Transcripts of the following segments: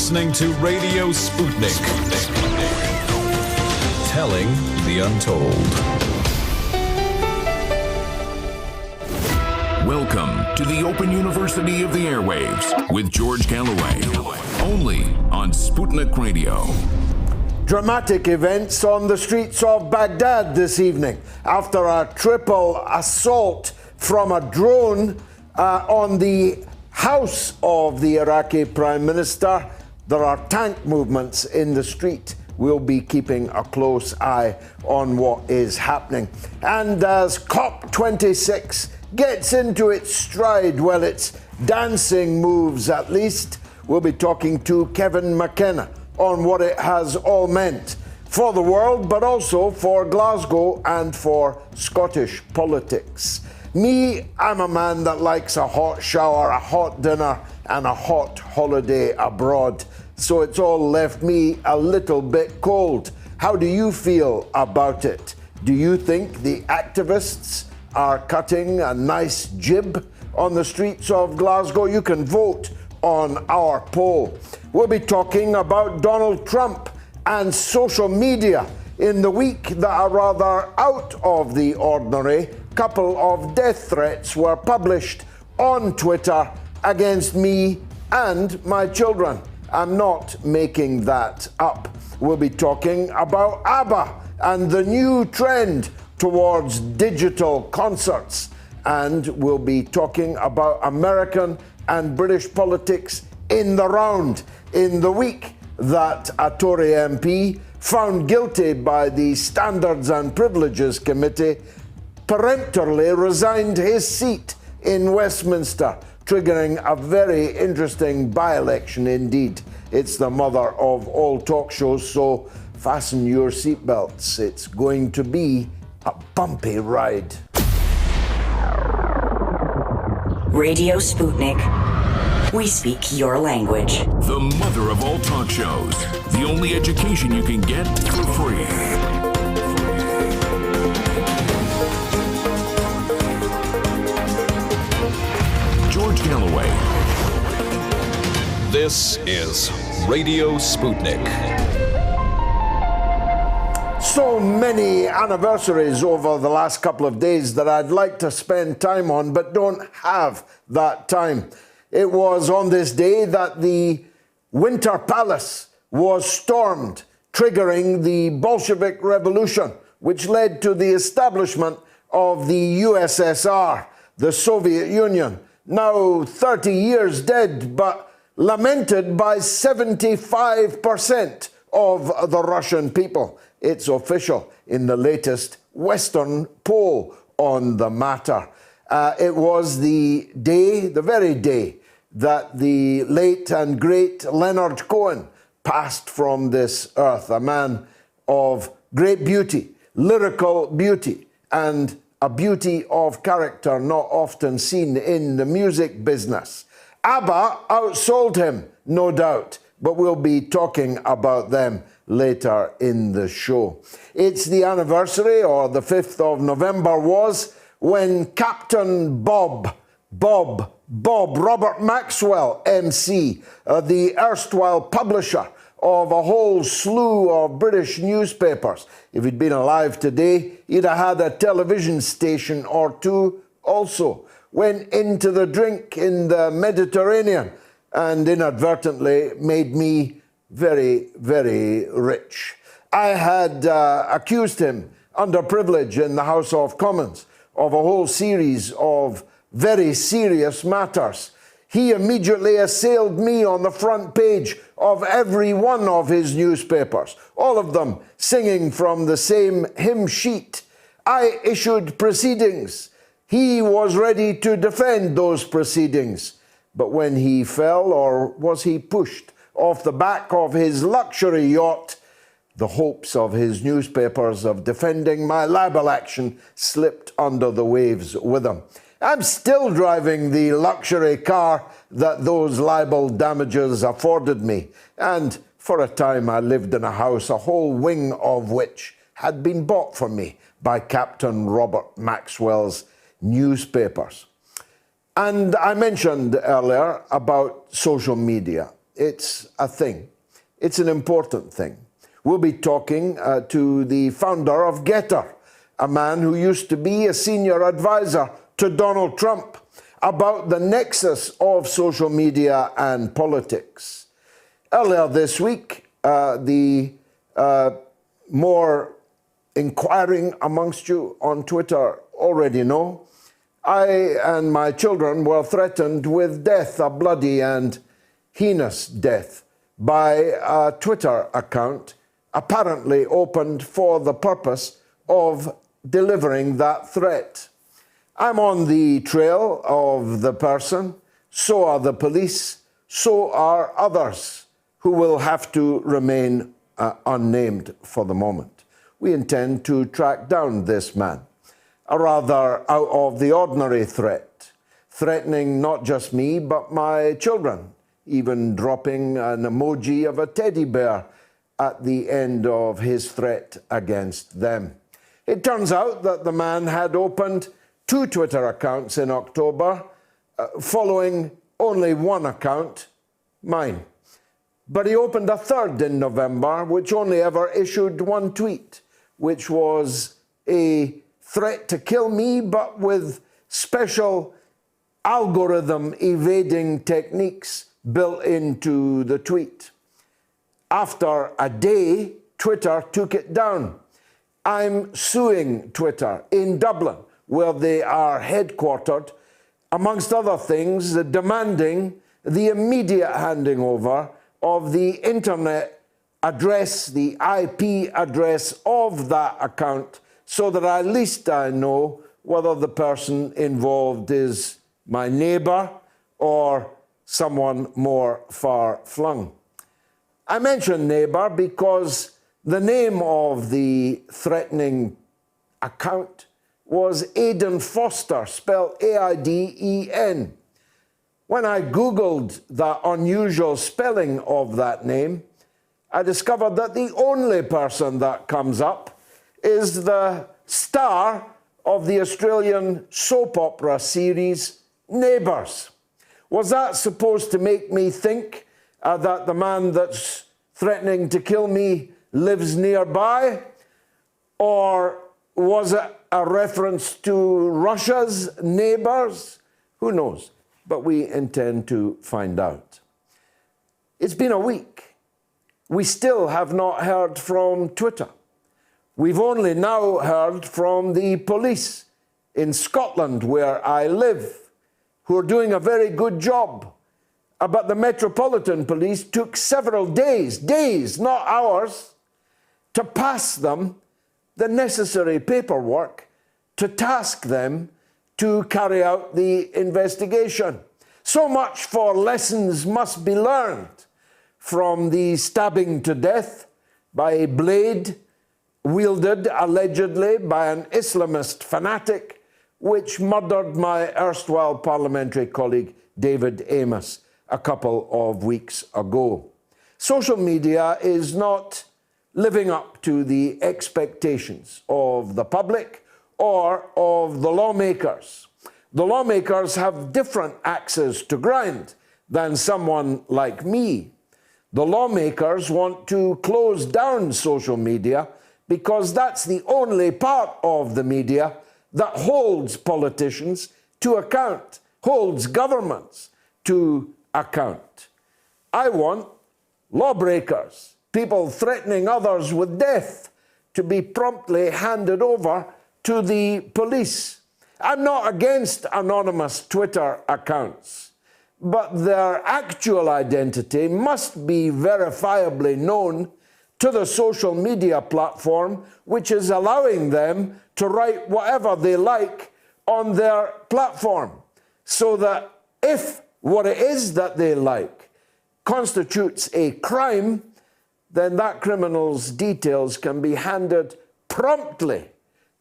listening to Radio Sputnik. Telling the untold. Welcome to the Open University of the Airwaves with George Galloway. Only on Sputnik Radio. Dramatic events on the streets of Baghdad this evening after a triple assault from a drone on the house of the Iraqi Prime Minister. There are tank movements in the street. We'll be keeping a close eye on what is happening. And as COP26 gets into its stride, well, its dancing moves at least, we'll be talking to Kevin McKenna on what it has all meant for the world, but also for Glasgow and for Scottish politics. Me, I'm a man that likes a hot shower, a hot dinner, and a hot holiday abroad. So it's all left me a little bit cold. How do you feel about it? Do you think the activists are cutting a nice jib on the streets of Glasgow? You can vote on our poll. We'll be talking about Donald Trump and social media in the week that are rather out of the ordinary. Couple of death threats were published on Twitter against me and my children. I'm not making that up. We'll be talking about ABBA and the new trend towards digital concerts. And we'll be talking about American and British politics in the round in the week that a Tory MP found guilty by the Standards and Privileges Committee peremptorily resigned his seat in Westminster, triggering a very interesting by-election indeed. It's the mother of all talk shows, so fasten your seatbelts. It's going to be a bumpy ride. Radio Sputnik. We speak your language. The mother of all talk shows. The only education you can get for free. George Galloway. This is Radio Sputnik. So many anniversaries over the last couple of days that I'd like to spend time on, but don't have that time. It was on this day that the Winter Palace was stormed, triggering the Bolshevik Revolution, which led to the establishment of the USSR, the Soviet Union, now 30 years dead, but lamented by 75% of the Russian people. It's official in the latest Western poll on the matter. It was the day, the very day, that the late and great Leonard Cohen passed from this earth, a man of great beauty, lyrical beauty, and a beauty of character not often seen in the music business. ABBA outsold him, no doubt, but we'll be talking about them later in the show. It's the anniversary, or the 5th of November was, when Captain Bob Robert Maxwell, MC, the erstwhile publisher of a whole slew of British newspapers. If he'd been alive today, he'd have had a television station or two also. Went into the drink in the Mediterranean and inadvertently made me very, very rich. I had accused him under privilege in the House of Commons of a whole series of very serious matters. He immediately assailed me on the front page of every one of his newspapers, all of them singing from the same hymn sheet. I issued proceedings. He was ready to defend those proceedings. But when he fell, or was he pushed off the back of his luxury yacht, the hopes of his newspapers of defending my libel action slipped under the waves with him. I'm still driving the luxury car that those libel damages afforded me. And for a time I lived in a house, a whole wing of which had been bought for me by Captain Robert Maxwell's newspapers. And I mentioned earlier about social media. It's a thing. It's an important thing. We'll be talking to the founder of Getter, a man who used to be a senior advisor to Donald Trump, about the nexus of social media and politics. Earlier this week, the more inquiring amongst you on Twitter already know, I and my children were threatened with death, a bloody and heinous death, by a Twitter account apparently opened for the purpose of delivering that threat. I'm on the trail of the person, so are the police, so are others who will have to remain unnamed for the moment. We intend to track down this man, a rather out of the ordinary threat, threatening not just me but my children, even dropping an emoji of a teddy bear at the end of his threat against them. It turns out that the man had opened 2 Twitter accounts in October, following only one account, mine. But he opened a third in November, which only ever issued one tweet, which was a threat to kill me, but with special algorithm evading techniques built into the tweet. After a day, Twitter took it down. I'm suing Twitter in Dublin, where they are headquartered, amongst other things, demanding the immediate handing over of the internet address, the IP address of that account, so that at least I know whether the person involved is my neighbour or someone more far-flung. I mention neighbour because the name of the threatening account was Aidan Foster, spelled A-I-D-E-N. When I Googled the unusual spelling of that name, I discovered that the only person that comes up is the star of the Australian soap opera series Neighbours. Was that supposed to make me think that the man that's threatening to kill me lives nearby? Or was it a reference to Russia's neighbours? Who knows? But we intend to find out. It's been a week. We still have not heard from Twitter. We've only now heard from the police in Scotland, where I live, who are doing a very good job. But the Metropolitan Police took several days, not hours, to pass them the necessary paperwork to task them to carry out the investigation. So much for lessons must be learned from the stabbing to death by a blade wielded allegedly by an Islamist fanatic, which murdered my erstwhile parliamentary colleague David Amos a couple of weeks ago. Social media is not living up to the expectations of the public or of the lawmakers. The lawmakers have different axes to grind than someone like me. The lawmakers want to close down social media because that's the only part of the media that holds politicians to account, holds governments to account. I want lawbreakers, people threatening others with death, to be promptly handed over to the police. I'm not against anonymous Twitter accounts, but their actual identity must be verifiably known to the social media platform, which is allowing them to write whatever they like on their platform, so that if what it is that they like constitutes a crime, then that criminal's details can be handed promptly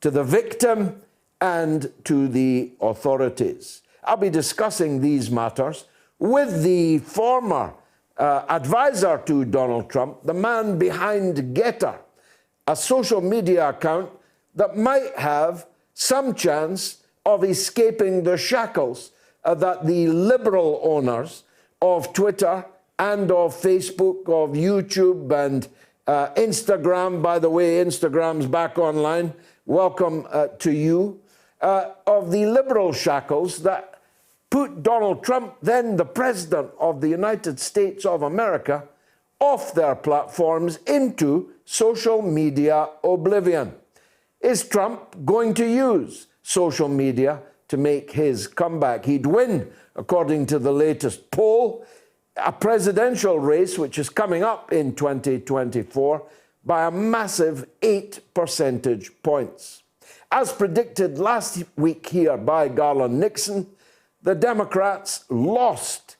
to the victim and to the authorities. I'll be discussing these matters with the former advisor to Donald Trump, the man behind Getter, a social media account that might have some chance of escaping the shackles that the liberal owners of Twitter and of Facebook, of YouTube, and Instagram. By the way, Instagram's back online. Welcome to you. Of the liberal shackles that put Donald Trump, then the President of the United States of America, off their platforms into social media oblivion. Is Trump going to use social media to make his comeback? He'd win, according to the latest poll, a presidential race which is coming up in 2024 by a massive 8 percentage points. As predicted last week here by Garland Nixon, the Democrats lost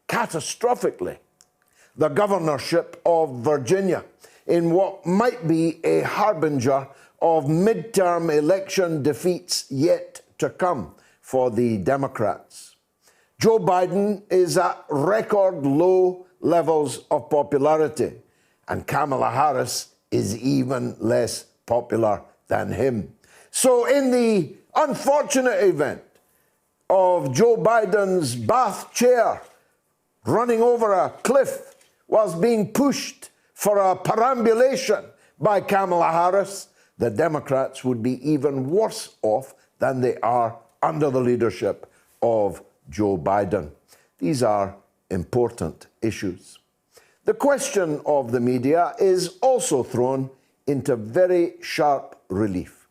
catastrophically the governorship of Virginia in what might be a harbinger of midterm election defeats yet to come for the Democrats. Joe Biden is at record low levels of popularity, and Kamala Harris is even less popular than him. So in the unfortunate event of Joe Biden's bath chair running over a cliff whilst being pushed for a perambulation by Kamala Harris, the Democrats would be even worse off than they are under the leadership of Joe Biden. These are important issues. The question of the media is also thrown into very sharp relief.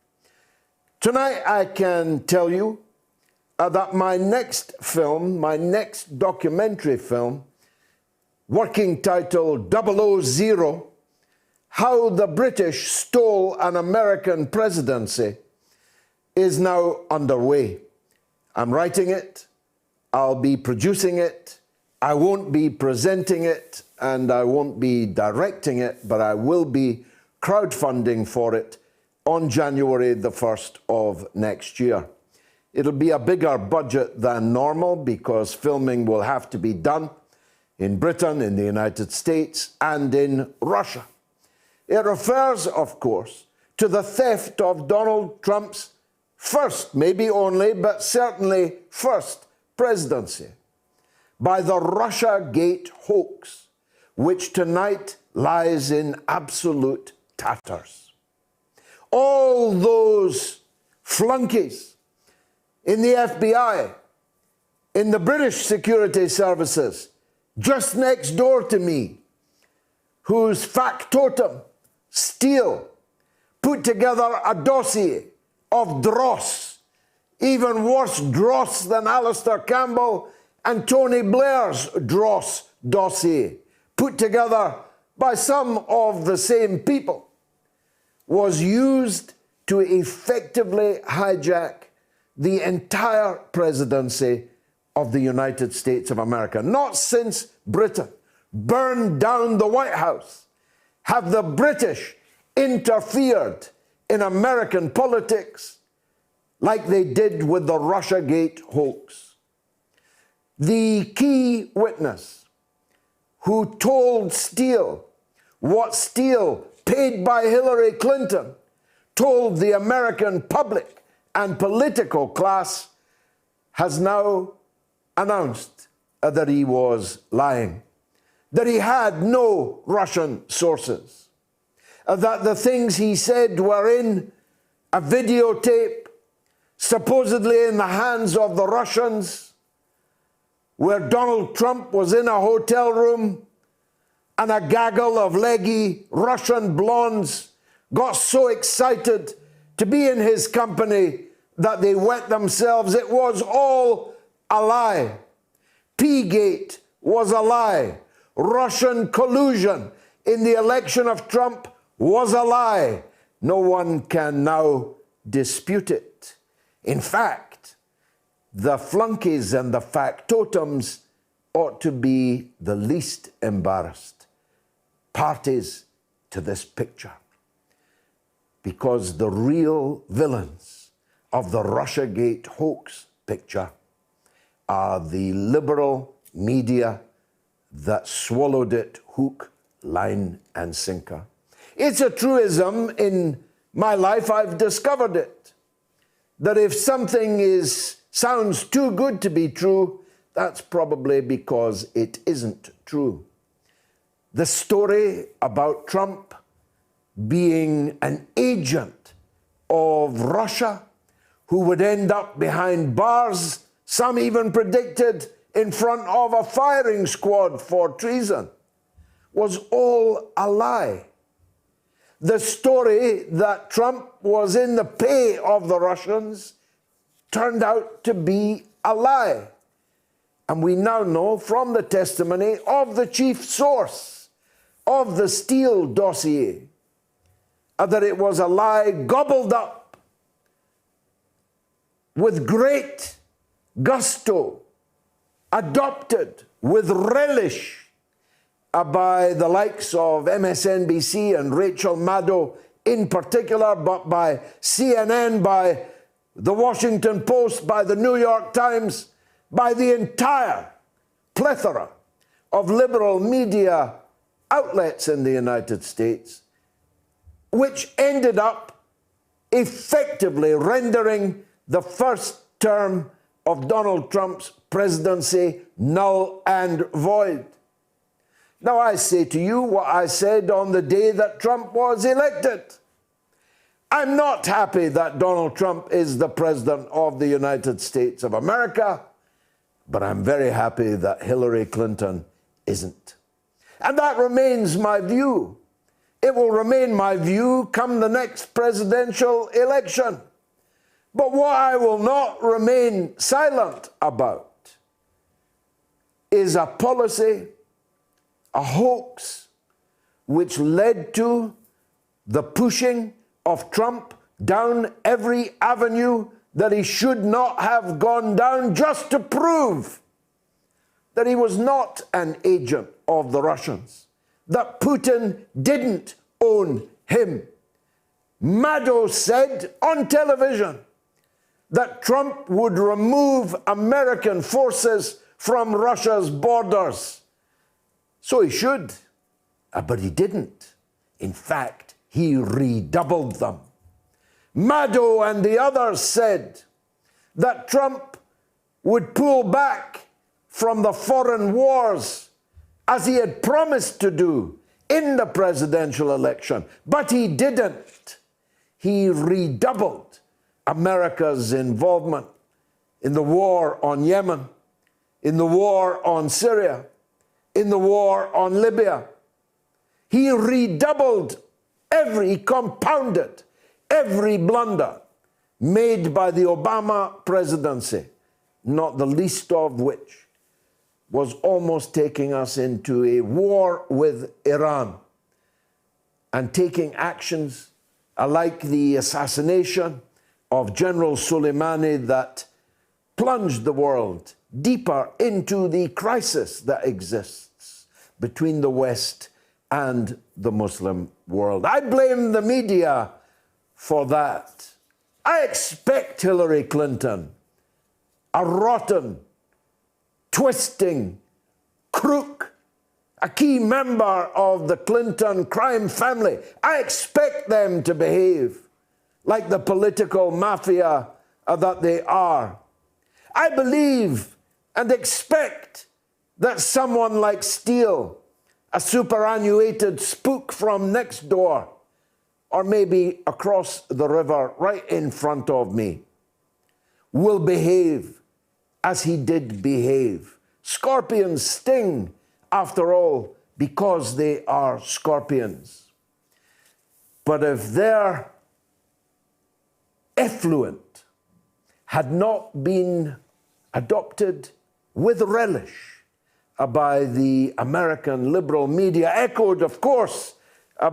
Tonight I can tell you that my next film, my next documentary film, working title 000, How the British Stole an American Presidency, is now underway. I'm writing it, I'll be producing it, I won't be presenting it, and I won't be directing it, but I will be crowdfunding for it on January the 1st of next year. It'll be a bigger budget than normal because filming will have to be done in Britain, in the United States, and in Russia. It refers, of course, to the theft of Donald Trump's first, maybe only, but certainly first presidency by the Russiagate hoax, which tonight lies in absolute tatters. All those flunkies in the FBI, in the British security services, just next door to me, whose factotum, Steele, put together a dossier of dross, even worse dross than Alistair Campbell and Tony Blair's dross dossier, put together by some of the same people, was used to effectively hijack the entire presidency of the United States of America. Not since Britain burned down the White House have the British interfered in American politics like they did with the Russiagate hoax. The key witness who told Steele what Steele, paid by Hillary Clinton, told the American public and political class, has now announced that he was lying, that he had no Russian sources, that the things he said were in a videotape, supposedly in the hands of the Russians, where Donald Trump was in a hotel room and a gaggle of leggy Russian blondes got so excited to be in his company that they wet themselves. It was all a lie. P-gate was a lie. Russian collusion in the election of Trump was a lie. No one can now dispute it. In fact, the flunkies and the factotums ought to be the least embarrassed parties to this picture, because the real villains of the Russiagate hoax picture are the liberal media that swallowed it hook, line, and sinker. It's a truism in my life, I've discovered it, that if something sounds too good to be true, that's probably because it isn't true. the story about Trump being an agent of Russia who would end up behind bars, some even predicted in front of a firing squad for treason, was all a lie. The story that Trump was in the pay of the Russians turned out to be a lie. And we now know from the testimony of the chief source of the Steele dossier that it was a lie gobbled up with great gusto, adopted with relish by the likes of MSNBC and Rachel Maddow in particular, but by CNN, by the Washington Post, by the New York Times, by the entire plethora of liberal media outlets in the United States, which ended up effectively rendering the first term of Donald Trump's presidency null and void. Now, I say to you what I said on the day that Trump was elected. I'm not happy that Donald Trump is the president of the United States of America, but I'm very happy that Hillary Clinton isn't. And that remains my view. It will remain my view come the next presidential election. But what I will not remain silent about is a policy, a hoax, which led to the pushing of Trump down every avenue that he should not have gone down, just to prove that he was not an agent of the Russians, that Putin didn't own him. Maddow said on television that Trump would remove American forces from Russia's borders. So he should, but he didn't. In fact, he redoubled them. Maddow and the others said that Trump would pull back from the foreign wars as he had promised to do in the presidential election, but he didn't. He redoubled America's involvement in the war on Yemen, in the war on Syria, in the war on Libya. He redoubled he compounded every blunder made by the Obama presidency, not the least of which was almost taking us into a war with Iran and taking actions like the assassination of General Soleimani that plunged the world deeper into the crisis that exists between the West and the Muslim world. I blame the media for that. I expect Hillary Clinton, a rotten, twisting crook, a key member of the Clinton crime family, I expect them to behave like the political mafia that they are. I believe and expect that someone like Steele, a superannuated spook from next door, or maybe across the river right in front of me, will behave as he did behave. Scorpions sting, after all, because they are scorpions. But if their effluent had not been adopted with relish by the American liberal media, echoed, of course,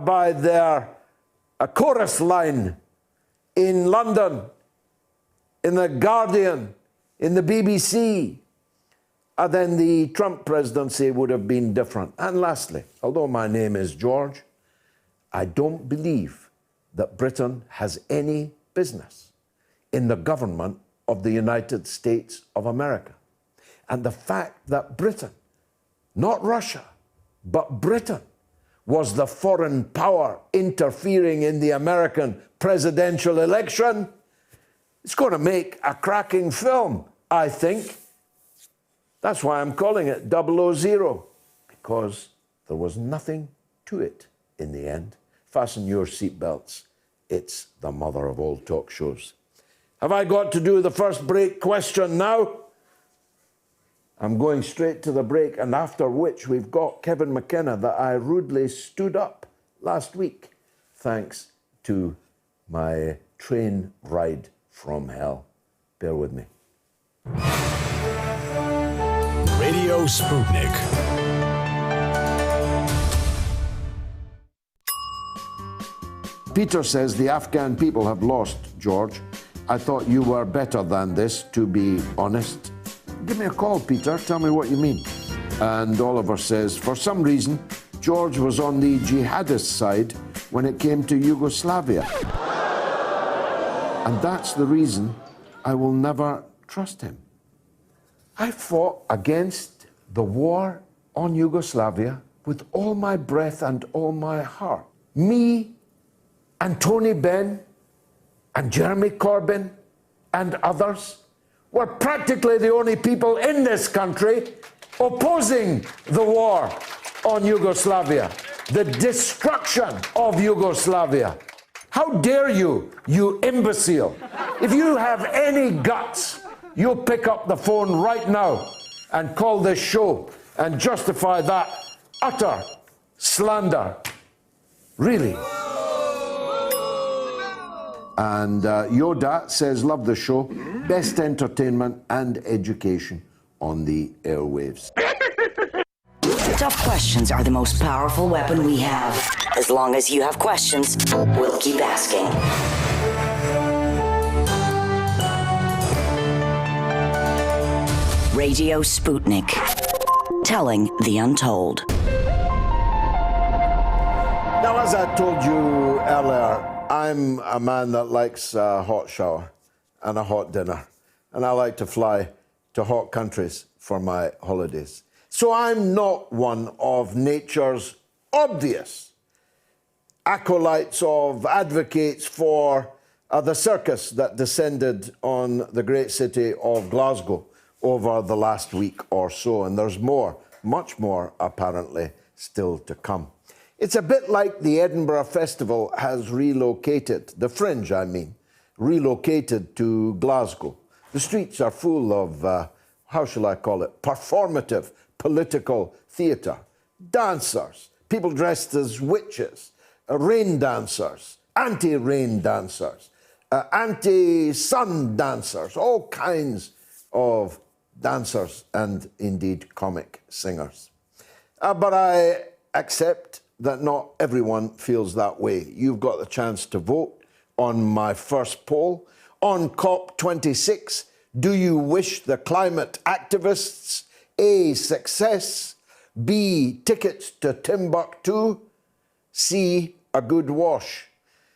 by their chorus line in London, in The Guardian, in the BBC, then the Trump presidency would have been different. And lastly, although my name is George, I don't believe that Britain has any business in the government of the United States of America. And the fact that Britain, not Russia, but Britain, was the foreign power interfering in the American presidential election, it's going to make a cracking film, I think. That's why I'm calling it 000, because There was nothing to it in the end. Fasten your seatbelts. It's the mother of all talk shows. Have I got to do the first break question now? I'm going straight to the break, and after which we've got Kevin McKenna that I rudely stood up last week, thanks to my train ride from hell. Bear with me. Radio Sputnik. Peter says the Afghan people have lost, George. I thought you were better than this, to be honest. Give me a call, Peter. Tell me what you mean. And Oliver says, for some reason, George was on the jihadist side when it came to Yugoslavia. And that's the reason I will never trust him. I fought against the war on Yugoslavia with all my breath and all my heart. Me and Tony Benn and Jeremy Corbyn and others were practically the only people in this country opposing the war on Yugoslavia, the destruction of Yugoslavia. How dare you, you imbecile? If you have any guts, you'll pick up the phone right now and call this show and justify that utter slander. Really. And Yoda says, love the show. Best entertainment and education on the airwaves. Tough questions are the most powerful weapon we have. As long as you have questions, we'll keep asking. Radio Sputnik. Telling the untold. Now, as I told you earlier, I'm a man that likes a hot shower and a hot dinner. And I like to fly to hot countries for my holidays. So I'm not one of nature's obvious acolytes of advocates for the circus that descended on the great city of Glasgow over the last week or so. And there's more, much more apparently, still to come. It's a bit like the Edinburgh Festival has relocated, the Fringe, I mean, relocated to Glasgow. The streets are full of, how shall I call it, performative political theatre. Dancers, people dressed as witches, rain dancers, anti-rain dancers, anti-sun dancers, all kinds of dancers and indeed comic singers. But I accept that not everyone feels that way. You've got the chance to vote on my first poll. On COP26, do you wish the climate activists A, success, B, tickets to Timbuktu, C, a good wash?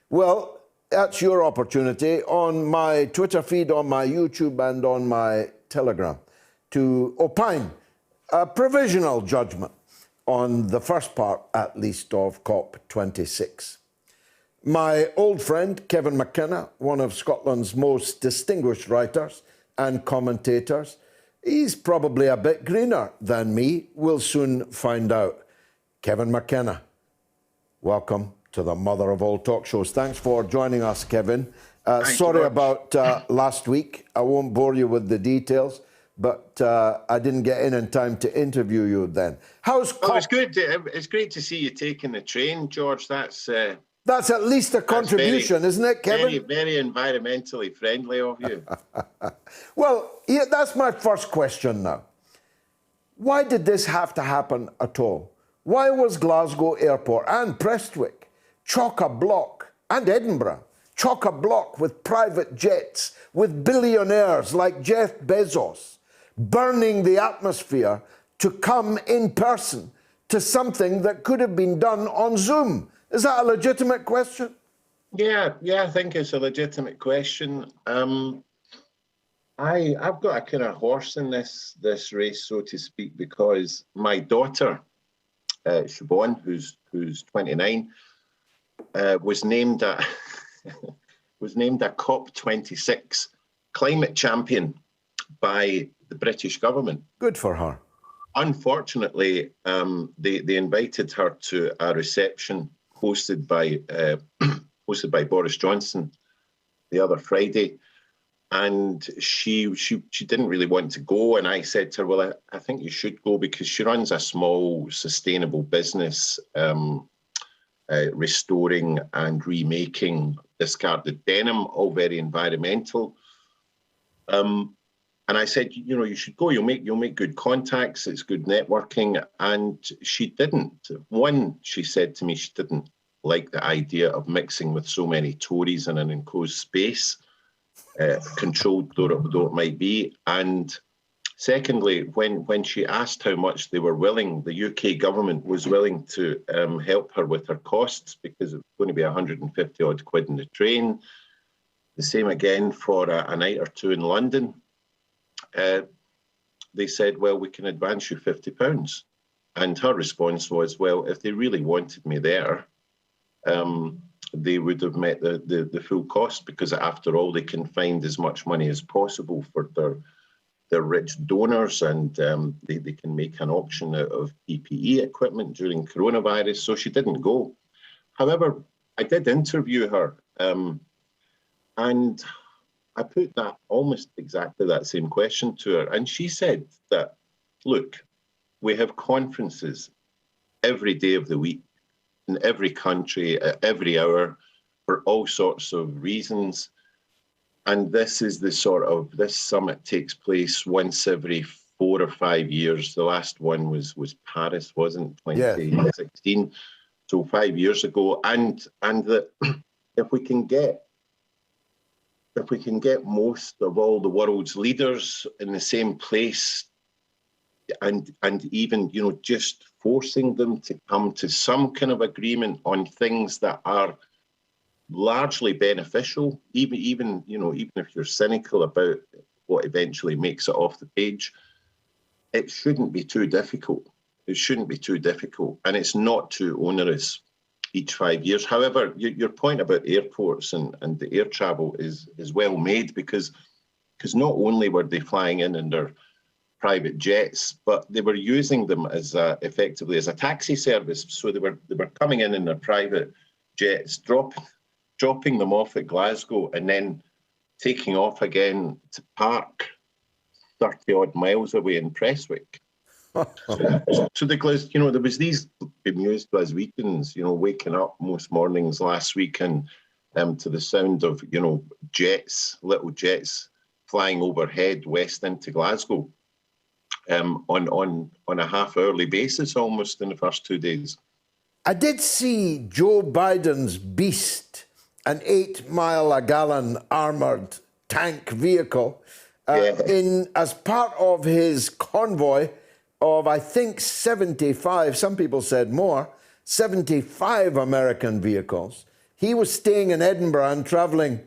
Well, that's your opportunity on my Twitter feed, on my YouTube and on my Telegram to opine a provisional judgment on the first part, at least, of COP26. My old friend, Kevin McKenna, one of Scotland's most distinguished writers and commentators, he's probably a bit greener than me. We'll soon find out. Kevin McKenna, welcome to the mother of all talk shows. Thanks for joining us, Kevin. Sorry about last week. I won't bore you with the details, but I didn't get in time to interview you then. How's COP? Oh, it's good. It's great to see you taking the train, George. That's at least a contribution, isn't it, Kevin? Very, very environmentally friendly of you. Well, yeah, that's my first question now. Why did this have to happen at all? Why was Glasgow Airport and Prestwick chock-a-block, and Edinburgh, chock-a-block with private jets, with billionaires like Jeff Bezos, burning the atmosphere to come in person to something that could have been done on Zoom? Is that a legitimate question? Yeah, I think it's a legitimate question. I've got a kind of horse in this race, so to speak, because my daughter, Siobhan, who's 29, was named a COP26 climate champion by the British government. Good for her. Unfortunately, they invited her to a reception hosted by Boris Johnson the other Friday, and she didn't really want to go. And I said to her, "Well, I think you should go," because she runs a small sustainable business, restoring and remaking discarded denim, all very environmental. And I said, you should go. You'll make good contacts. It's good networking. And she didn't. One, she said to me, she didn't like the idea of mixing with so many Tories in an enclosed space, controlled though it might be. And secondly, when she asked how much they were willing, the UK government was willing to help her with her costs, because it was going to be 150 odd quid in the train. The same again for a night or two in London. They said, well, we can advance you £50. And her response was, well, if they really wanted me there, they would have met the full cost, because after all, they can find as much money as possible for their rich donors, and they can make an auction out of PPE equipment during coronavirus. So she didn't go. However, I did interview her, and I put that almost exactly that same question to her, and she said that, look, we have conferences every day of the week in every country at every hour for all sorts of reasons. And this is this summit takes place once every 4 or 5 years. The last one was Paris, wasn't 2016? Yeah. So 5 years ago. And that if we can get most of all the world's leaders in the same place, and even just forcing them to come to some kind of agreement on things that are largely beneficial, even if you're cynical about what eventually makes it off the page, it shouldn't be too difficult. It shouldn't be too difficult, and it's not too onerous each 5 years. However, your point about airports and the air travel is well made, because not only were they flying in their private jets, but they were using them as effectively as a taxi service. So they were coming in their private jets, dropping them off at Glasgow, and then taking off again to park 30 odd miles away in Prestwick. So there was these bemused Glaswegians, waking up most mornings last week and to the sound of, little jets flying overhead west into Glasgow on a half-hourly basis almost in the first 2 days. I did see Joe Biden's Beast, an 8-mile-a-gallon armoured tank vehicle, as part of his convoy of, I think, 75, some people said more, 75 American vehicles. He was staying in Edinburgh and travelling,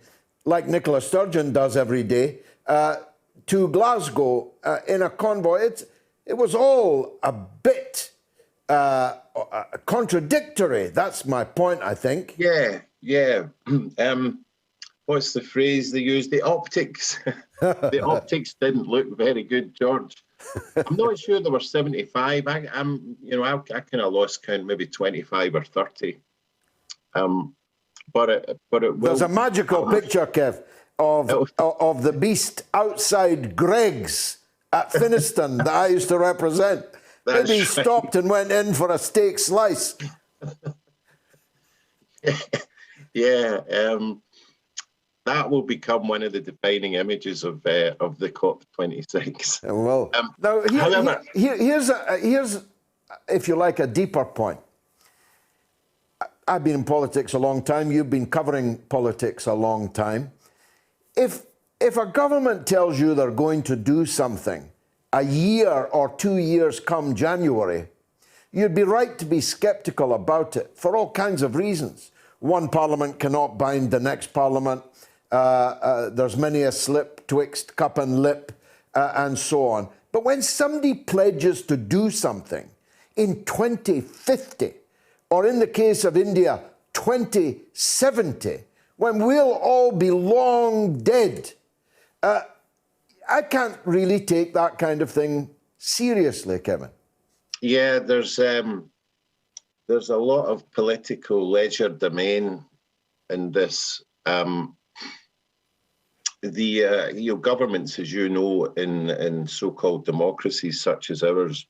like Nicola Sturgeon does every day, to Glasgow in a convoy. It was all a bit contradictory. That's my point, I think. Yeah. What's the phrase they used? The optics. The optics didn't look very good, George. I'm not sure there were 75. I kind of lost count, maybe 25 or 30. But it will. There's a magical picture, Kev, of the Beast outside Greg's at Finiston that I used to represent. Maybe he stopped and went in for a steak slice. Yeah, that will become one of the defining images of the COP26. Well, now here's if you like, a deeper point. I've been in politics a long time. You've been covering politics a long time. If a government tells you they're going to do something a year or 2 years come January, you'd be right to be sceptical about it for all kinds of reasons. One parliament cannot bind the next parliament. There's many a slip twixt cup and lip, and so on. But when somebody pledges to do something in 2050, or in the case of India, 2070, when we'll all be long dead, I can't really take that kind of thing seriously, Kevin. Yeah, there's a lot of political legerdemain in this. Governments, as you know, in so-called democracies such as ours,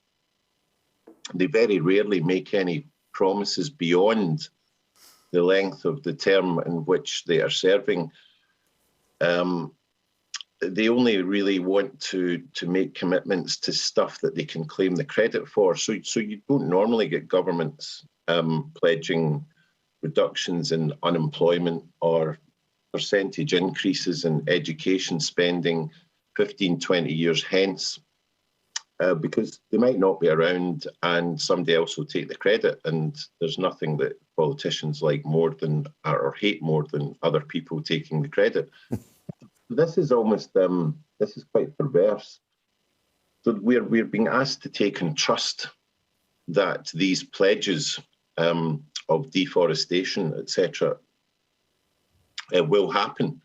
they very rarely make any promises beyond the length of the term in which they are serving. They only really want to make commitments to stuff that they can claim the credit for. So you don't normally get governments pledging reductions in unemployment or percentage increases in education spending 15, 20 years hence, because they might not be around and somebody else will take the credit. And there's nothing that politicians like more than, or hate more than, other people taking the credit. This is almost, this is quite perverse. So we're being asked to take and trust that these pledges of deforestation, etc., will happen,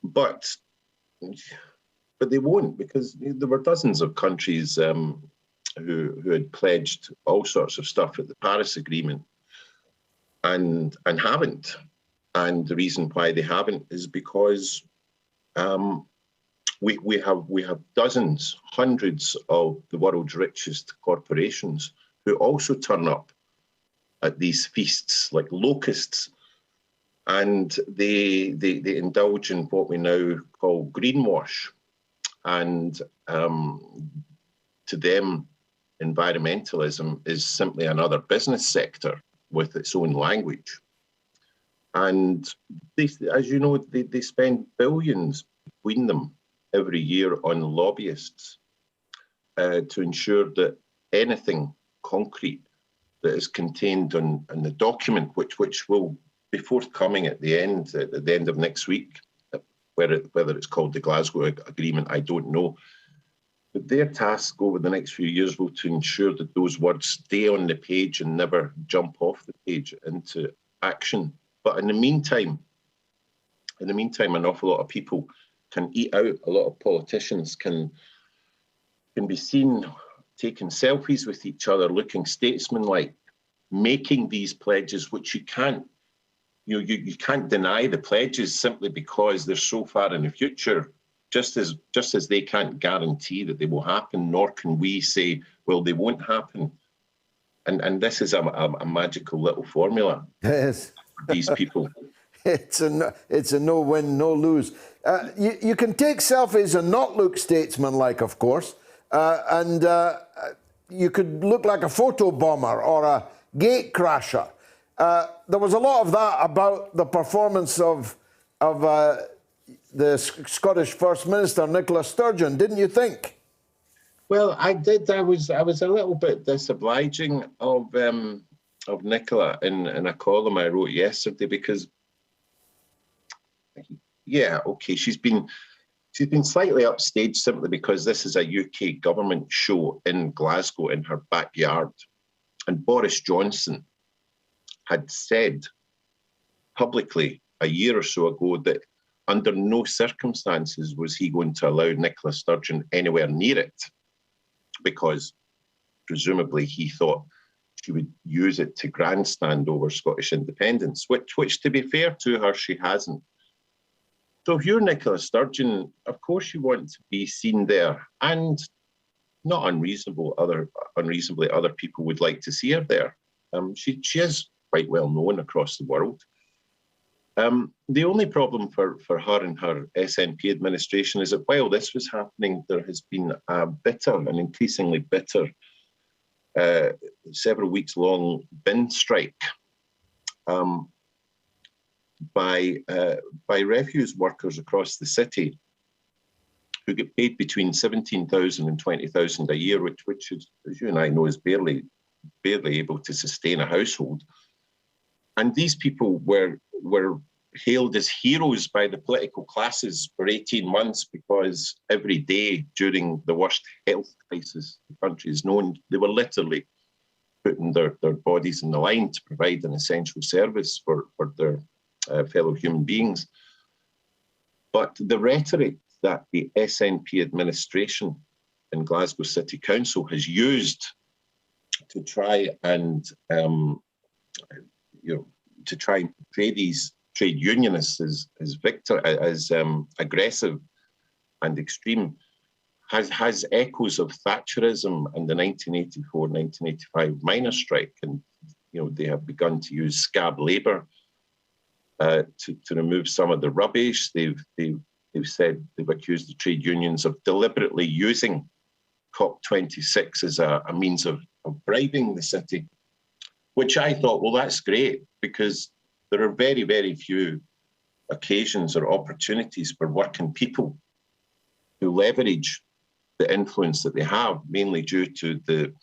but they won't, because there were dozens of countries who had pledged all sorts of stuff at the Paris Agreement and haven't. And the reason why they haven't is because we have dozens, hundreds of the world's richest corporations who also turn up at these feasts like locusts, and they indulge in what we now call greenwash. And to them, environmentalism is simply another business sector with its own language. And they, as you know, they spend billions between them every year on lobbyists to ensure that anything concrete that is contained in the document, which will be forthcoming at the end of next week, whether it's called the Glasgow Agreement, I don't know. But their task over the next few years will to ensure that those words stay on the page and never jump off the page into action. But in the meantime, an awful lot of people can eat out. A lot of politicians can be seen taking selfies with each other, looking statesmanlike, making these pledges, which you can't deny the pledges simply because they're so far in the future. Just as they can't guarantee that they will happen, nor can we say, well, they won't happen. And this is a magical little formula. Yes. For these people. It's a no-win, no-lose. You can take selfies and not look statesmanlike, of course, and you could look like a photo bomber or a gate crasher. There was a lot of that about the performance of the Scottish First Minister, Nicola Sturgeon, didn't you think? Well, I did. I was a little bit disobliging of Nicola in a column I wrote yesterday, because, yeah, okay, she's been slightly upstaged simply because this is a UK government show in Glasgow in her backyard, and Boris Johnson had said publicly a year or so ago that under no circumstances was he going to allow Nicola Sturgeon anywhere near it, because presumably he thought she would use it to grandstand over Scottish independence, which to be fair to her, she hasn't. So if you're Nicola Sturgeon, of course you want to be seen there, and not unreasonably other people would like to see her there. She is quite well known across the world. The only problem for her and her SNP administration is that while this was happening, there has been an increasingly bitter, several weeks long bin strike by refuse workers across the city who get paid between 17,000 and 20,000 a year, which is, as you and I know, is barely able to sustain a household. And these people were hailed as heroes by the political classes for 18 months because every day during the worst health crisis the country has known, they were literally putting their bodies in the line to provide an essential service for their fellow human beings. But the rhetoric that the SNP administration in Glasgow City Council has used to try and to try and portray these trade unionists as aggressive and extreme has echoes of Thatcherism and the 1984-1985 miners' strike, and they have begun to use scab labour to remove some of the rubbish. They've said they've accused the trade unions of deliberately using COP26 as a means of bribing the city, which I thought, well, that's great, because there are very, very few occasions or opportunities for working people who leverage the influence that they have, mainly due to the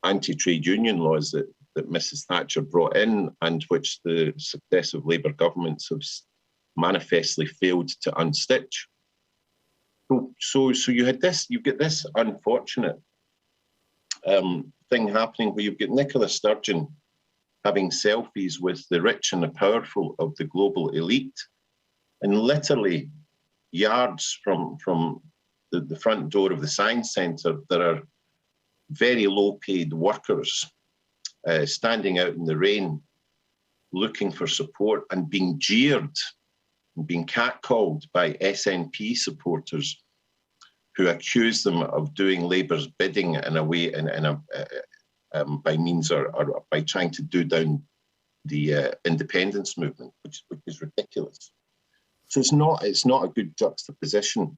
anti-trade union laws that Mrs. Thatcher brought in, and which the successive Labour governments have manifestly failed to unstitch. So you get this unfortunate thing happening where you've got Nicola Sturgeon having selfies with the rich and the powerful of the global elite, and literally yards from the front door of the Science Centre, there are very low-paid workers standing out in the rain, looking for support and being jeered and being catcalled by SNP supporters who accuse them of doing Labour's bidding in a way, by means or by trying to do down the independence movement, which is ridiculous. So it's not a good juxtaposition.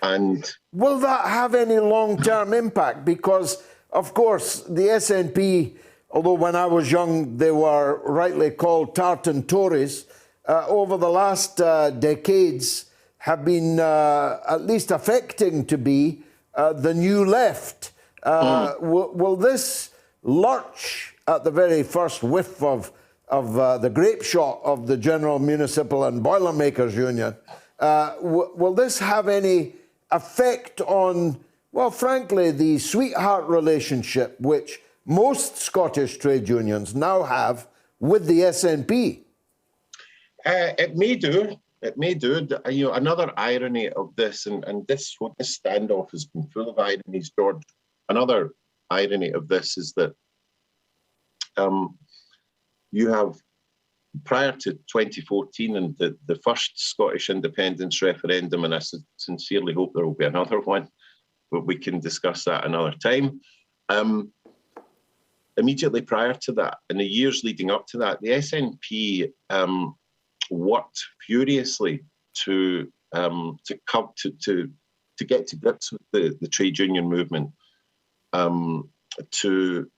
And will that have any long-term impact? Because, of course, the SNP, although when I was young they were rightly called tartan Tories, over the last decades have been at least affecting to be the new left. Will this lurch at the very first whiff of the grape shot of the General Municipal and Boilermakers Union? Will this have any effect on, well, frankly, the sweetheart relationship which most Scottish trade unions now have with the SNP? It may do. It may do. Another irony of this, and this standoff has been full of ironies, George. Another irony of this is that you have, prior to 2014 and the first Scottish independence referendum, and I sincerely hope there will be another one, but we can discuss that another time. Immediately prior to that, in the years leading up to that, the SNP worked furiously to get to grips with the trade union movement, to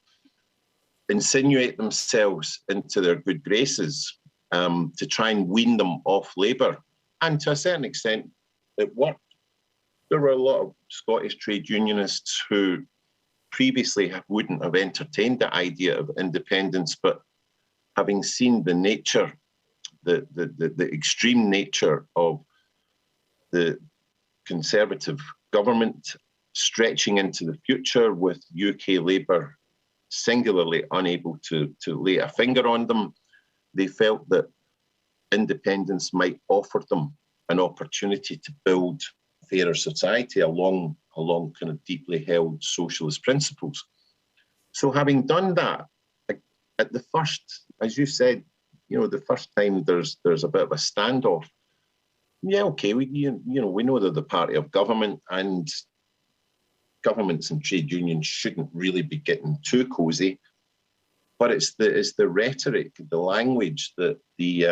insinuate themselves into their good graces, to try and wean them off Labour. And to a certain extent, it worked. There were a lot of Scottish trade unionists who previously wouldn't have entertained the idea of independence, but having seen the nature, the extreme nature of the Conservative government stretching into the future, with UK Labour singularly unable to lay a finger on them, they felt that independence might offer them an opportunity to build a fairer society along kind of deeply held socialist principles. So having done that, at the first, as you said, the first time there's a bit of a standoff. Yeah, okay, we know they're the party of government, and governments and trade unions shouldn't really be getting too cosy. But it's the rhetoric, the language that the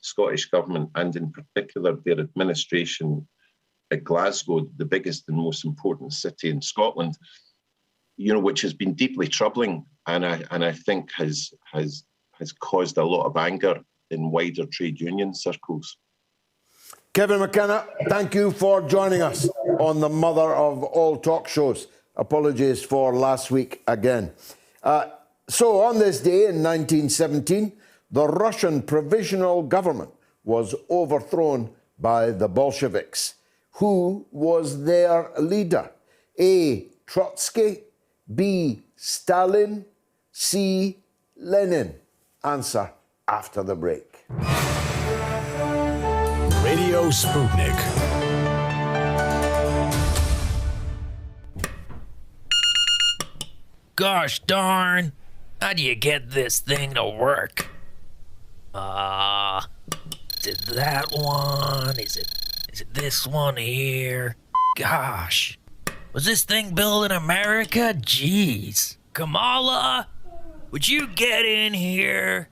Scottish government, and in particular their administration at Glasgow, the biggest and most important city in Scotland, which has been deeply troubling, and I think has caused a lot of anger in wider trade union circles. Kevin McKenna, thank you for joining us on the mother of all talk shows. Apologies for last week again. So on this day in 1917, the Russian provisional government was overthrown by the Bolsheviks. Who was their leader? A. Trotsky, B. Stalin, C. Lenin. Answer after the break. Radio Sputnik. Gosh darn. How do you get this thing to work? Is it that one? Is it this one here? Gosh. Was this thing built in America? Jeez. Kamala, would you get in here?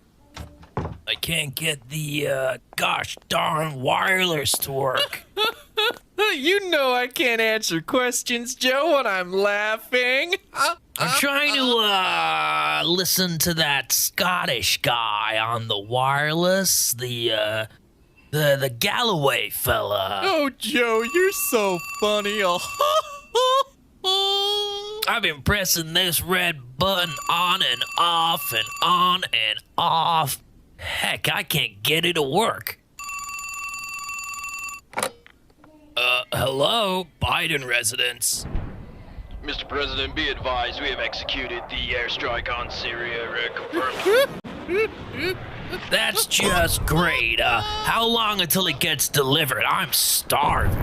I can't get the, gosh darn wireless to work. You know I can't answer questions, Joe, when I'm laughing. I'm trying to, listen to that Scottish guy on the wireless, the Galloway fella. Oh, Joe, you're so funny. I've been pressing this red button on and off and on and off. Heck, I can't get it to work. Hello, Biden residence. Mr. President, be advised, we have executed the airstrike on Syria. Confirmed. That's just great. How long until it gets delivered? I'm starving.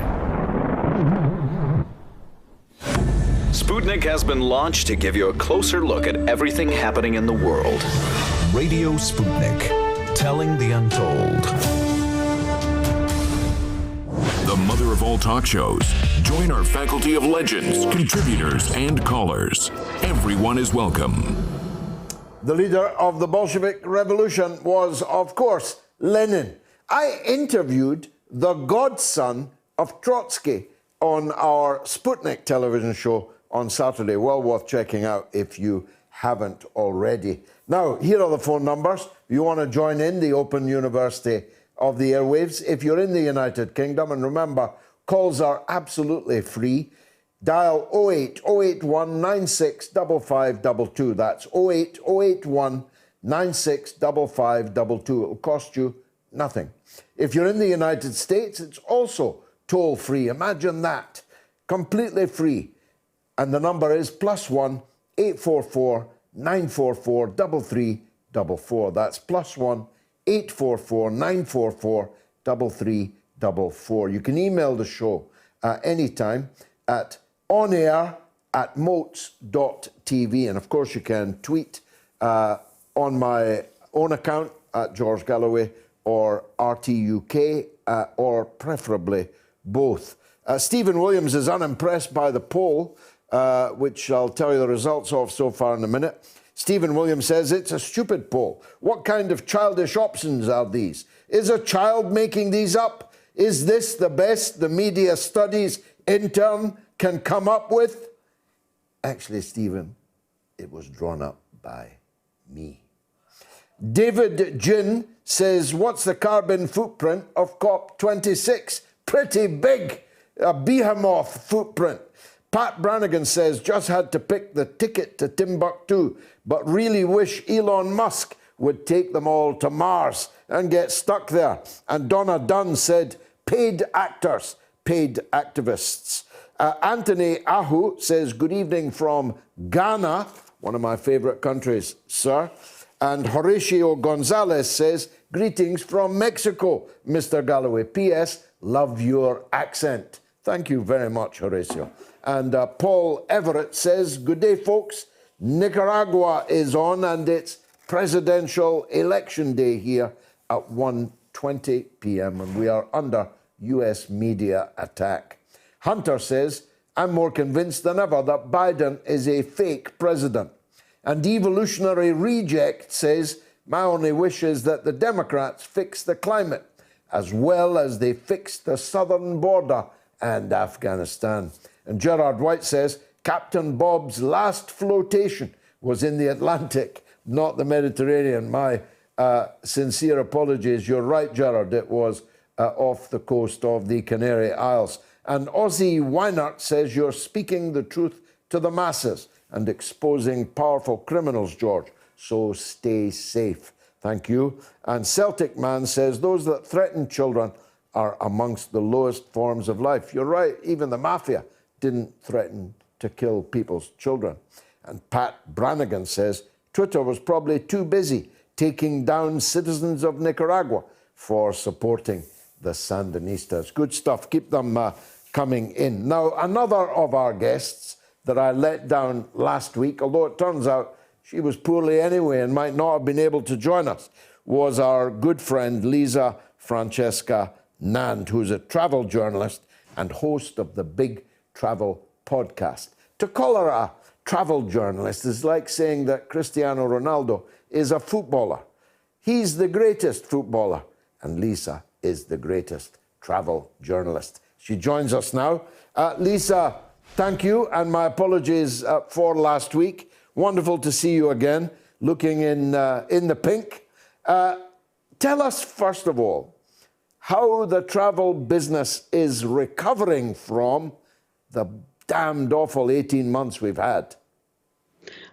Sputnik has been launched to give you a closer look at everything happening in the world. Radio Sputnik, telling the untold. The mother of all talk shows. Join our faculty of legends, contributors, and callers. Everyone is welcome. The leader of the Bolshevik Revolution was, of course, Lenin. I interviewed the godson of Trotsky on our Sputnik television show on Saturday. Well worth checking out if you haven't already. Now, here are the phone numbers. If you want to join in the Open University of the Airwaves, if you're in the United Kingdom, and remember, calls are absolutely free. Dial 08 081 965522. That's 08 081 965522. It'll cost you nothing. If you're in the United States, it's also toll free. Imagine that. Completely free. And the number is +1 844 944 3344. That's +1 844 944 3344. You can email the show anytime at onair@moats.tv. And of course, you can tweet on my own account at George Galloway or RTUK, or preferably both. Stephen Williams is unimpressed by the poll, which I'll tell you the results of so far in a minute. Stephen Williams says it's a stupid poll. What kind of childish options are these? Is a child making these up? Is this the best the media studies intern can come up with? Actually, Stephen, it was drawn up by me. David Gin says, what's the carbon footprint of COP26? Pretty big, a behemoth footprint. Pat Brannigan says, just had to pick the ticket to Timbuktu, but really wish Elon Musk would take them all to Mars and get stuck there. And Donna Dunn said, paid actors, paid activists. Anthony Ahu says, good evening from Ghana, one of my favorite countries, sir. And Horatio Gonzalez says, greetings from Mexico, Mr. Galloway. P.S. Love your accent. Thank you very much, Horatio. And Paul Everett says, good day, folks. Nicaragua is on, and it's presidential election day here at 1:20 p.m., and we are under U.S. media attack. Hunter says, I'm more convinced than ever that Biden is a fake president. And Evolutionary Reject says, my only wish is that the Democrats fix the climate, as well as they fix the southern border and Afghanistan. And Gerard White says, Captain Bob's last flotation was in the Atlantic, not the Mediterranean. My sincere apologies. You're right, Gerard. It was off the coast of the Canary Isles. And Ozzy Weinert says, you're speaking the truth to the masses and exposing powerful criminals, George. So stay safe. Thank you. And Celtic Man says, those that threaten children are amongst the lowest forms of life. You're right. Even the mafia didn't threaten to kill people's children. And Pat Brannigan says, Twitter was probably too busy taking down citizens of Nicaragua for supporting the Sandinistas. Good stuff. Keep them coming in. Now, another of our guests, that I let down last week, although it turns out she was poorly anyway and might not have been able to join us, was our good friend Lisa Francesca Nand, who's a travel journalist and host of the Big Travel Podcast. To call her a travel journalist is like saying that Cristiano Ronaldo is a footballer. He's the greatest footballer, and Lisa is the greatest travel journalist. She joins us now. Lisa, thank you, and my apologies for last week. Wonderful to see you again, looking in the pink. Tell us, first of all, how the travel business is recovering from the damned awful 18 months we've had.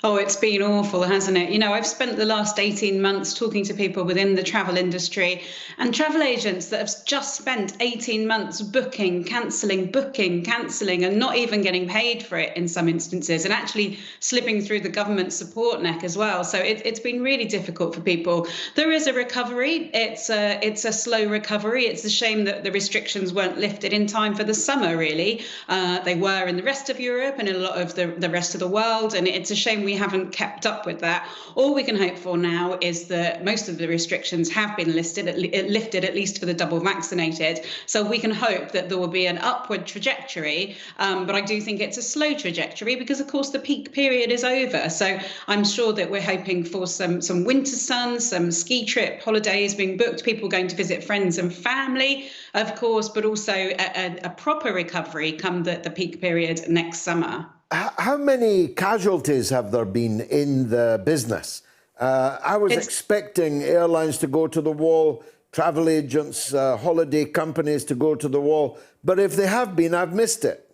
Oh, it's been awful, hasn't it? You know, I've spent the last 18 months talking to people within the travel industry and travel agents that have just spent 18 months booking, cancelling, and not even getting paid for it in some instances, and actually slipping through the government support neck as well. So it's been really difficult for people. There is a recovery. It's a slow recovery. It's a shame that the restrictions weren't lifted in time for the summer, really. They were in the rest of Europe and in a lot of the rest of the world, and it's a shame we haven't kept up with that. All we can hope for now is that most of the restrictions have been lifted, at least for the double vaccinated. So we can hope that there will be an upward trajectory. But I do think it's a slow trajectory because, of course, the peak period is over. So I'm sure that we're hoping for some winter sun, some ski trip holidays being booked, people going to visit friends and family, of course, but also a proper recovery come the peak period next summer. How many casualties have there been in the business? I was expecting airlines to go to the wall, travel agents, holiday companies to go to the wall. But if they have been, I've missed it.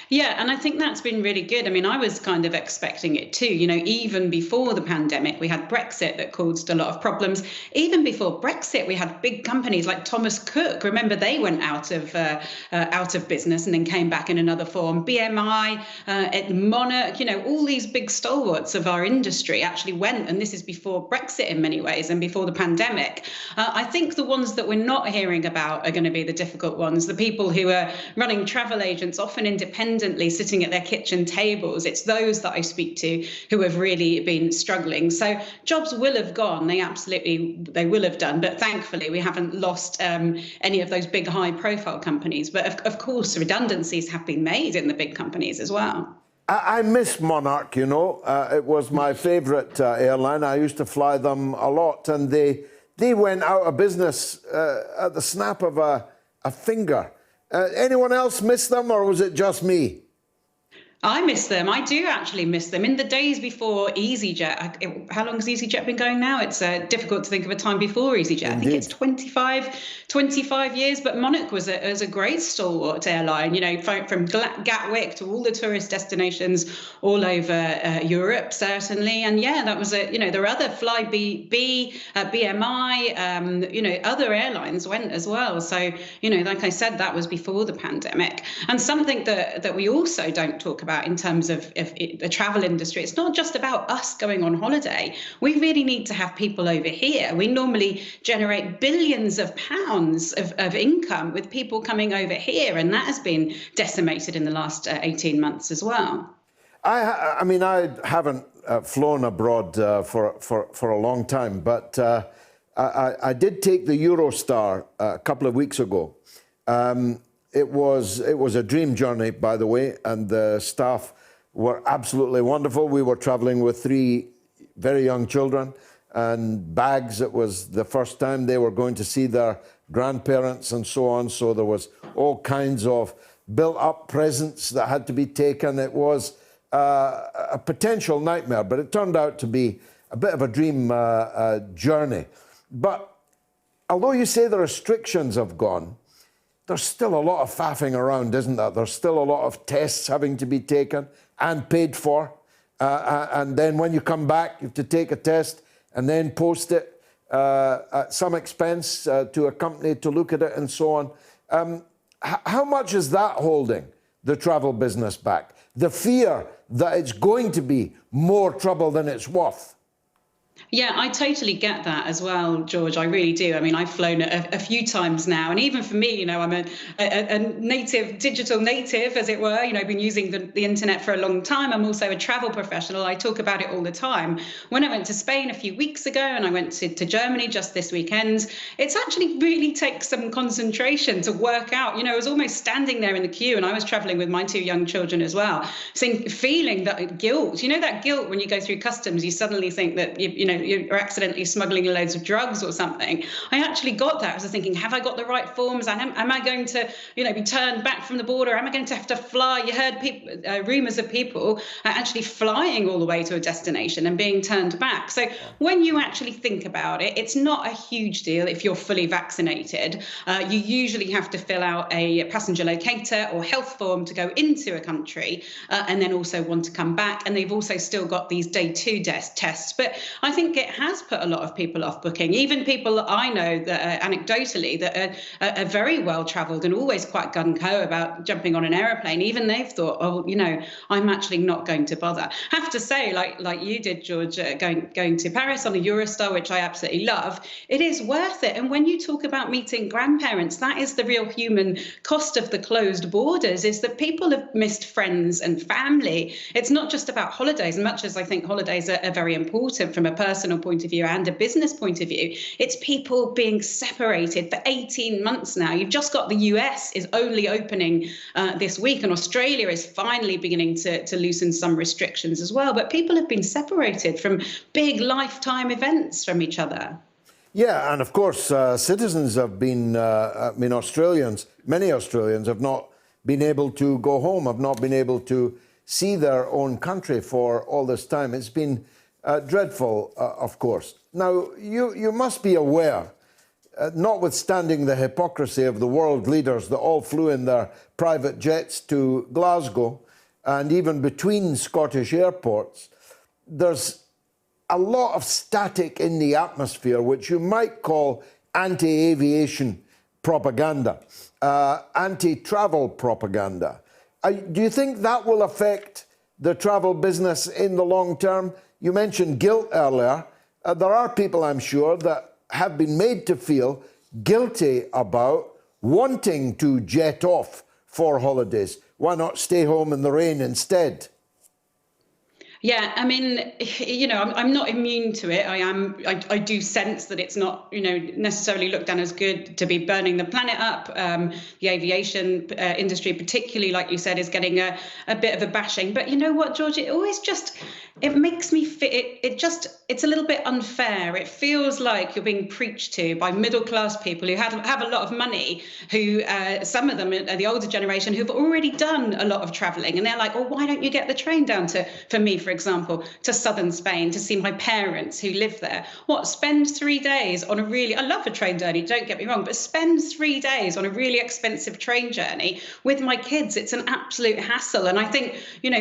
Yeah, and I think that's been really good. I mean, I was kind of expecting it too. You know, even before the pandemic, we had Brexit that caused a lot of problems. Even before Brexit, we had big companies like Thomas Cook. Remember, they went out of business and then came back in another form. BMI, Monarch, you know, all these big stalwarts of our industry actually went, and this is before Brexit in many ways and before the pandemic. I think the ones that we're not hearing about are going to be the difficult ones, the people who are running travel agents, often independently, sitting at their kitchen tables. It's those that I speak to who have really been struggling. So jobs will have gone. They will have done. But thankfully, we haven't lost any of those big high profile companies. But of course, redundancies have been made in the big companies as well. I miss Monarch, you know. It was my favourite airline. I used to fly them a lot. And they went out of business at the snap of a finger. Anyone else miss them, or was it just me? I miss them. I do actually miss them. In the days before EasyJet, how long has EasyJet been going now? It's difficult to think of a time before EasyJet. Indeed. I think it's 25 years. But Monarch was a great stalwart airline, you know, from Gatwick to all the tourist destinations all over Europe, certainly. And yeah, that was there were other BMI, other airlines went as well. So, you know, like I said, that was before the pandemic. And something that we also don't talk about in terms of the travel industry, it's not just about us going on holiday. We really need to have people over here. We normally generate billions of pounds of income with people coming over here, and that has been decimated in the last 18 months as well. I mean, I haven't flown abroad for a long time, but I did take the Eurostar a couple of weeks ago. It was a dream journey, by the way, and the staff were absolutely wonderful. We were traveling with 3 very young children and bags. It was the first time they were going to see their grandparents and so on. So there was all kinds of built-up presents that had to be taken. It was a potential nightmare, but it turned out to be a bit of a dream journey. But although you say the restrictions have gone, there's still a lot of faffing around, isn't there? There's still a lot of tests having to be taken and paid for. And then when you come back, you have to take a test and then post it at some expense to a company to look at it and so on. How much is that holding the travel business back? The fear that it's going to be more trouble than it's worth? Yeah, I totally get that as well, George. I really do. I mean, I've flown a few times now. And even for me, I'm a native, digital native, as it were. I've been using the internet for a long time. I'm also a travel professional. I talk about it all the time. When I went to Spain a few weeks ago and I went to Germany just this weekend, it's actually really takes some concentration to work out. I was almost standing there in the queue, and I was traveling with my 2 young children as well, feeling that guilt. That guilt when you go through customs, you suddenly think that, you're accidentally smuggling loads of drugs or something. I actually got that. I was thinking, have I got the right forms? Am I going to, be turned back from the border? Am I going to have to fly? You heard rumours of people actually flying all the way to a destination and being turned back. So when you actually think about it, it's not a huge deal if you're fully vaccinated. You usually have to fill out a passenger locator or health form to go into a country, and then also want to come back. And they've also still got these day 2 tests. But I think it has put a lot of people off booking, even people that I know that anecdotally that are very well travelled and always quite gung-ho about jumping on an aeroplane. Even they've thought, I'm actually not going to bother. Have to say, like you did, George, going to Paris on a Eurostar, which I absolutely love, it is worth it. And when you talk about meeting grandparents, that is the real human cost of the closed borders, is that people have missed friends and family. It's not just about holidays, much as I think holidays are very important from a personal point of view and a business point of view. It's people being separated for 18 months now. You've just got the US is only opening this week, and Australia is finally beginning to loosen some restrictions as well. But people have been separated from big lifetime events from each other. Yeah, and of course, citizens have been, Australians, many Australians have not been able to go home, have not been able to see their own country for all this time. It's been dreadful, of course. Now, you must be aware, notwithstanding the hypocrisy of the world leaders that all flew in their private jets to Glasgow and even between Scottish airports, there's a lot of static in the atmosphere, which you might call anti-aviation propaganda, anti-travel propaganda. Do you think that will affect the travel business in the long term? You mentioned guilt earlier. There are people, I'm sure, that have been made to feel guilty about wanting to jet off for holidays. Why not stay home in the rain instead? Yeah, I mean, I'm not immune to it. I do sense that it's not, necessarily looked at as good to be burning the planet up. The aviation industry, particularly, like you said, is getting a bit of a bashing. But you know what, George? It always it makes me it's a little bit unfair. It feels like you're being preached to by middle-class people who have a lot of money, who some of them are the older generation who've already done a lot of traveling. And they're like, well, why don't you get the train down for me, for example, to southern Spain to see my parents who live there? Spend 3 days on I love a train journey, don't get me wrong, but spend 3 days on a really expensive train journey with my kids. It's an absolute hassle. And I think,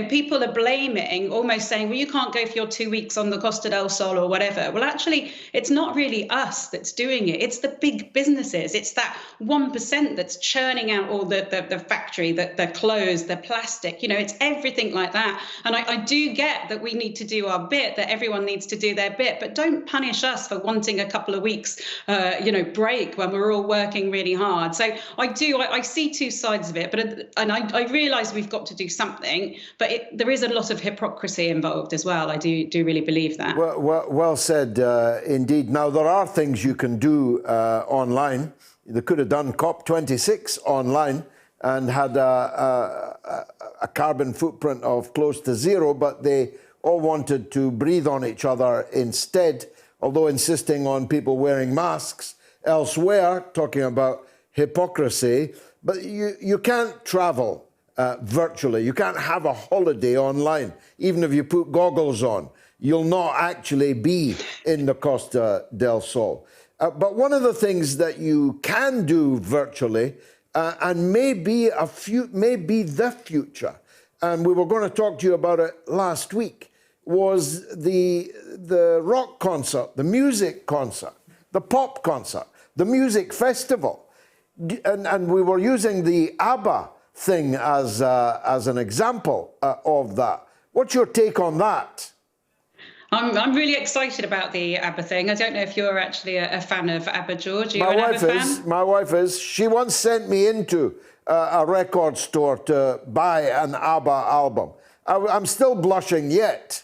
people are blaming, almost saying, well, you can't go for your 2 weeks on the Costa del Sol or whatever. Well, actually, it's not really us that's doing it. It's the big businesses. It's that 1% that's churning out all the factory, the clothes, the plastic, it's everything like that. And I do get that we need to do our bit, that everyone needs to do their bit, but don't punish us for wanting a couple of weeks, break when we're all working really hard. So I see two sides of it, and I realise we've got to do something, but there is a lot of hypocrisy involved as well. I do really believe that. Well said, indeed. Now, there are things you can do online. They could have done COP26 online and had a carbon footprint of close to zero, but they all wanted to breathe on each other instead, although insisting on people wearing masks. Elsewhere, talking about hypocrisy, but you can't travel virtually. You can't have a holiday online. Even if you put goggles on, you'll not actually be in the Costa del Sol. But one of the things that you can do virtually, and maybe the future, and we were going to talk to you about it last week, was the rock concert, the music concert, the pop concert, the music festival. And we were using the ABBA thing as an example of that. What's your take on that? I'm really excited about the ABBA thing. I don't know if you're actually a fan of ABBA, George. Are you My an wife ABBA is. fan? My wife is. She once sent me into a record store to buy an ABBA album. I'm still blushing yet.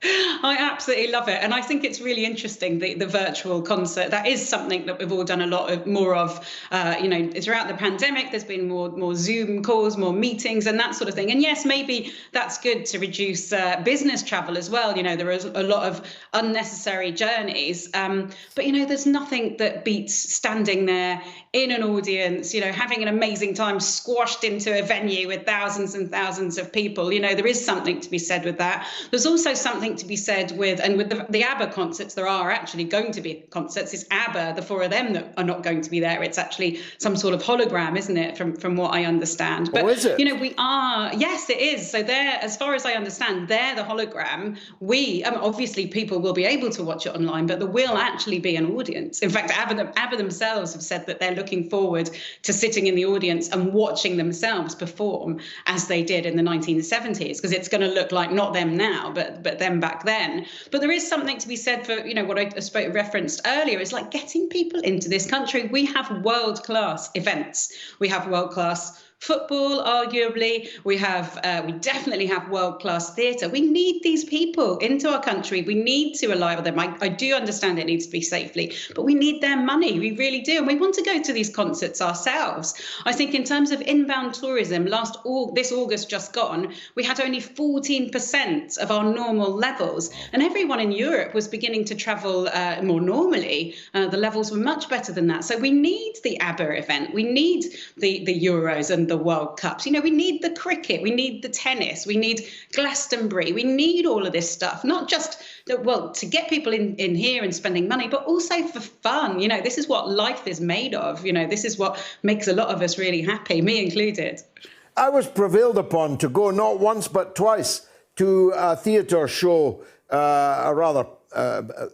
I absolutely love it. And I think it's really interesting, the virtual concert. That is something that we've all done a lot more of, throughout the pandemic. There's been more Zoom calls, more meetings and that sort of thing. And yes, maybe that's good to reduce business travel as well. There is a lot of unnecessary journeys. But, there's nothing that beats standing there in an audience, having an amazing time squashed into a venue with thousands and thousands of people. There is something to be said with that. There's also something to be said with the ABBA concerts. There are actually going to be concerts. It's ABBA, the four of them, that are not going to be there. It's actually some sort of hologram, isn't it, from what I understand? But, is it? Yes, it is. So they're, as far as I understand, they're the hologram. Obviously people will be able to watch it online, but there will actually be an audience. In fact, ABBA themselves have said that they're looking forward to sitting in the audience and watching themselves perform as they did in the 1970s, because it's going to look like not them now, but them back then. But there is something to be said for, what I referenced earlier, is like getting people into this country. We have world-class events. We have world-class football, arguably. We definitely have world-class theatre. We need these people into our country. We need to allow them. I do understand it needs to be safely, but we need their money. We really do. And we want to go to these concerts ourselves. I think in terms of inbound tourism, this August just gone, we had only 14% of our normal levels. And everyone in Europe was beginning to travel more normally. The levels were much better than that. So we need the ABBA event. We need the Euros and the World Cups. We need the cricket, we need the tennis, we need Glastonbury, we need all of this stuff, not just to get people in here and spending money, but also for fun. This is what life is made of. This is what makes a lot of us really happy, me included. I was prevailed upon to go not once but twice to a theatre show, a rather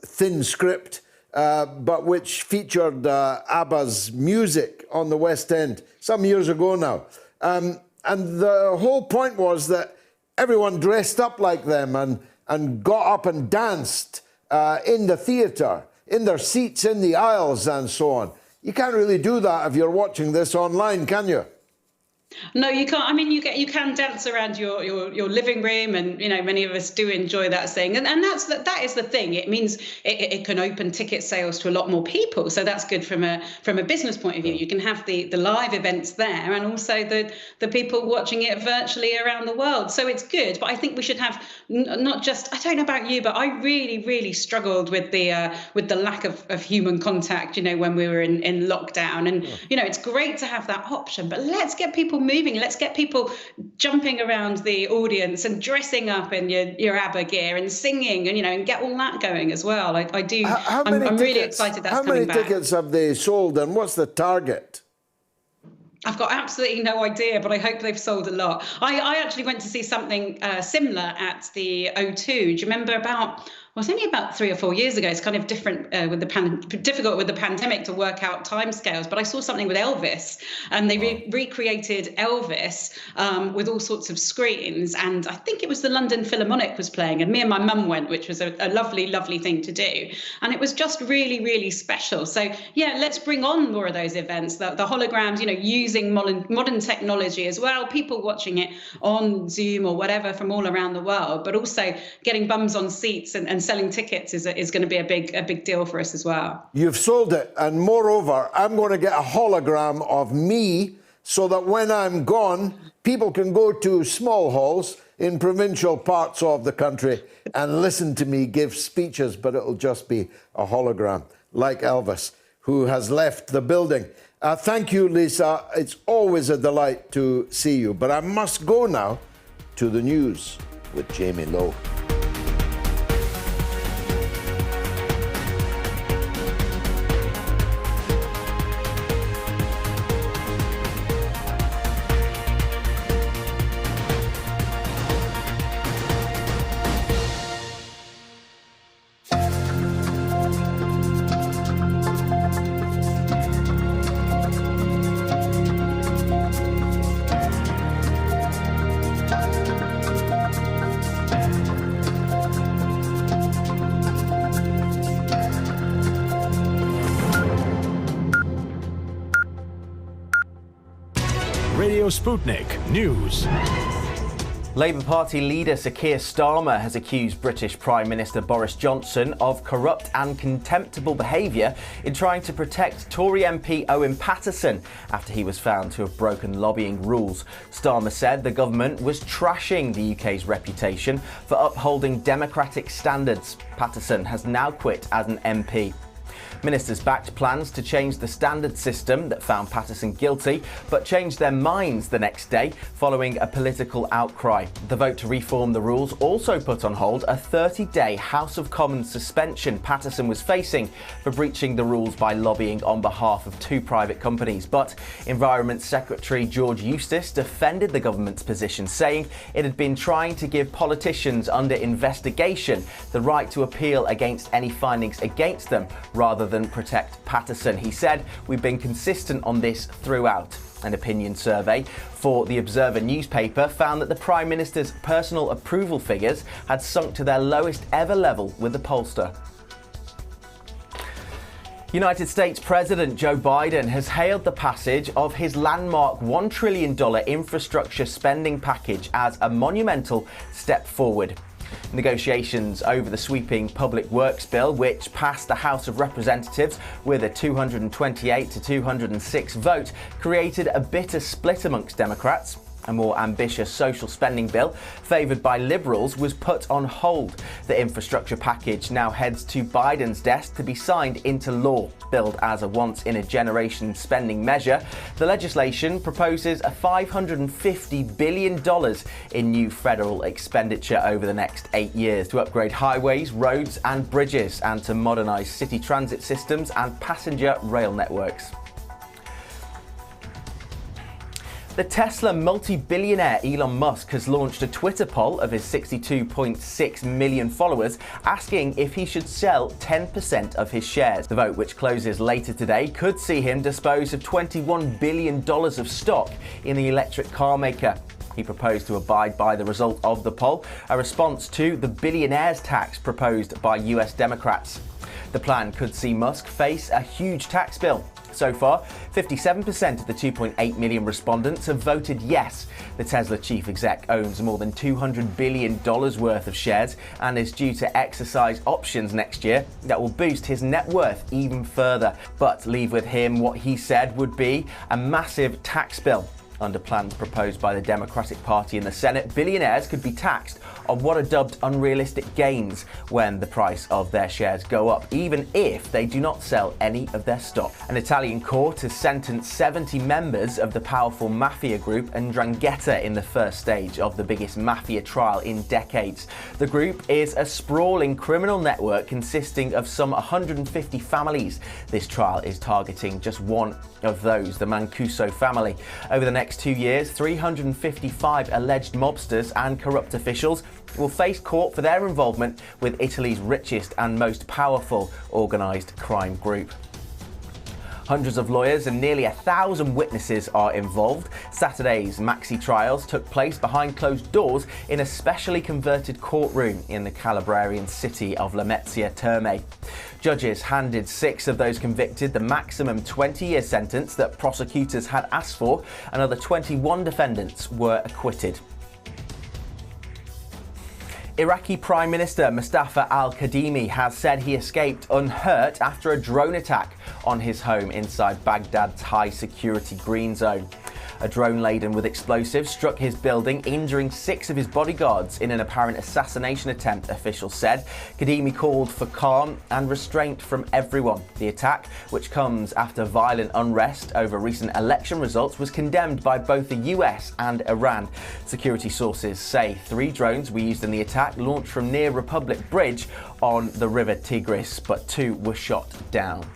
thin script, but which featured ABBA's music on the West End some years ago now. And the whole point was that everyone dressed up like them and got up and danced in the theatre, in their seats, in the aisles and so on. You can't really do that if you're watching this online, can you? No, you can't. I mean, you can dance around your living room, and many of us do enjoy that thing. And that is the thing. It means it can open ticket sales to a lot more people. So that's good from a business point of view. You can have the live events there, and also the people watching it virtually around the world. So it's good. But I think we should have not just. I don't know about you, but I really, really struggled with the lack of human contact. When we were in lockdown, and it's great to have that option. But let's get people moving. Let's get people jumping around the audience and dressing up in your ABBA gear and singing, and get all that going as well. I do. I'm really excited that's coming back. How many tickets have they sold, and what's the target? I've got absolutely no idea, but I hope they've sold a lot. I actually went to see something similar at the O2. Do you remember it was only about 3 or 4 years ago. It's kind of different difficult with the pandemic to work out timescales. But I saw something with Elvis, and they recreated Elvis with all sorts of screens. And I think it was the London Philharmonic was playing, and me and my mum went, which was a lovely, lovely thing to do. And it was just really, really special. So yeah, let's bring on more of those events. The holograms, using modern technology as well. People watching it on Zoom or whatever from all around the world, but also getting bums on seats and selling tickets is going to be a big deal for us as well. You've sold it, and moreover, I'm going to get a hologram of me so that when I'm gone, people can go to small halls in provincial parts of the country and listen to me give speeches, but it'll just be a hologram, like Elvis, who has left the building. Thank you, Lisa. It's always a delight to see you, but I must go now to the news with Jamie Lowe. Radio Sputnik News. Labour Party leader Sir Keir Starmer has accused British Prime Minister Boris Johnson of corrupt and contemptible behaviour in trying to protect Tory MP Owen Paterson after he was found to have broken lobbying rules. Starmer said the government was trashing the UK's reputation for upholding democratic standards. Paterson has now quit as an MP. Ministers backed plans to change the standard system that found Paterson guilty, but changed their minds the next day following a political outcry. The vote to reform the rules also put on hold a 30-day House of Commons suspension Paterson was facing for breaching the rules by lobbying on behalf of two private companies. But Environment Secretary George Eustice defended the government's position, saying it had been trying to give politicians under investigation the right to appeal against any findings against them, rather than protect Paterson. He said, "We've been consistent on this throughout." An opinion survey for the Observer newspaper found that the Prime Minister's personal approval figures had sunk to their lowest ever level with the pollster. United States President Joe Biden has hailed the passage of his landmark $1 trillion infrastructure spending package as a monumental step forward. Negotiations over the sweeping Public Works bill, which passed the House of Representatives with a 228 to 206 vote, created a bitter split amongst Democrats. A more ambitious social spending bill, favoured by Liberals, was put on hold. The infrastructure package now heads to Biden's desk to be signed into law. Billed as a once-in-a-generation spending measure, the legislation proposes a $550 billion in new federal expenditure over the next 8 years to upgrade highways, roads and bridges, and to modernise city transit systems and passenger rail networks. The Tesla multi-billionaire Elon Musk has launched a Twitter poll of his 62.6 million followers asking if he should sell 10% of his shares. The vote, which closes later today, could see him dispose of $21 billion of stock in the electric car maker. He proposed to abide by the result of the poll, a response to the billionaire's tax proposed by US Democrats. The plan could see Musk face a huge tax bill. So far, 57% of the 2.8 million respondents have voted yes. The Tesla chief exec owns more than $200 billion worth of shares and is due to exercise options next year that will boost his net worth even further, but leave with him what he said would be a massive tax bill. Under plans proposed by the Democratic Party in the Senate, billionaires could be taxed on what are dubbed unrealistic gains when the price of their shares go up, even if they do not sell any of their stock. An Italian court has sentenced 70 members of the powerful mafia group 'Ndrangheta in the first stage of the biggest mafia trial in decades. The group is a sprawling criminal network consisting of some 150 families. This trial is targeting just one of those, the Mancuso family. Over the next 2 years, 355 alleged mobsters and corrupt officials will face court for their involvement with Italy's richest and most powerful organised crime group. Hundreds of lawyers and nearly 1,000 witnesses are involved. Saturday's maxi trials took place behind closed doors in a specially converted courtroom in the Calabrian city of Lamezia Terme. Judges handed 6 of those convicted the maximum 20-year sentence that prosecutors had asked for. Another 21 defendants were acquitted. Iraqi Prime Minister Mustafa al-Kadhimi has said he escaped unhurt after a drone attack on his home inside Baghdad's high-security green zone. A drone laden with explosives struck his building, injuring 6 of his bodyguards in an apparent assassination attempt, officials said. Kadhimi called for calm and restraint from everyone. The attack, which comes after violent unrest over recent election results, was condemned by both the US and Iran. Security sources say 3 drones were used in the attack, launched from near Republic Bridge on the River Tigris, but 2 were shot down.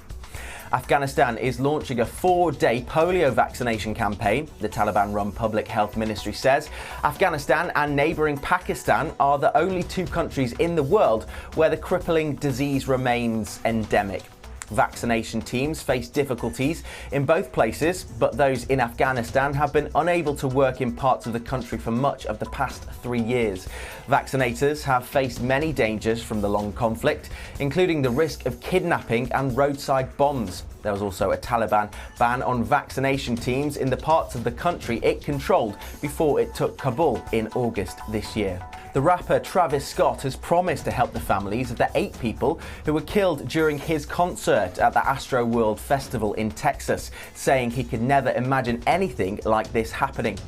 Afghanistan is launching a 4-day polio vaccination campaign, the Taliban-run Public Health Ministry says. Afghanistan and neighbouring Pakistan are the only 2 countries in the world where the crippling disease remains endemic. Vaccination teams face difficulties in both places, but those in Afghanistan have been unable to work in parts of the country for much of the past 3 years. Vaccinators have faced many dangers from the long conflict, including the risk of kidnapping and roadside bombs. There was also a Taliban ban on vaccination teams in the parts of the country it controlled before it took Kabul in August this year. The rapper Travis Scott has promised to help the families of the 8 people who were killed during his concert at the Astroworld Festival in Texas, saying he could never imagine anything like this happening.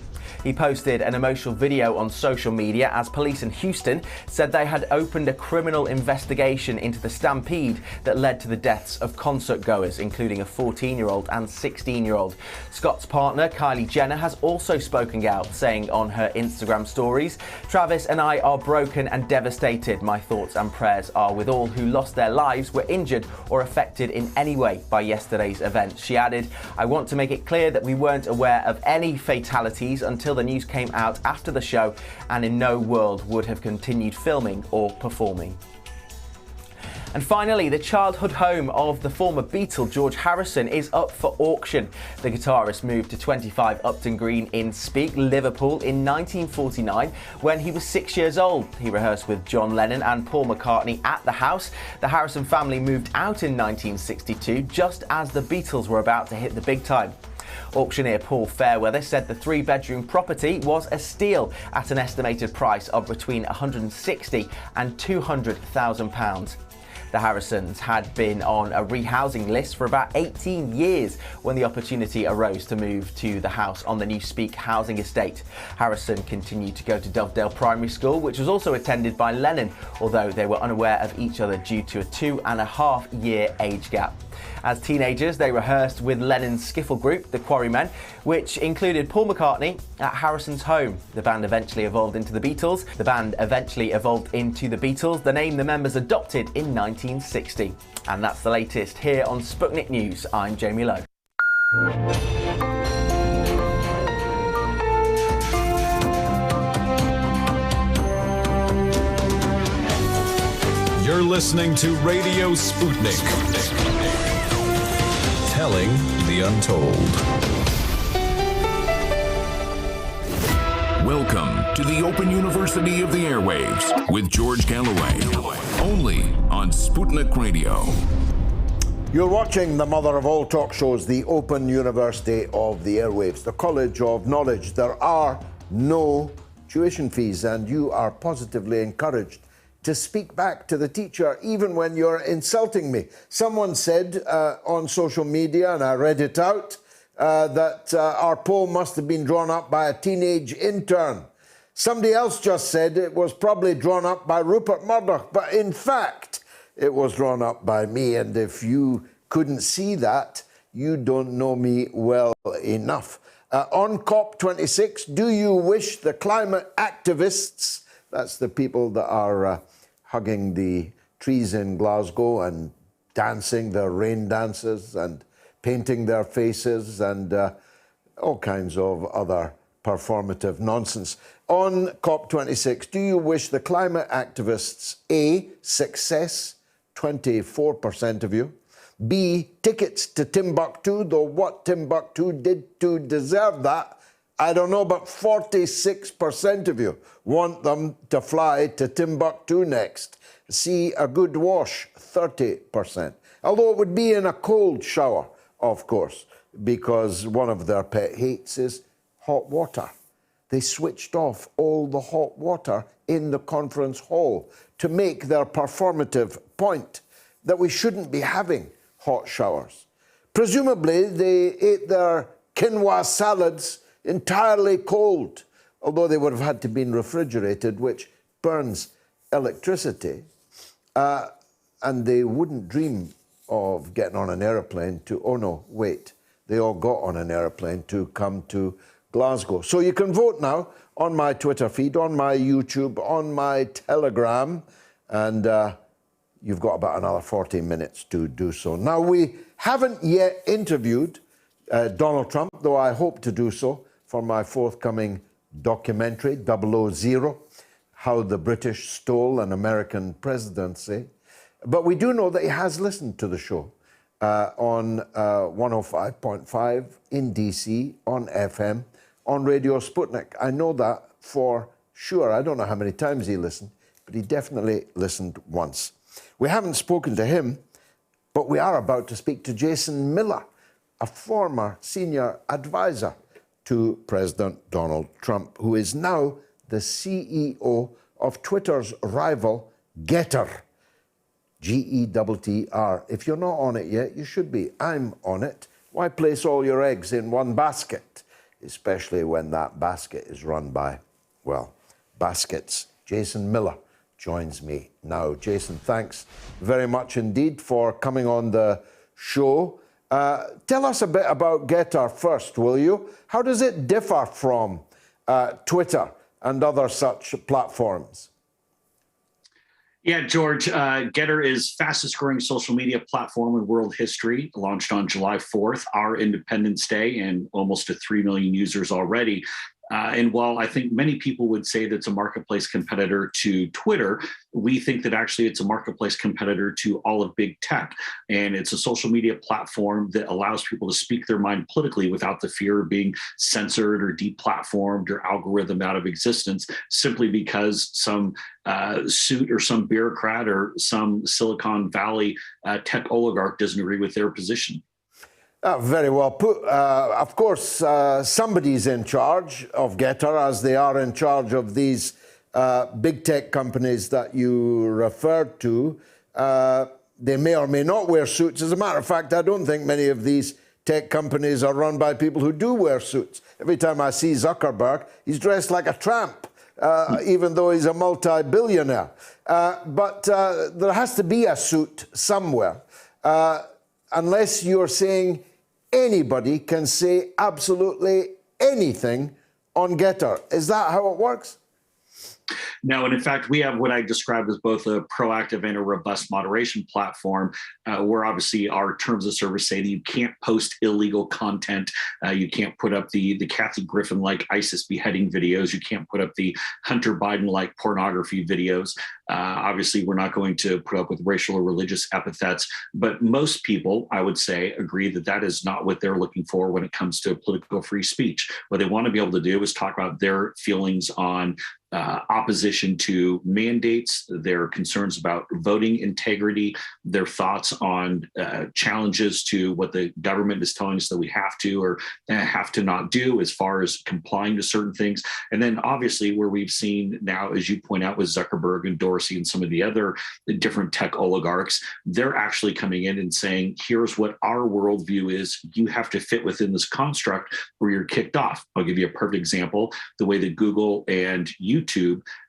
He posted an emotional video on social media as police in Houston said they had opened a criminal investigation into the stampede that led to the deaths of concert goers, including a 14-year-old and 16-year-old. Scott's partner, Kylie Jenner, has also spoken out, saying on her Instagram stories, "Travis and I are broken and devastated. My thoughts and prayers are with all who lost their lives, were injured or affected in any way by yesterday's event." She added, "I want to make it clear that we weren't aware of any fatalities until the news came out after the show, and in no world would have continued filming or performing." And finally, the childhood home of the former Beatle George Harrison is up for auction. The guitarist moved to 25 Upton Green in Speke, Liverpool in 1949 when he was 6 years old. He rehearsed with John Lennon and Paul McCartney at the house. The Harrison family moved out in 1962, just as the Beatles were about to hit the big time. Auctioneer Paul Fairweather said the 3-bedroom property was a steal at an estimated price of between £160,000 and £200,000. The Harrisons had been on a rehousing list for about 18 years when the opportunity arose to move to the house on the new Speke housing estate. Harrison continued to go to Dovedale Primary School, which was also attended by Lennon, although they were unaware of each other due to a 2.5-year age gap. As teenagers, they rehearsed with Lennon's skiffle group, the Quarrymen, which included Paul McCartney at Harrison's home. The band eventually evolved into the Beatles. The name the members adopted in 1960. And that's the latest here on Sputnik News. I'm Jamie Lowe. You're listening to Radio Sputnik. Telling the untold. Welcome to the Open University of the Airwaves with George Galloway. Only on Sputnik Radio. You're watching the mother of all talk shows, the Open University of the Airwaves, the College of Knowledge. There are no tuition fees, and you are positively encouraged to speak back to the teacher even when you're insulting me. Someone said on social media, and I read it out, that our poll must have been drawn up by a teenage intern. Somebody else just said it was probably drawn up by Rupert Murdoch, but in fact, it was drawn up by me, and if you couldn't see that, you don't know me well enough. On COP26, do you wish the climate activists, that's the people that are hugging the trees in Glasgow and dancing their rain dances and painting their faces and all kinds of other performative nonsense. On COP26, do you wish the climate activists A, success, 24% of you, B, tickets to Timbuktu, though what Timbuktu did to deserve that, I don't know, but 46% of you want them to fly to Timbuktu next. C, a good wash, 30%. Although it would be in a cold shower, of course, because one of their pet hates is hot water. They switched off all the hot water in the conference hall to make their performative point that we shouldn't be having hot showers. Presumably, they ate their quinoa salads entirely cold, although they would have had to be refrigerated, which burns electricity. And they wouldn't dream of getting on an aeroplane to, oh no, wait, they all got on an aeroplane to come to Glasgow. So you can vote now on my Twitter feed, on my YouTube, on my Telegram, and you've got about another 40 minutes to do so. Now, we haven't yet interviewed Donald Trump, though I hope to do so for my forthcoming documentary, 000, How the British Stole an American Presidency. But we do know that he has listened to the show, on 105.5 in DC, on FM, on Radio Sputnik. I know that for sure. I don't know how many times he listened, but he definitely listened once. We haven't spoken to him, but we are about to speak to Jason Miller, a former senior advisor to President Donald Trump, who is now the CEO of Twitter's rival, Getter. Getter. If you're not on it yet, you should be. I'm on it. Why place all your eggs in one basket? Especially when that basket is run by, well, baskets. Jason Miller joins me now. Jason, thanks very much indeed for coming on the show. Tell us a bit about Getter first, will you? How does it differ from Twitter and other such platforms? Yeah, George, Getter is fastest growing social media platform in world history, launched on July 4th, our Independence Day, and almost to 3 million users already. And while I think many people would say that it's a marketplace competitor to Twitter, we think that actually it's a marketplace competitor to all of big tech. And it's a social media platform that allows people to speak their mind politically without the fear of being censored or deplatformed or algorithm out of existence, simply because some suit or some bureaucrat or some Silicon Valley tech oligarch doesn't agree with their position. Very well put. Of course, somebody's in charge of Getter, as they are in charge of these big tech companies that you referred to. They may or may not wear suits. As a matter of fact, I don't think many of these tech companies are run by people who do wear suits. Every time I see Zuckerberg, he's dressed like a tramp, even though he's a multi-billionaire. But there has to be a suit somewhere, unless you're saying anybody can say absolutely anything on Getter. Is that how it works? No, and in fact, we have what I described as both a proactive and a robust moderation platform, where obviously our terms of service say that you can't post illegal content, you can't put up the Kathy Griffin-like ISIS beheading videos, you can't put up the Hunter Biden-like pornography videos. Obviously, we're not going to put up with racial or religious epithets, but most people, I would say, agree that that is not what they're looking for when it comes to political free speech. What they want to be able to do is talk about their feelings on opposition to mandates, their concerns about voting integrity, their thoughts on challenges to what the government is telling us that we have to or have to not do as far as complying to certain things. And then obviously where we've seen now, as you point out, with Zuckerberg and Dorsey and some of the other different tech oligarchs, they're actually coming in and saying, here's what our worldview is. You have to fit within this construct or you're kicked off. I'll give you a perfect example. The way that Google and YouTube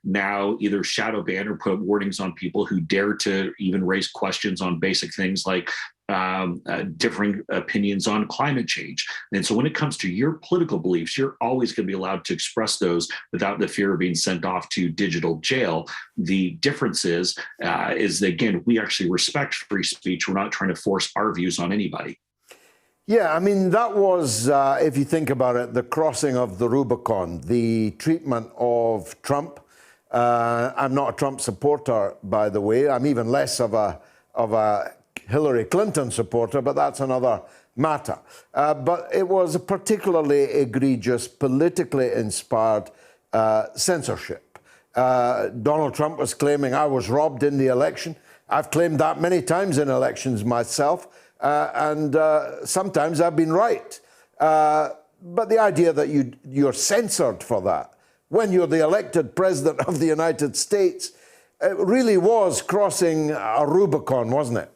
now either shadow ban or put warnings on people who dare to even raise questions on basic things like differing opinions on climate change. And so when it comes to your political beliefs, you're always going to be allowed to express those without the fear of being sent off to digital jail. The difference is that, again, we actually respect free speech. We're not trying to force our views on anybody. Yeah, I mean, that was, if you think about it, the crossing of the Rubicon, the treatment of Trump. I'm not a Trump supporter, by the way. I'm even less of a Hillary Clinton supporter, but that's another matter. But it was a particularly egregious, politically inspired censorship. Donald Trump was claiming I was robbed in the election. I've claimed that many times in elections myself. And sometimes I've been right. But the idea that you're censored for that, when you're the elected president of the United States, it really was crossing a Rubicon, wasn't it?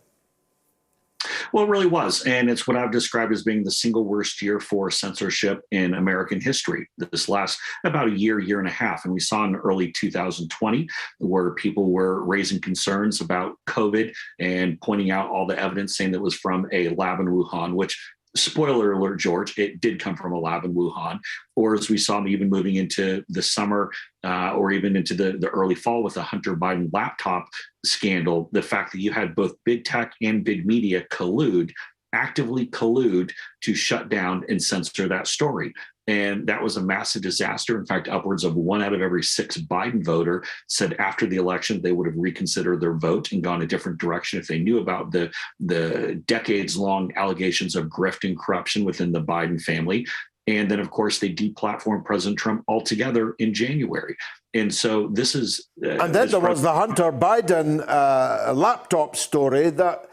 Well, it really was. And it's what I've described as being the single worst year for censorship in American history. This last about a year and a half. And we saw in early 2020 where people were raising concerns about COVID and pointing out all the evidence saying that it was from a lab in Wuhan, which, spoiler alert, George, it did come from a lab in Wuhan. Or as we saw even moving into the summer or even into the early fall with the Hunter Biden laptop scandal, the fact that you had both big tech and big media collude actively collude to shut down and censor that story. And that was a massive disaster. In fact, upwards of 1 out of every 6 Biden voter said after the election they would have reconsidered their vote and gone a different direction if they knew about the decades-long allegations of grift and corruption within the Biden family. And then, of course, they deplatformed President Trump altogether in January. And so this is... and then there was the Hunter Biden laptop story that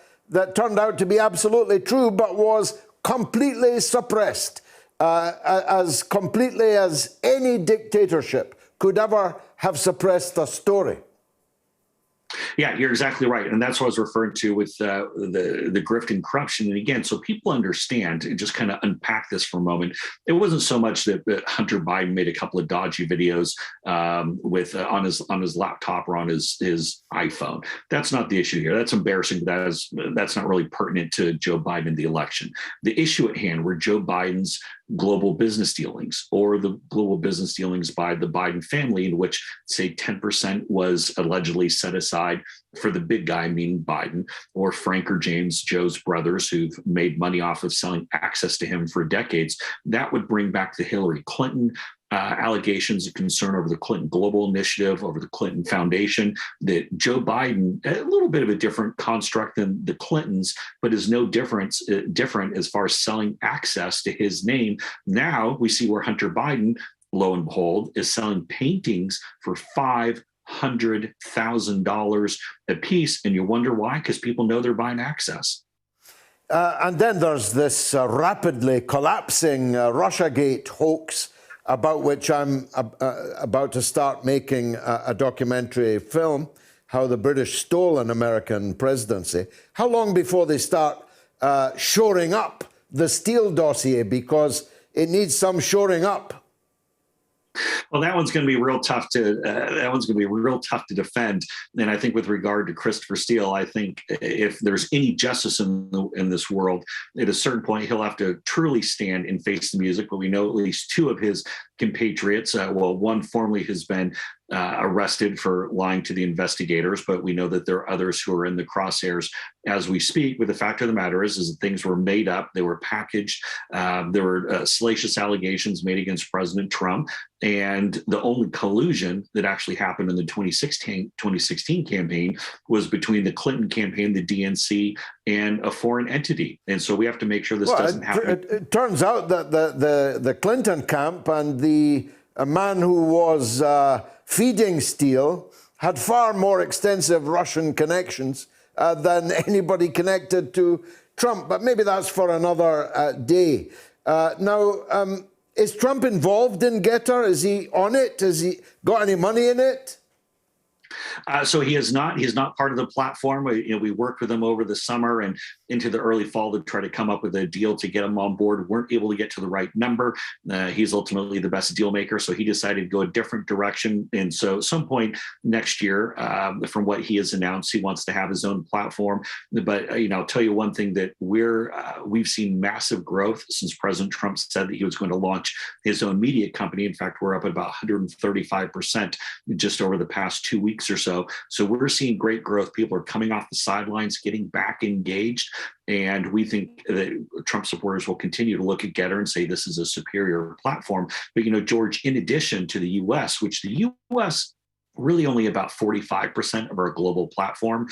turned out to be absolutely true, but was completely suppressed. As completely as any dictatorship could ever have suppressed a story. Yeah, you're exactly right. And that's what I was referring to with the grift and corruption. And again, so people understand, and just kind of unpack this for a moment. It wasn't so much that Hunter Biden made a couple of dodgy videos on his laptop or on his iPhone. That's not the issue here. That's embarrassing. That's not really pertinent to Joe Biden and the election. The issue at hand were Joe Biden's global business dealings, or the global business dealings by the Biden family, in which, say, 10% was allegedly set aside for the big guy, meaning Biden, or Frank or James, Joe's brothers, who've made money off of selling access to him for decades. That would bring back the Hillary Clinton allegations of concern over the Clinton Global Initiative, over the Clinton Foundation, that Joe Biden, a little bit of a different construct than the Clintons, but is no different as far as selling access to his name. Now we see where Hunter Biden, lo and behold, is selling paintings for $500,000 a piece. And you wonder why? Because people know they're buying access. And then there's this rapidly collapsing Russiagate hoax, about which I'm about to start making a documentary film, how the British stole an American presidency. How long before they start shoring up the Steele dossier, because it needs some shoring up? Well, that one's going to be real tough to defend. And I think with regard to Christopher Steele, I think if there's any justice in this world, at a certain point he'll have to truly stand and face the music. But we know at least 2 of his compatriots, one formerly has been arrested for lying to the investigators, but we know that there are others who are in the crosshairs as we speak. But the fact of the matter is that things were made up, they were packaged, there were salacious allegations made against President Trump, and the only collusion that actually happened in the 2016 campaign was between the Clinton campaign, the DNC, and a foreign entity. And so we have to make sure this doesn't happen. It turns out that the Clinton camp and a man who was feeding Steele had far more extensive Russian connections than anybody connected to Trump. But maybe that's for another day. Now, is Trump involved in Getter? Is he on it? Has he got any money in it? So he is not. He's not part of the platform. We worked with him over the summer and into the early fall to try to come up with a deal to get him on board. Weren't able to get to the right number. He's ultimately the best deal maker, so he decided to go a different direction. And so at some point next year, from what he has announced, he wants to have his own platform. But I'll tell you one thing, that we've seen massive growth since President Trump said that he was going to launch his own media company. In fact, we're up at about 135% just over the past 2 weeks or so. So we're seeing great growth. People are coming off the sidelines, getting back engaged. And we think that Trump supporters will continue to look at Getter and say this is a superior platform. But, George, in addition to the U.S., which the U.S. really only about 45% of our global platform.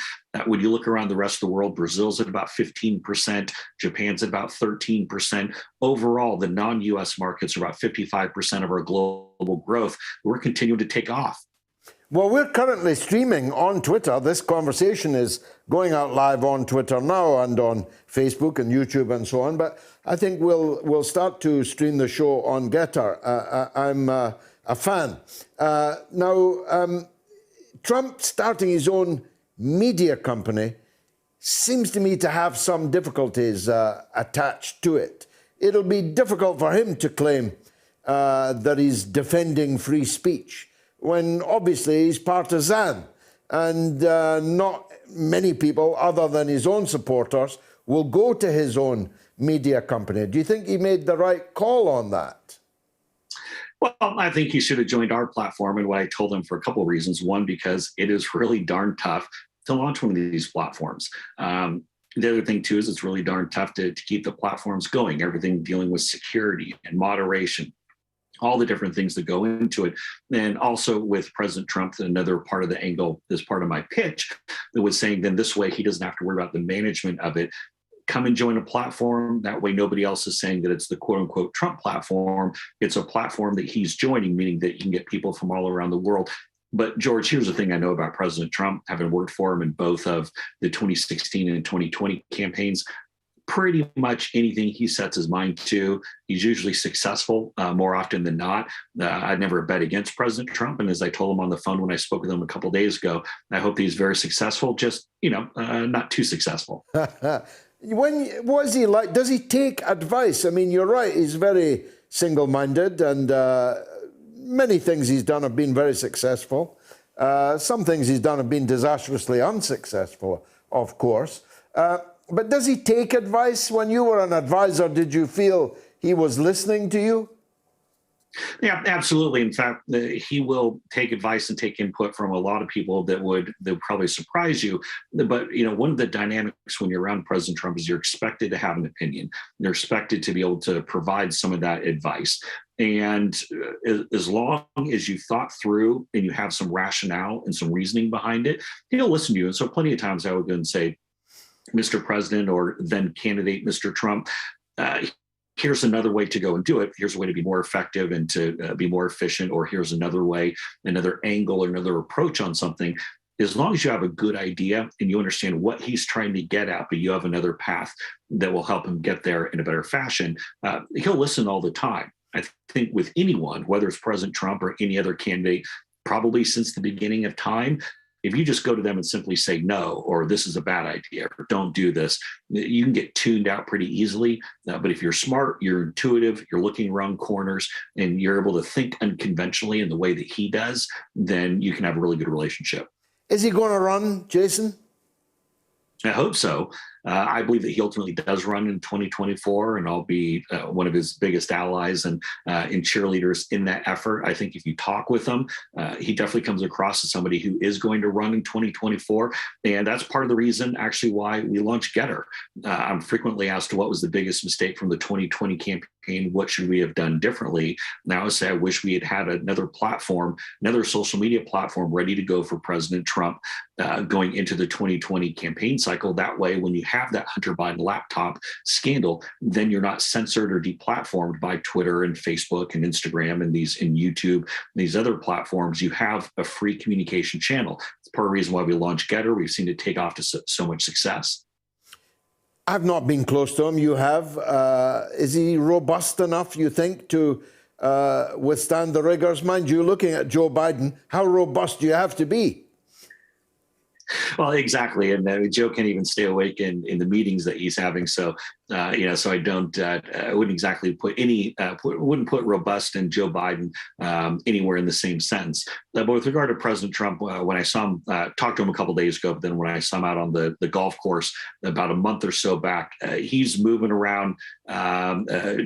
When you look around the rest of the world, Brazil's at about 15%, Japan's at about 13%. Overall, the non-U.S. markets are about 55% of our global growth. We're continuing to take off. Well, we're currently streaming on Twitter. This conversation is going out live on Twitter now and on Facebook and YouTube and so on. But I think we'll start to stream the show on Getter. I'm a fan. Now, Trump starting his own media company seems to me to have some difficulties attached to it. It'll be difficult for him to claim that he's defending free speech, when obviously he's partisan, and not many people other than his own supporters will go to his own media company. Do you think he made the right call on that? Well, I think he should have joined our platform, and what I told him for a couple of reasons. One, because it is really darn tough to launch one of these platforms. The other thing, too, is it's really darn tough to keep the platforms going, everything dealing with security and moderation, all the different things that go into it. And also with President Trump, another part of the angle is part of my pitch that was saying then this way he doesn't have to worry about the management of it. Come and join a platform. That way nobody else is saying that it's the quote unquote Trump platform. It's a platform that he's joining, meaning that you can get people from all around the world. But George, here's the thing I know about President Trump, having worked for him in both of the 2016 and 2020 campaigns. Pretty much anything he sets his mind to, he's usually successful more often than not. I'd never bet against President Trump. And as I told him on the phone when I spoke with him a couple of days ago, I hope he's very successful, just, not too successful. What is he like? Does he take advice? I mean, you're right, he's very single-minded, and many things he's done have been very successful. Some things he's done have been disastrously unsuccessful, of course. But does he take advice? When you were an advisor, did you feel he was listening to you? Yeah, absolutely. In fact, he will take advice and take input from a lot of people that would probably surprise you. But, one of the dynamics when you're around President Trump is you're expected to have an opinion. You're expected to be able to provide some of that advice. And as long as you thought through and you have some rationale and some reasoning behind it, he'll listen to you. And so plenty of times I would go and say, Mr. President, or then candidate Mr. Trump, here's another way to go and do it. Here's a way to be more effective and to be more efficient, or here's another way, another angle, or another approach on something. As long as you have a good idea and you understand what he's trying to get at, but you have another path that will help him get there in a better fashion, he'll listen all the time. I think with anyone, whether it's President Trump or any other candidate, probably since the beginning of time, if you just go to them and simply say no, or this is a bad idea, or don't do this, you can get tuned out pretty easily. But if you're smart, you're intuitive, you're looking around corners, and you're able to think unconventionally in the way that he does, then you can have a really good relationship. Is he going to run, Jason? I hope so. I believe that he ultimately does run in 2024, and I'll be one of his biggest allies and cheerleaders in that effort. I think if you talk with him, he definitely comes across as somebody who is going to run in 2024. And that's part of the reason actually why we launched Getter. I'm frequently asked what was the biggest mistake from the 2020 campaign? What should we have done differently? Now I say I wish we had another platform, another social media platform ready to go for President Trump going into the 2020 campaign cycle. That way, when you have that Hunter Biden laptop scandal, then you're not censored or deplatformed by Twitter and Facebook and Instagram and YouTube, these other platforms. You have a free communication channel. It's part of the reason why we launched Getter. We've seen it take off to so much success. I've not been close to him. You have. Is he robust enough, you think, to withstand the rigors? Mind you, looking at Joe Biden, how robust do you have to be? Well, exactly. And Joe can't even stay awake in the meetings that he's having. So, so I don't, I wouldn't exactly wouldn't put robust and Joe Biden anywhere in the same sentence. But with regard to President Trump, when I saw him, talked to him a couple of days ago, but then when I saw him out on the golf course about a month or so back, he's moving around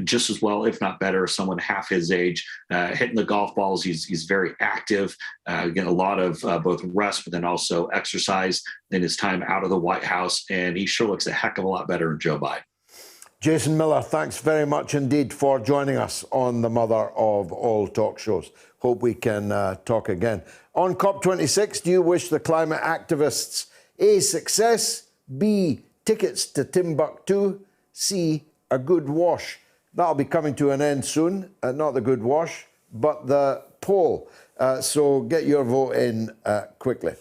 just as well, if not better, someone half his age, hitting the golf balls. He's very active, getting a lot of both rest, but then also exercise in his time out of the White House. And he sure looks a heck of a lot better than Joe Biden. Jason Miller, thanks very much indeed for joining us on the mother of all talk shows. Hope we can talk again. On COP26, do you wish the climate activists A, success, B, tickets to Timbuktu, C, a good wash? That'll be coming to an end soon. Not the good wash, but the poll. So get your vote in quickly.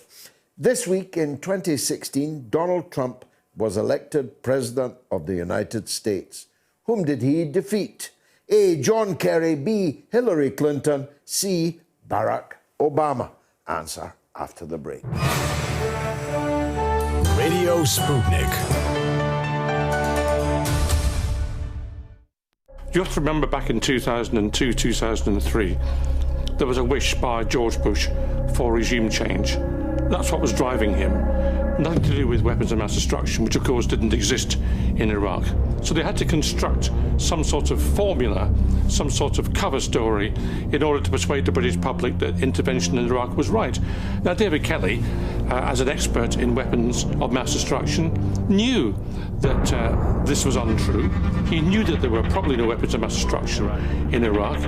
This week in 2016, Donald Trump was elected President of the United States. Whom did he defeat? A, John Kerry, B, Hillary Clinton, C, Barack Obama. Answer after the break. Radio Sputnik. You have to remember back in 2002, 2003, there was a wish by George Bush for regime change. That's what was driving him. Nothing to do with weapons of mass destruction, which of course didn't exist in Iraq. So they had to construct some sort of formula, some sort of cover story in order to persuade the British public that intervention in Iraq was right. Now, David Kelly, as an expert in weapons of mass destruction, knew that this was untrue. He knew that there were probably no weapons of mass destruction in Iraq.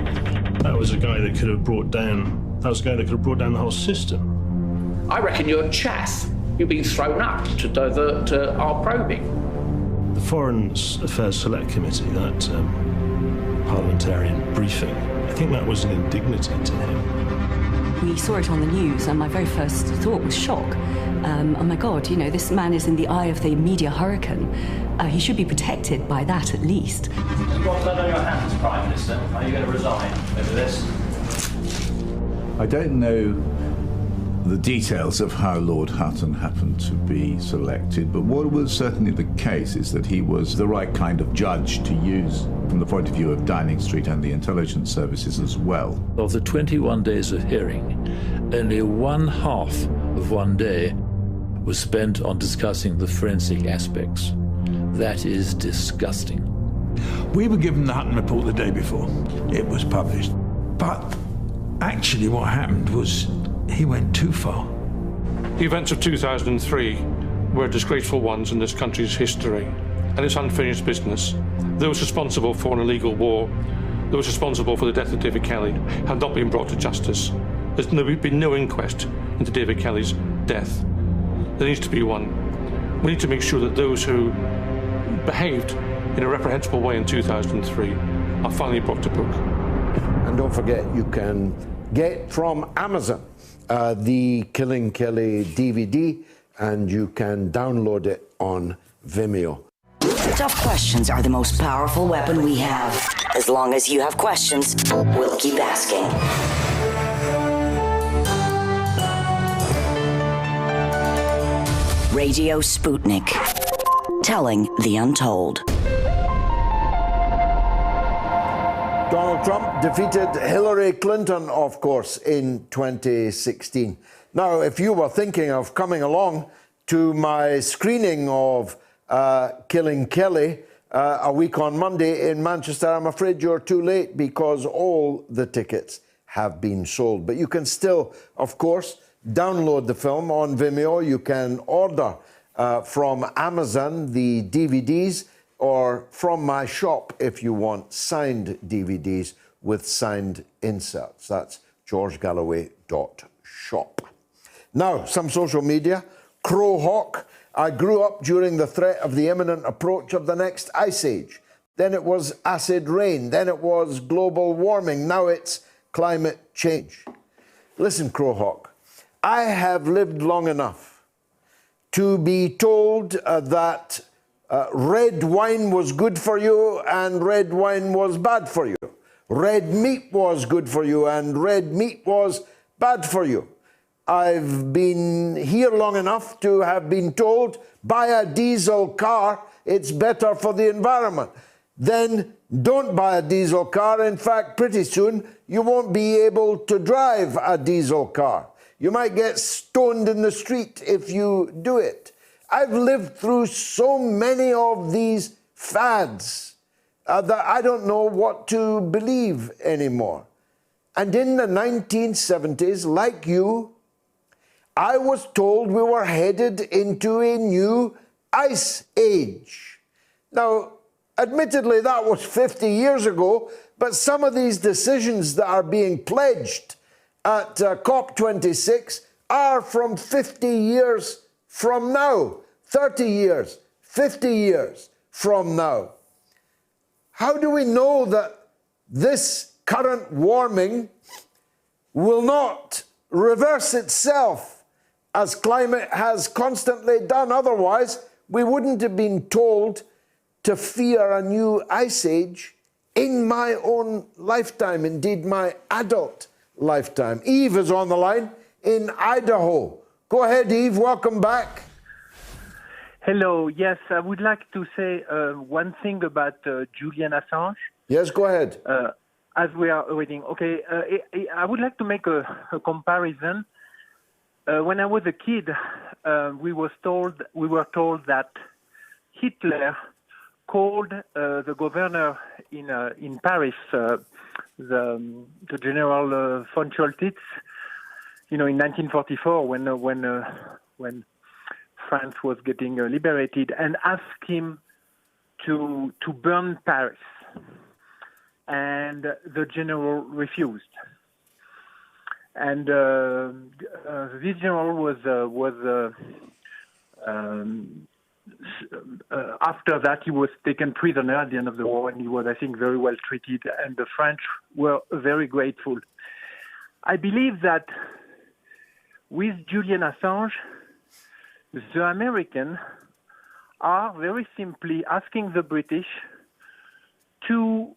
That was a guy that could have brought down the whole system. I reckon you're chaff. You've been thrown up to divert our probing. The Foreign Affairs Select Committee, that parliamentarian briefing, I think that was an indignity to him. We saw it on the news, and my very first thought was shock. Oh my God, you know, this man is in the eye of the media hurricane. He should be protected by that at least. You've got blood on your hands, Prime Minister. Are you going to resign over this? I don't know the details of how Lord Hutton happened to be selected, but what was certainly the case is that he was the right kind of judge to use from the point of view of Downing Street and the intelligence services as well. Of the 21 days of hearing, only one half of one day was spent on discussing the forensic aspects. That is disgusting. We were given the Hutton report the day before it was published, but actually what happened was he went too far. The events of 2003 were disgraceful ones in this country's history, and it's unfinished business. Those responsible for an illegal war, those responsible for the death of David Kelly, have not been brought to justice. There's been no inquest into David Kelly's death. There needs to be one. We need to make sure that those who behaved in a reprehensible way in 2003 are finally brought to book. And don't forget, you can get from Amazon the Killing Kelly DVD, and you can download it on Vimeo. Tough questions are the most powerful weapon we have. As long as you have questions, we'll keep asking. Radio Sputnik. Telling the untold. Donald Trump defeated Hillary Clinton, of course, in 2016. Now, if you were thinking of coming along to my screening of Killing Kelly a week on Monday in Manchester, I'm afraid you're too late because all the tickets have been sold. But you can still, of course, download the film on Vimeo. You can order from Amazon the DVDs, or from my shop if you want signed DVDs with signed inserts. That's georgegalloway.shop. Now, some social media. Crowhawk. I grew up during the threat of the imminent approach of the next ice age. Then it was acid rain. Then it was global warming. Now it's climate change. Listen, Crowhawk, I have lived long enough to be told that red wine was good for you and red wine was bad for you. Red meat was good for you and red meat was bad for you. I've been here long enough to have been told, buy a diesel car, it's better for the environment. Then don't buy a diesel car. In fact, pretty soon you won't be able to drive a diesel car. You might get stoned in the street if you do it. I've lived through so many of these fads that I don't know what to believe anymore. And in the 1970s, like you, I was told we were headed into a new ice age. Now, admittedly, that was 50 years ago, but some of these decisions that are being pledged at COP26 are from 50 years from now. 30 years, 50 years from now. How do we know that this current warming will not reverse itself as climate has constantly done? Otherwise, we wouldn't have been told to fear a new ice age in my own lifetime, indeed my adult lifetime. Eve is on the line in Idaho. Go ahead, Eve, welcome back. Hello. Yes, I would like to say one thing about Julian Assange. Yes, go ahead. As we are waiting. Okay, I would like to make a comparison. When I was a kid, we were told that Hitler called the governor in Paris, the General von Choltitz, in 1944 when France was getting liberated, and asked him to burn Paris, and the general refused. And this general was after that he was taken prisoner at the end of the war, and he was, I think, very well treated, and the French were very grateful. I believe that with Julian Assange, the Americans are very simply asking the British to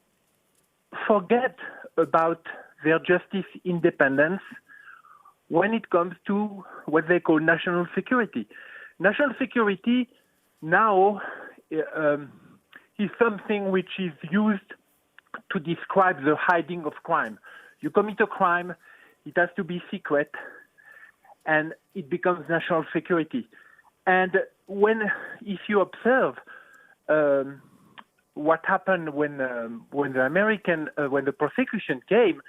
forget about their justice independence when it comes to what they call national security. National security now is something which is used to describe the hiding of crime. You commit a crime, it has to be secret, and it becomes national security. And if you observe what happened when the prosecution came,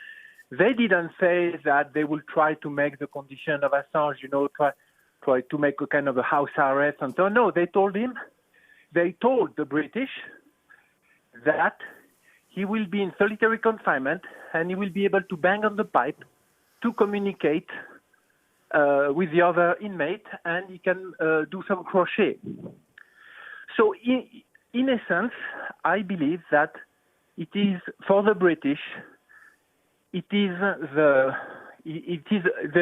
they didn't say that they will try to make the condition of Assange, try to make a kind of a house arrest and so on. No, they told the British that he will be in solitary confinement and he will be able to bang on the pipe to communicate with the other inmate, and he can do some crochet. So in essence, I believe that it is for the British, there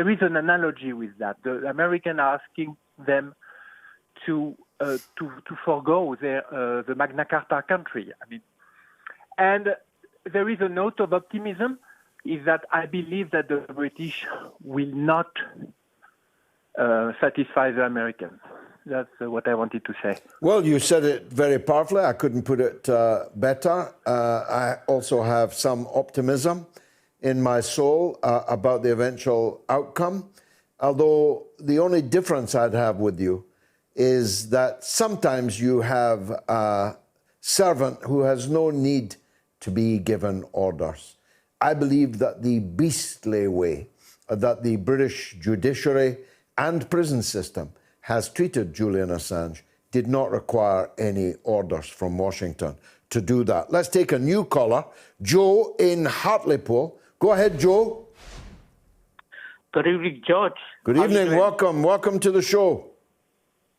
is an analogy with that. The Americans are asking them to forgo the Magna Carta country. And there is a note of optimism, is that I believe that the British will not satisfy the Americans. That's what I wanted to say. Well, you said it very powerfully. I couldn't put it better. I also have some optimism in my soul about the eventual outcome, although the only difference I'd have with you is that sometimes you have a servant who has no need to be given orders. I believe that the beastly way that the British judiciary and prison system has treated Julian Assange did not require any orders from Washington to do that. Let's take a new caller, Joe in Hartlepool. Go ahead, Joe. Good evening, George. Good evening. Welcome to the show.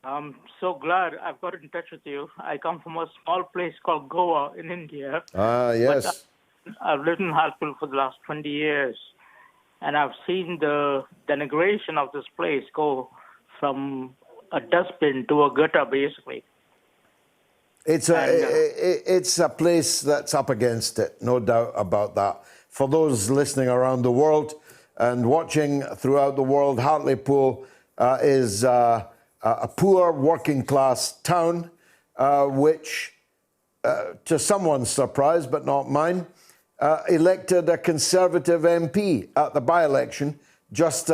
I'm so glad I've got in touch with you. I come from a small place called Goa in India. Ah, yes. But I've lived in Hartlepool for the last 20 years, and I've seen the denigration of this place go from a dustbin to a gutter, basically. It's a place that's up against it, no doubt about that. For those listening around the world and watching throughout the world, Hartlepool is a poor working class town, which, to someone's surprise, but not mine, elected a Conservative MP at the by-election just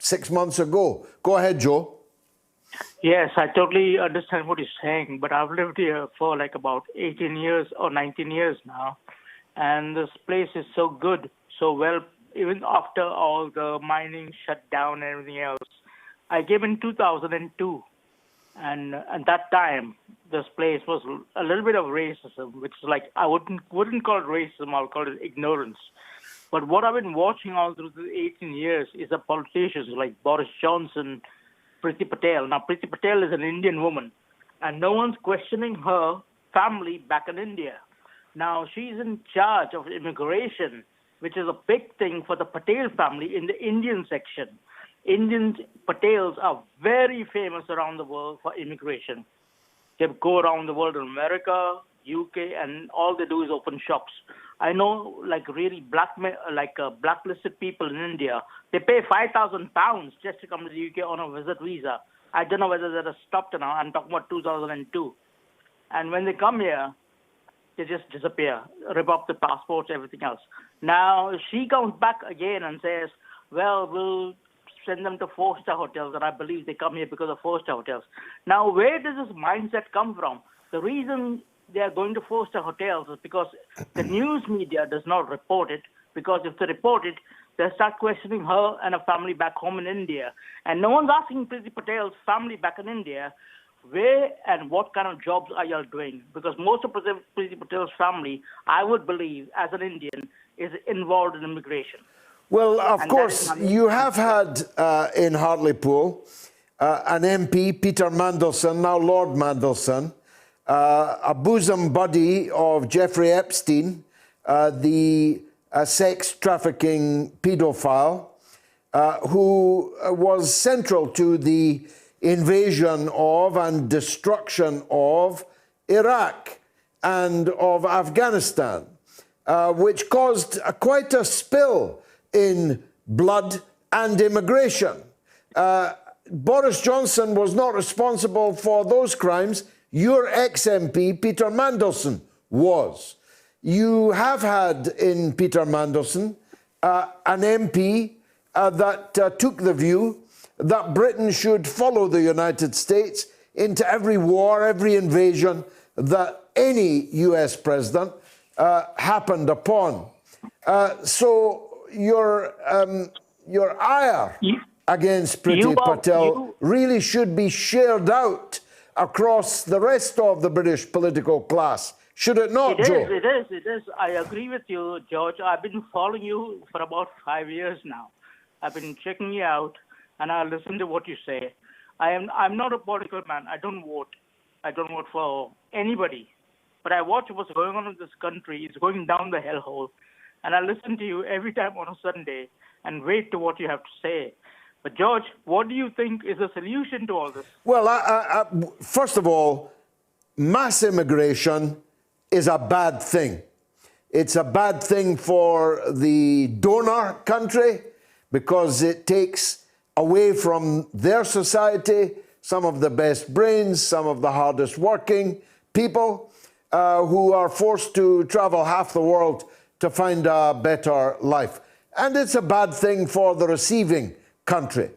6 months ago. Go ahead, Joe. Yes, I totally understand what you're saying, but I've lived here for like about 18 years or 19 years now, and this place is so good, so well, even after all the mining shut down and everything else. I came in 2002, and at that time, this place was a little bit of racism, which is like, I wouldn't call it racism, I'll call it ignorance. But what I've been watching all through the 18 years is the politicians like Boris Johnson, Priti Patel. Now, Priti Patel is an Indian woman, and no one's questioning her family back in India. Now, she's in charge of immigration, which is a big thing for the Patel family in the Indian section. Indian Patels are very famous around the world for immigration. They go around the world in America, UK, and all they do is open shops. I know, like really blacklisted people in India, they pay £5,000 just to come to the UK on a visit visa. I don't know whether that has stopped now. I'm talking about 2002. And when they come here, they just disappear, rip up the passports, everything else. Now, she comes back again and says, well, we'll send them to four-star hotels, and I believe they come here because of four-star hotels. Now, where does this mindset come from? The reason they are going to 4-star hotels is because the news media does not report it, because if they report it, they'll start questioning her and her family back home in India. And no one's asking Priti Patel's family back in India, where and what kind of jobs are y'all doing? Because most of Priti Patel's family, I would believe, as an Indian, is involved in immigration. Well, of course, you have had in Hartlepool an MP, Peter Mandelson, now Lord Mandelson, a bosom buddy of Jeffrey Epstein, the sex trafficking paedophile, who was central to the invasion of and destruction of Iraq and of Afghanistan, which caused quite a spill in blood and immigration. Boris Johnson was not responsible for those crimes. Your ex-MP, Peter Mandelson, was. You have had in Peter Mandelson an MP that took the view that Britain should follow the United States into every war, every invasion that any US president happened upon. So your ire against Priti Patel really should be shared out across the rest of the British political class. Should it not, Joe? It is. I agree with you, George. I've been following you for about 5 years now. I've been checking you out, and I listen to what you say. I'm not a political man. I don't vote. I don't vote for anybody. But I watch what's going on in this country. It's going down the hellhole. And I listen to you every time on a Sunday and wait to what you have to say. But George, what do you think is the solution to all this? Well, first of all, mass immigration is a bad thing. It's a bad thing for the donor country because it takes away from their society some of the best brains, some of the hardest working people who are forced to travel half the world to find a better life. And it's a bad thing for the receiving country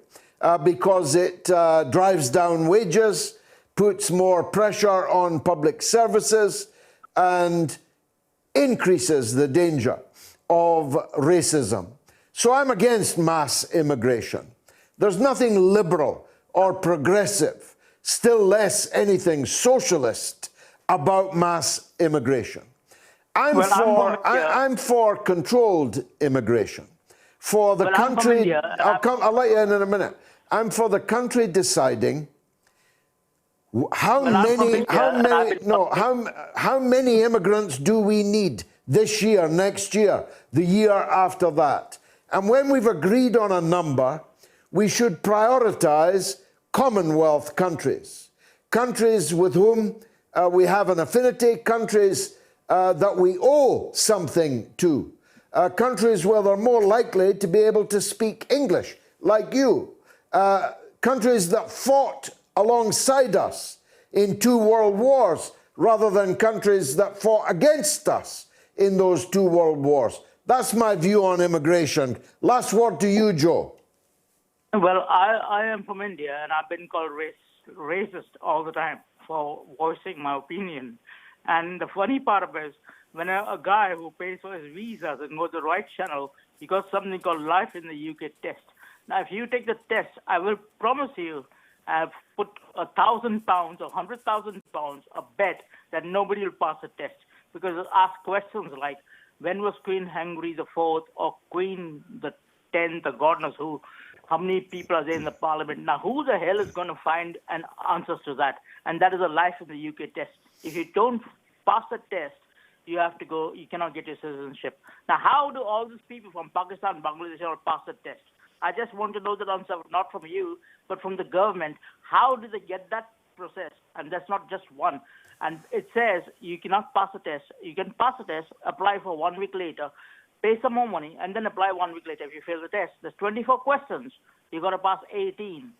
because it drives down wages, puts more pressure on public services, and increases the danger of racism. So I'm against mass immigration. There's nothing liberal or progressive, still less anything socialist about mass immigration. I'm for controlled immigration. For the country, I'll let you in a minute. I'm for the country deciding how many immigrants do we need this year, next year, the year after that. And when we've agreed on a number, we should prioritize Commonwealth countries, countries with whom we have an affinity, countries that we owe something to, countries where they're more likely to be able to speak English, like you, countries that fought alongside us in 2 world wars, rather than countries that fought against us in those 2 world wars. That's my view on immigration. Last word to you, Joe. Well, I am from India, and I've been called racist all the time for voicing my opinion. And the funny part of it is, when a guy who pays for his visas and goes the right channel, he got something called Life in the UK test. Now, if you take the test, I will promise you, I've put £1,000 or £100,000 a bet that nobody will pass the test, because it'll ask questions like, when was Queen Henry IV or Queen the 10th or God knows who? How many people are there in the parliament? Now, who the hell is going to find an answers to that? And that is a Life in the UK test. If you don't pass the test, you have to go, you cannot get your citizenship. Now, how do all these people from Pakistan, Bangladesh all pass the test? I just want to know that answer, not from you, but from the government. How do they get that process? And that's not just one. And it says you cannot pass the test. You can pass the test, apply for 1 week later, pay some more money, and then apply 1 week later if you fail the test. There's 24 questions. You got to pass 18.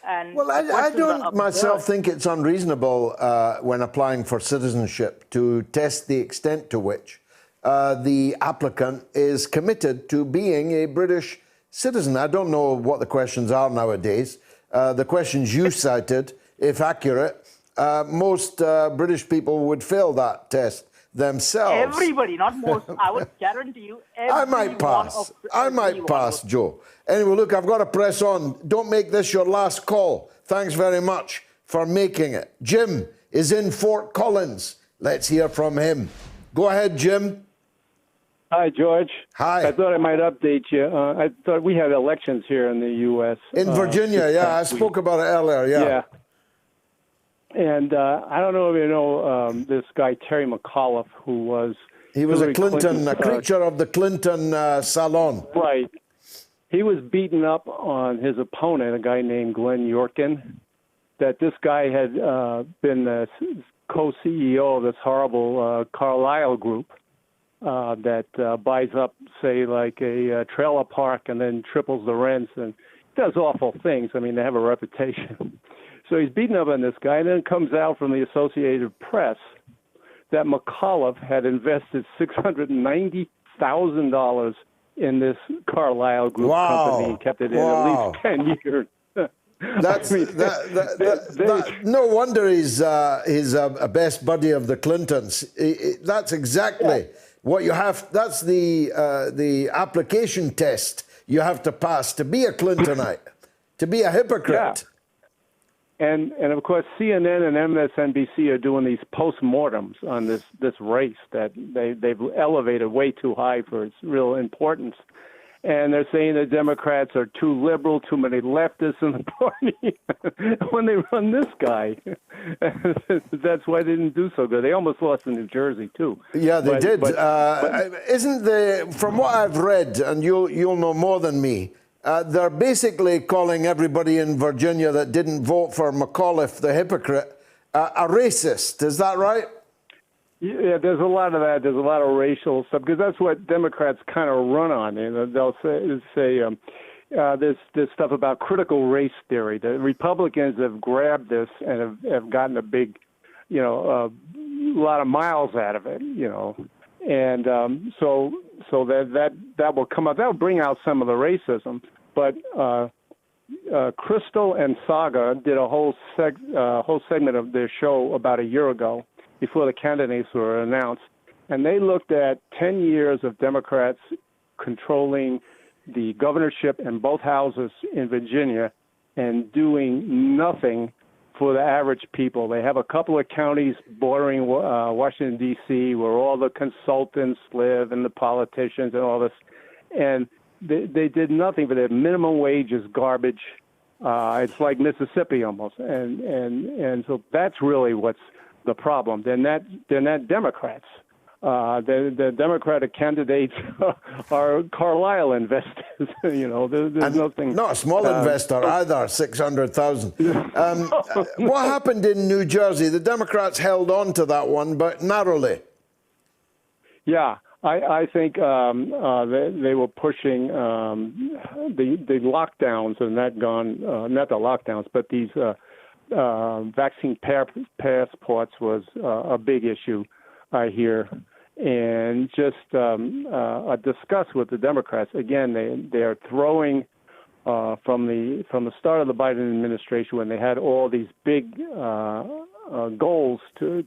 And well, I don't myself think it's unreasonable when applying for citizenship to test the extent to which the applicant is committed to being a British citizen. I don't know what the questions are nowadays. The questions you cited, if accurate, Most British people would fail that test themselves. Everybody, not most. I would guarantee you. I might pass, Joe. Anyway, look, I've got to press on. Don't make this your last call. Thanks very much for making it. Jim is in Fort Collins. Let's hear from him. Go ahead, Jim. Hi, George. Hi. I thought I might update you. I thought we had elections here in the U.S. In Virginia, yeah. I spoke about it earlier, yeah. And I don't know if you know this guy, Terry McAuliffe, who was... He was Hillary a Clinton, Clinton's, a creature of the Clinton salon. Right. He was beaten up on his opponent, a guy named Glenn Youngkin, that this guy had been the co-CEO of this horrible Carlyle group that buys up, say, like a trailer park and then triples the rents and does awful things. I mean, they have a reputation. So he's beaten up on this guy, and then it comes out from the Associated Press that McAuliffe had invested $690,000 in this Carlyle Group company and kept it in at least 10 years. That's no wonder he's a best buddy of the Clintons. That's exactly what you have. That's the application test you have to pass to be a Clintonite, to be a hypocrite. And of course, CNN and MSNBC are doing these postmortems on this race that they've elevated way too high for its real importance. And they're saying the Democrats are too liberal, too many leftists in the party. When they run this guy, that's why they didn't do so good. They almost lost in New Jersey too. Yeah, they did. Isn't from what I've read, and you'll know more than me, they're basically calling everybody in Virginia that didn't vote for McAuliffe, the hypocrite, a racist. Is that right? Yeah, there's a lot of that. There's a lot of racial stuff because that's what Democrats kind of run on. And they'll say there's stuff about critical race theory. The Republicans have grabbed this and have gotten a big, a lot of miles out of it, and so that will come up. That will bring out some of the racism. But Crystal and Saga did a whole segment of their show about a year ago, before the candidates were announced, and they looked at 10 years of Democrats controlling the governorship in both houses in Virginia and doing nothing for the average people. They have a couple of counties bordering Washington, D.C., where all the consultants live and the politicians and all this, and they did nothing, but their minimum wage is garbage. It's like Mississippi almost, and so that's really what's the problem. They're not Democrats. The Democratic candidates are Carlyle investors. There's nothing. Not a small investor either. 600,000. What happened in New Jersey? The Democrats held on to that one, but narrowly. Yeah, I think they were pushing the lockdowns, and that gone. Not the lockdowns, but these. Vaccine passports was a big issue, I hear, and just discuss with the Democrats. Again, they are throwing from the start of the Biden administration, when they had all these big goals to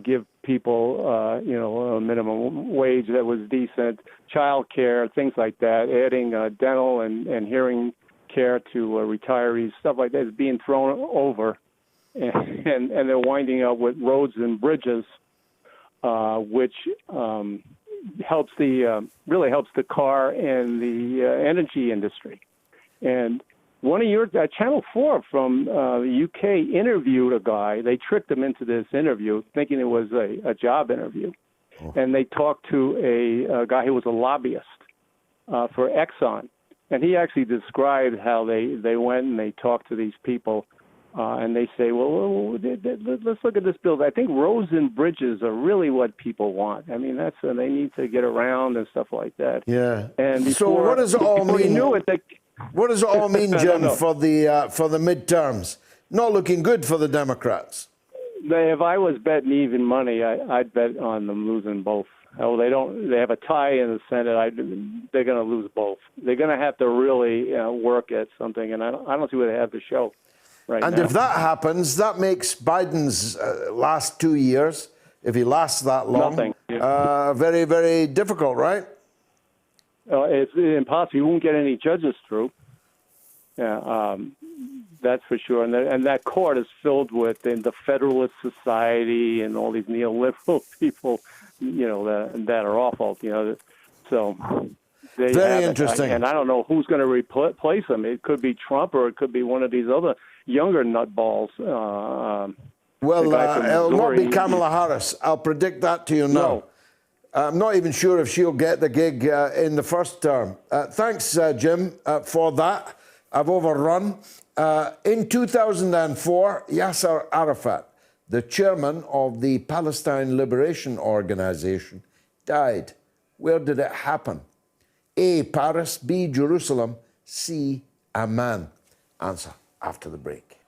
give people a minimum wage that was decent, child care, things like that, adding dental and hearing care to retirees, stuff like that is being thrown over, and they're winding up with roads and bridges, which really helps the car and the energy industry. And one of your Channel 4 from the UK interviewed a guy. They tricked him into this interview, thinking it was a job interview, and they talked to a guy who was a lobbyist for Exxon. And he actually described how they went and they talked to these people, and they say, well, let's look at this bill. I think roads and bridges are really what people want. I mean, that's they need to get around and stuff like that. Yeah. And so what does it all mean? What does it all mean, Jim, for the midterms? Not looking good for the Democrats. If I was betting even money, I'd bet on them losing both. Oh, they don't. They have a tie in the Senate. They're going to lose both. They're going to have to really work at something, and I don't see what they have to show. right and now. if that happens, that makes Biden's last 2 years, if he lasts that long, Nothing. very, very difficult, right? It's impossible. You won't get any judges through. Yeah, that's for sure. And that court is filled with the Federalist Society and all these neoliberal people, that are awful. So they very have interesting. And I don't know who's going to replace them. It could be Trump, or it could be one of these other younger nutballs. Well, it'll not be Kamala Harris. I'll predict that to you now. No. I'm not even sure if she'll get the gig in the first term. Thanks, Jim, for that. I've overrun. In 2004, Yasser Arafat, the chairman of the Palestine Liberation Organization, died. Where did it happen? A, Paris, B, Jerusalem, C, Amman. Answer after the break.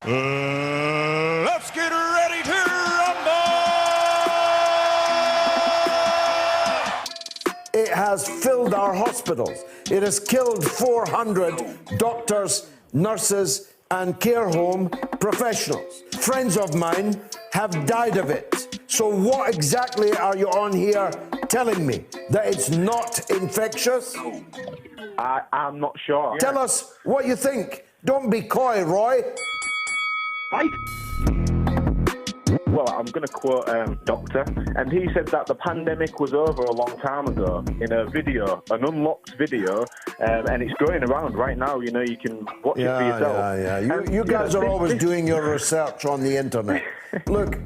Let's get ready to rumble! It has filled our hospitals. It has killed 400 doctors, nurses, and care home professionals. Friends of mine have died of it. So what exactly are you on here telling me? That it's not infectious? I'm not sure. Tell us what you think. Don't be coy, Roy. Well, I'm going to quote Doctor, and he said that the pandemic was over a long time ago in a video, an unlocked video, and it's going around right now. You can watch it for yourself. Yeah. You guys are always doing your research on the internet. Look.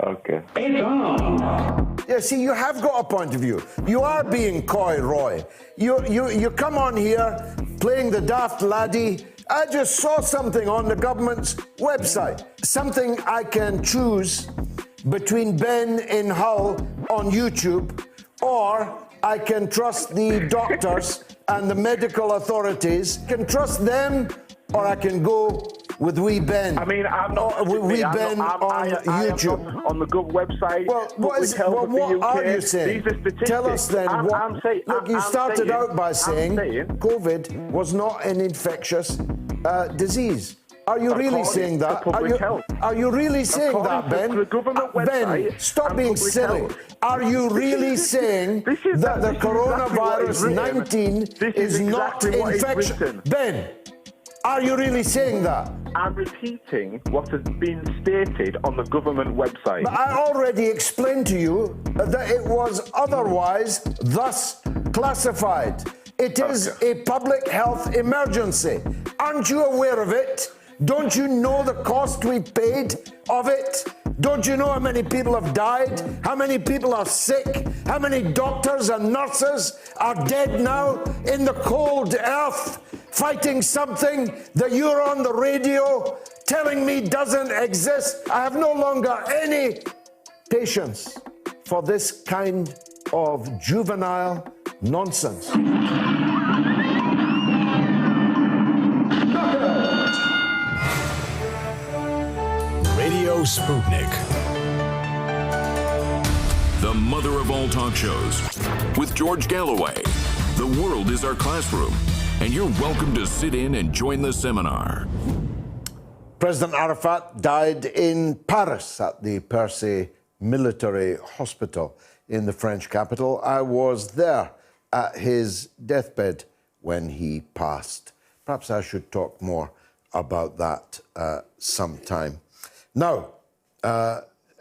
Okay. Yeah, see, you have got a point of view. You are being coy, Roy. You come on here playing the daft laddie. I just saw something on the government's website, something I can choose between Ben in Hull on YouTube, or I can trust the doctors and the medical authorities. I can trust them, or I can go with Wee Ben. I mean, I'm not. Wee Ben on YouTube. Am on the Gov website. Well, what are you saying? These are statistics. Tell us then. Look, you started out by saying COVID was not an infectious disease. Are you really saying that? Are you really saying that, Ben? Ben, stop being silly. Are you really saying that the coronavirus 19 is not infectious? Ben, are you really saying that? I'm repeating what has been stated on the government website. But I already explained to you that it was otherwise thus classified. It is a public health emergency. Aren't you aware of it? Don't you know the cost we paid of it? Don't you know how many people have died? How many people are sick? How many doctors and nurses are dead now in the cold earth, fighting something that you're on the radio telling me doesn't exist? I have no longer any patience for this kind of juvenile nonsense. Radio Sputnik. The mother of all talk shows. With George Galloway. The world is our classroom, and you're welcome to sit in and join the seminar. President Arafat died in Paris at the Percy Military Hospital in the French capital. I was there at his deathbed when he passed. Perhaps I should talk more about that sometime. Now,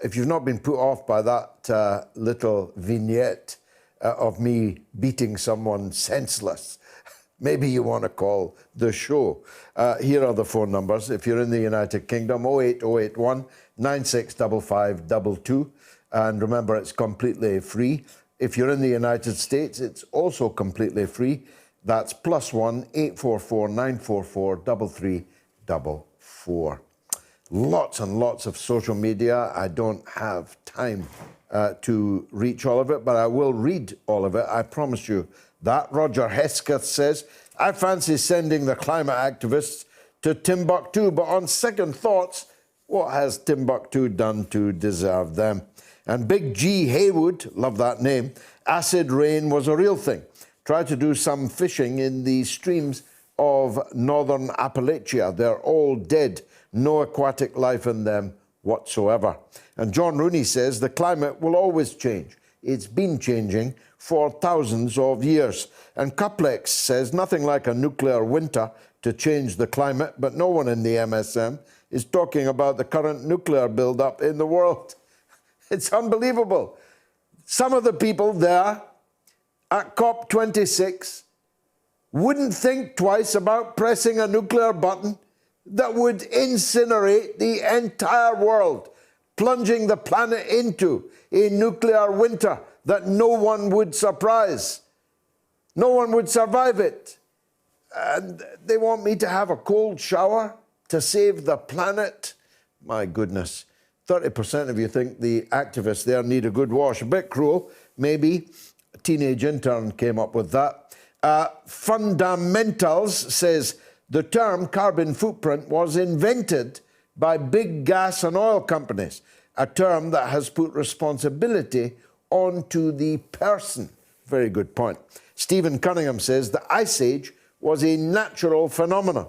if you've not been put off by that little vignette of me beating someone senseless, maybe you want to call the show. Here are the phone numbers. If you're in the United Kingdom, 08081 965522. And remember, it's completely free. If you're in the United States, it's also completely free. That's +1 844 944 3344. Lots and lots of social media. I don't have time to reach all of it, but I will read all of it. I promise you that. Roger Hesketh says, I fancy sending the climate activists to Timbuktu, but on second thoughts, what has Timbuktu done to deserve them? And Big G Haywood, love that name, acid rain was a real thing. Try to do some fishing in the streams of northern Appalachia. They're all dead. No aquatic life in them whatsoever. And John Rooney says the climate will always change. It's been changing for thousands of years. And Cuplex says nothing like a nuclear winter to change the climate, but no one in the MSM is talking about the current nuclear build-up in the world. It's unbelievable. Some of the people there at COP26 wouldn't think twice about pressing a nuclear button that would incinerate the entire world, plunging the planet into a nuclear winter that no one would surprise. No one would survive it. And they want me to have a cold shower to save the planet? My goodness. 30% of you think the activists there need a good wash. A bit cruel, maybe. A teenage intern came up with that. Fundamentals says the term carbon footprint was invented by big gas and oil companies, a term that has put responsibility onto the person. Very good point. Stephen Cunningham says the Ice Age was a natural phenomenon.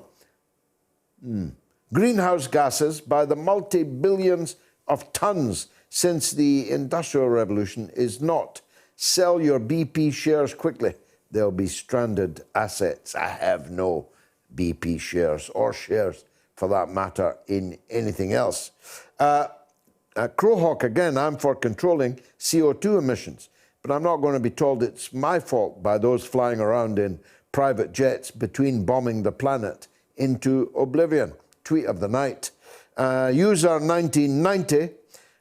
Greenhouse gases by the multi-billions of tons since the Industrial Revolution is not. Sell your BP shares quickly. They'll be stranded assets. I have no BP shares or shares, for that matter, in anything else. Crowhawk, again, I'm for controlling CO2 emissions, but I'm not going to be told it's my fault by those flying around in private jets between bombing the planet into oblivion. Tweet of the night. User 1990,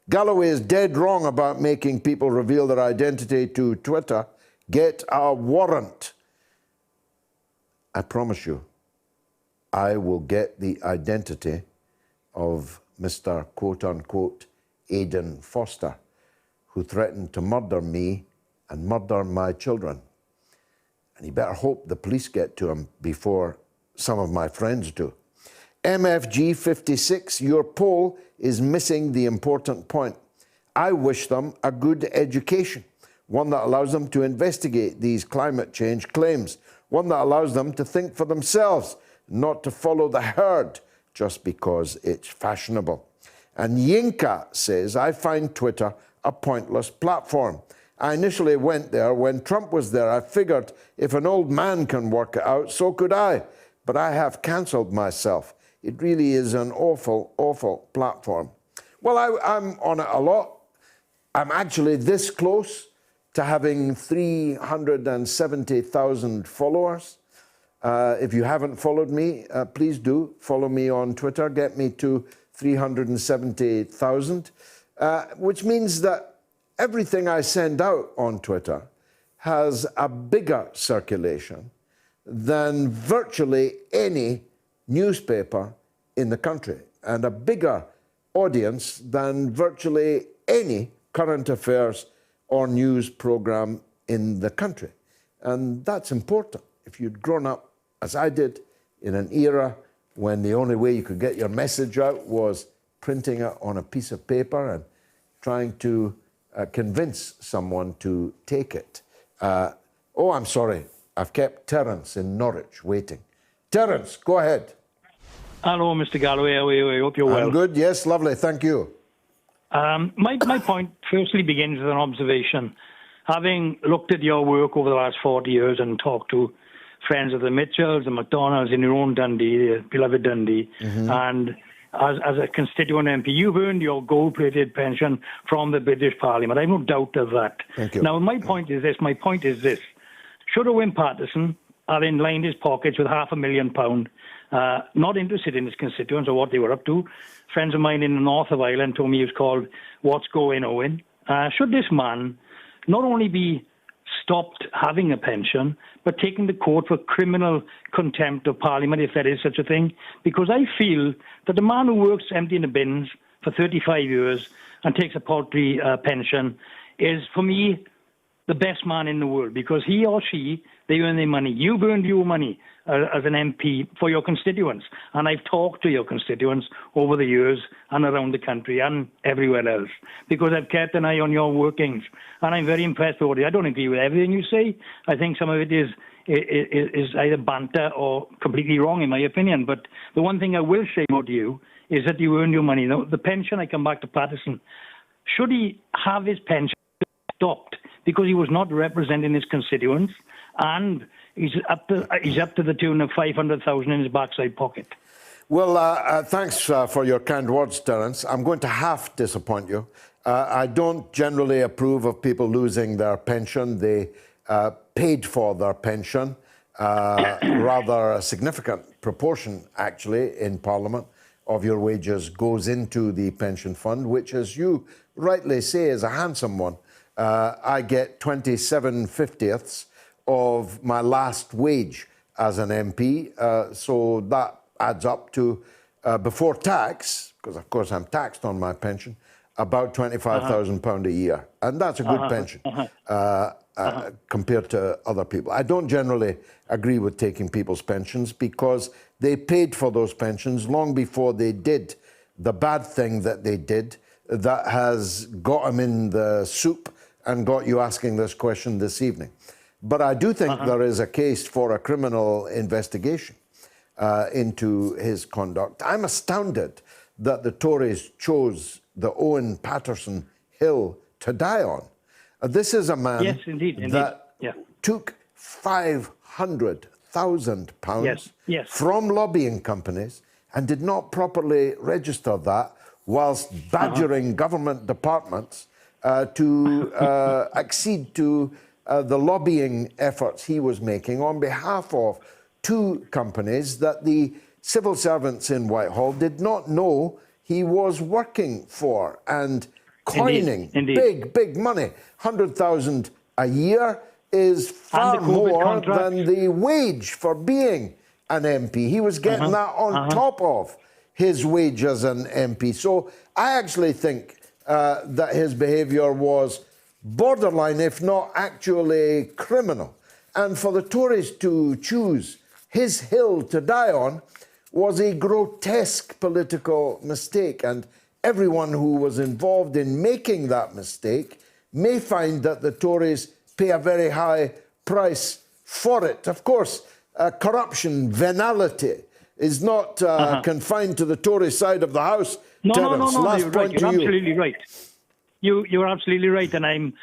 Galloway is dead wrong about making people reveal their identity to Twitter. Get a warrant. I promise you, I will get the identity of Mr. quote-unquote Aidan Foster, who threatened to murder me and murder my children. And you better hope the police get to him before some of my friends do. MFG 56, your poll is missing the important point. I wish them a good education, one that allows them to investigate these climate change claims, one that allows them to think for themselves, not to follow the herd just because it's fashionable. And Yinka says, I find Twitter a pointless platform. I initially went there when Trump was there. I figured if an old man can work it out, so could I. But I have cancelled myself. It really is an awful, awful platform. Well, I'm on it a lot. I'm actually this close to having 370,000 followers. If you haven't followed me, please do follow me on Twitter. Get me to 370,000, which means that everything I send out on Twitter has a bigger circulation than virtually any newspaper in the country, and a bigger audience than virtually any current affairs or news program in the country. And that's important. If you'd grown up, as I did, in an era when the only way you could get your message out was printing it on a piece of paper and trying to convince someone to take it. Oh, I'm sorry. I've kept Terence in Norwich waiting. Terence, go ahead. Hello, Mr. Galloway. How are you? I hope you're well. I'm good. Yes, lovely. Thank you. My point firstly begins with an observation. Having looked at your work over the last 40 years and talked to friends of the Mitchells, the McDonalds in your own Dundee, the beloved Dundee, and as a constituent MP, you've earned your gold-plated pension from the British Parliament. I have no doubt of that. Thank you. Now, my point is this. Should Owen Paterson have lined his pockets with £500,000, not interested in his constituents or what they were up to? Friends of mine in the north of Ireland told me he was called What's Going Owen. Should this man not only be stopped having a pension, but taken to court for criminal contempt of Parliament, if there is such a thing? Because I feel that the man who works emptying the bins for 35 years and takes a paltry pension is, for me, the best man in the world, because he or she They earn their money. You've earned your money as an MP for your constituents. And I've talked to your constituents over the years and around the country and everywhere else because I've kept an eye on your workings. And I'm very impressed with what I don't agree with everything you say. I think some of it is either banter or completely wrong, in my opinion. But the one thing I will say about you is that you earned your money. Now, the pension, I come back to Patterson. Should he have his pension stopped because he was not representing his constituents and he's up to the tune of 500,000 in his backside pocket? Well, thanks for your kind words, Terence. I'm going to half disappoint you. I don't generally approve of people losing their pension. They paid for their pension, rather a significant proportion, actually, in Parliament of your wages goes into the pension fund, which, as you rightly say, is a handsome one. I get 27/50ths of my last wage as an MP, so that adds up to, before tax, because of course I'm taxed on my pension, about £25,000 a year. And that's a good pension compared to other people. I don't generally agree with taking people's pensions because they paid for those pensions long before they did the bad thing that they did that has got them in the soup and got you asking this question this evening. But I do think there is a case for a criminal investigation into his conduct. I'm astounded that the Tories chose the Owen Paterson Hill to die on. This is a man that took £500,000 from lobbying companies and did not properly register that whilst badgering government departments to accede to the lobbying efforts he was making on behalf of two companies that the civil servants in Whitehall did not know he was working for and coining big money. 100,000 a year is far more than the wage for being an MP. He was getting that on top of his wage as an MP. So I actually think that his behaviour was borderline, if not actually criminal. And for the Tories to choose his hill to die on was a grotesque political mistake. And everyone who was involved in making that mistake may find that the Tories pay a very high price for it. Of course, corruption, venality is not confined to the Tory side of the House. No, Terence, last you're point right. to You're you. absolutely right. You're absolutely right, and I'm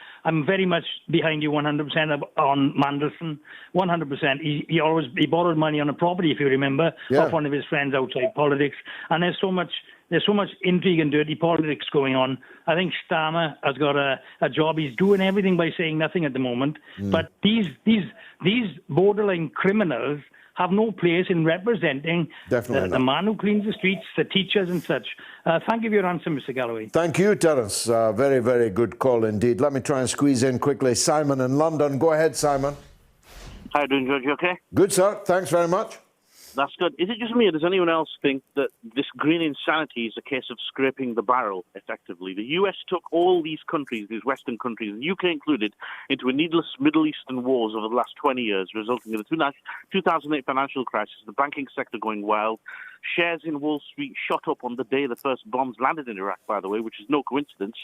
very much behind you 100% on Mandelson. 100%. He borrowed money on a property, if you remember, off one of his friends outside politics. And there's so much intrigue and dirty politics going on. I think Starmer has got a job. He's doing everything by saying nothing at the moment. But these borderline criminals have no place in representing the man who cleans the streets, the teachers and such. Thank you for your answer, Mr. Galloway. Thank you, Terence. Very, very good call indeed. Let me try and squeeze in quickly Simon in London. Go ahead, Simon. How are you doing, George? You okay? Good, sir. Thanks very much. That's good. Is it just me, or does anyone else think that this green insanity is a case of scraping the barrel, effectively? The US took all these countries, these Western countries, the UK included, into a needless Middle Eastern wars over the last 20 years, resulting in the 2008 financial crisis, the banking sector going wild. Shares in Wall Street shot up on the day the first bombs landed in Iraq, by the way, which is no coincidence,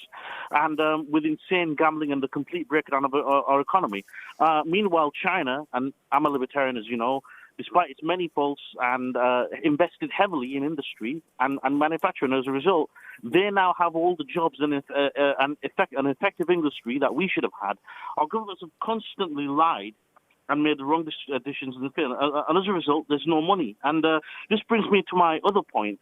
and with insane gambling and the complete breakdown of our economy. Meanwhile, China, and I'm a libertarian, as you know, despite its many faults, and invested heavily in industry and manufacturing. As a result, they now have all the jobs and an effective industry that we should have had. Our governments have constantly lied and made the wrong decisions in the field. And as a result, there's no money. And this brings me to my other point.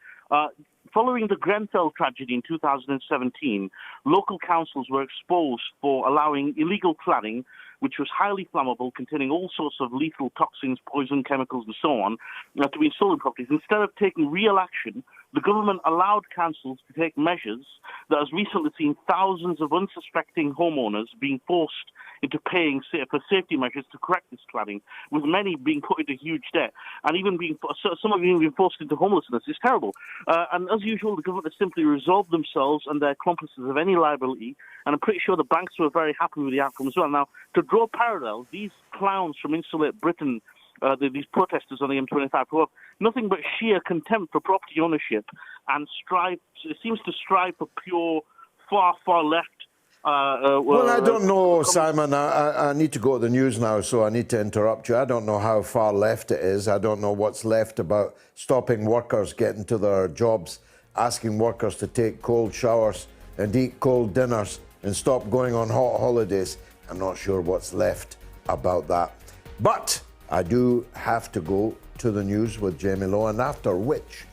Following the Grenfell tragedy in 2017, local councils were exposed for allowing illegal cladding, which was highly flammable, containing all sorts of lethal toxins, poison chemicals, and so on, to be installed in properties. Instead of taking real action, the government allowed councils to take measures that has recently seen thousands of unsuspecting homeowners being forced into paying for safety measures to correct this cladding, with many being put into huge debt and even some of them being forced into homelessness. It's terrible. And as usual, the government has simply resolved themselves and their accomplices of any liability, and I'm pretty sure the banks were very happy with the outcome as well. Now, to draw parallels, these clowns from Insulate Britain, these protesters on the M25, who have nothing but sheer contempt for property ownership and seems to strive for pure, far, far left. Well, I don't know, Simon. I need to go to the news now, so I need to interrupt you. I don't know how far left it is. I don't know what's left about stopping workers getting to their jobs, asking workers to take cold showers and eat cold dinners and stop going on hot holidays. I'm not sure what's left about that. But I do have to go to the news with Jamie Lowe, and after which,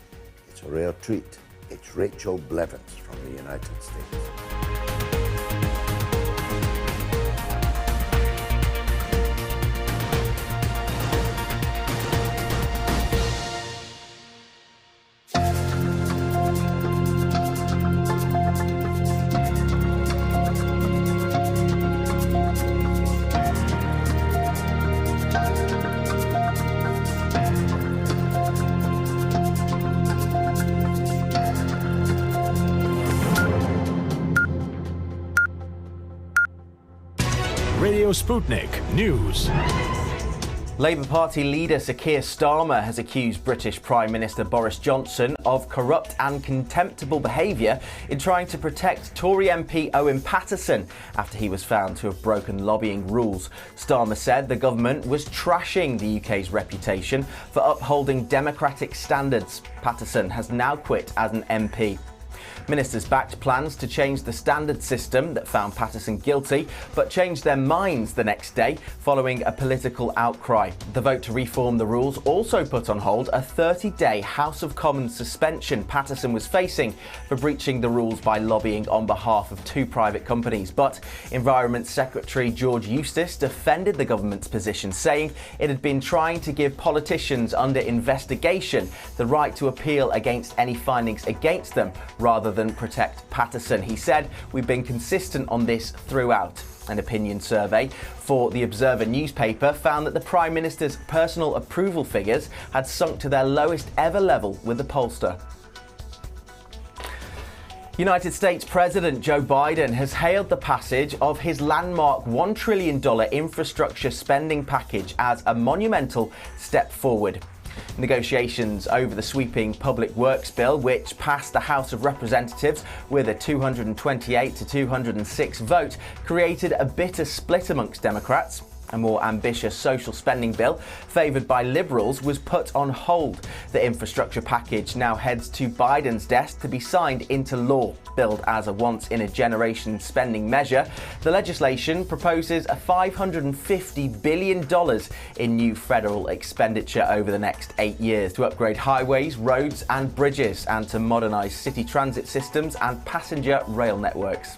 it's a rare treat. It's Rachel Blevins from the United States. Radio Sputnik News. Labour Party leader Sir Keir Starmer has accused British Prime Minister Boris Johnson of corrupt and contemptible behaviour in trying to protect Tory MP Owen Paterson after he was found to have broken lobbying rules. Starmer said the government was trashing the UK's reputation for upholding democratic standards. Paterson has now quit as an MP. Ministers backed plans to change the standard system that found Paterson guilty, but changed their minds the next day following a political outcry. The vote to reform the rules also put on hold a 30-day House of Commons suspension Paterson was facing for breaching the rules by lobbying on behalf of two private companies. But Environment Secretary George Eustice defended the government's position, saying it had been trying to give politicians under investigation the right to appeal against any findings against them, rather than protect Paterson. He said, "We've been consistent on this throughout." An opinion survey for the Observer newspaper found that the Prime Minister's personal approval figures had sunk to their lowest ever level with the pollster. United States President Joe Biden has hailed the passage of his landmark $1 trillion infrastructure spending package as a monumental step forward. Negotiations over the sweeping Public Works bill, which passed the House of Representatives with a 228 to 206 vote, created a bitter split amongst Democrats. A more ambitious social spending bill, favoured by Liberals, was put on hold. The infrastructure package now heads to Biden's desk to be signed into law. Billed as a once-in-a-generation spending measure, the legislation proposes a $550 billion in new federal expenditure over the next 8 years to upgrade highways, roads and bridges, and to modernise city transit systems and passenger rail networks.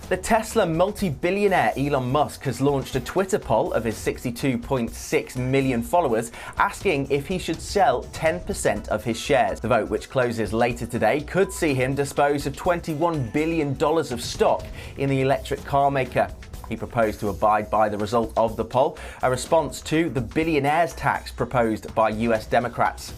The Tesla multi-billionaire Elon Musk has launched a Twitter poll of his 62.6 million followers, asking if he should sell 10% of his shares. The vote, which closes later today, could see him dispose of $21 billion of stock in the electric car maker. He proposed to abide by the result of the poll, a response to the billionaires tax proposed by US Democrats.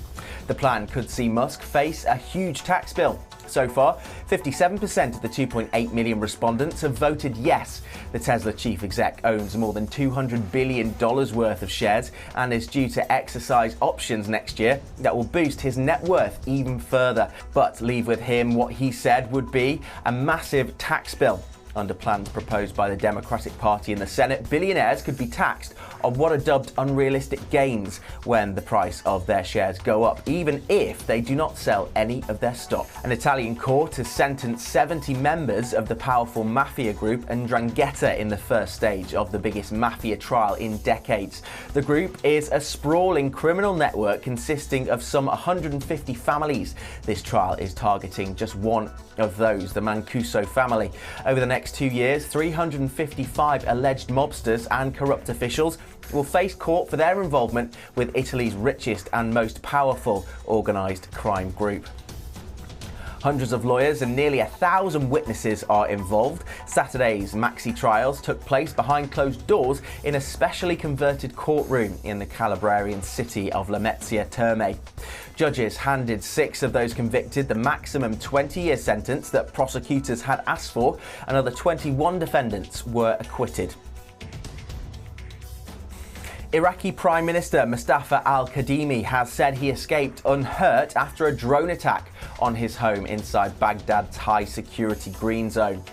The plan could see Musk face a huge tax bill. So far, 57% of the 2.8 million respondents have voted yes. The Tesla chief exec owns more than $200 billion worth of shares and is due to exercise options next year that will boost his net worth even further, but leave with him what he said would be a massive tax bill. Under plans proposed by the Democratic Party in the Senate, billionaires could be taxed on what are dubbed unrealistic gains when the price of their shares go up, even if they do not sell any of their stock. An Italian court has sentenced 70 members of the powerful mafia group 'Ndrangheta in the first stage of the biggest mafia trial in decades. The group is a sprawling criminal network consisting of some 150 families. This trial is targeting just one of those, the Mancuso family. Over the next 2 years, 355 alleged mobsters and corrupt officials will face court for their involvement with Italy's richest and most powerful organised crime group. Hundreds of lawyers and nearly 1,000 witnesses are involved. Saturday's maxi trials took place behind closed doors in a specially converted courtroom in the Calabrian city of Lamezia Terme. Judges handed 6 of those convicted the maximum 20-year sentence that prosecutors had asked for. Another 21 defendants were acquitted. Iraqi Prime Minister Mustafa al-Kadhimi has said he escaped unhurt after a drone attack on his home inside Baghdad's high-security green zone.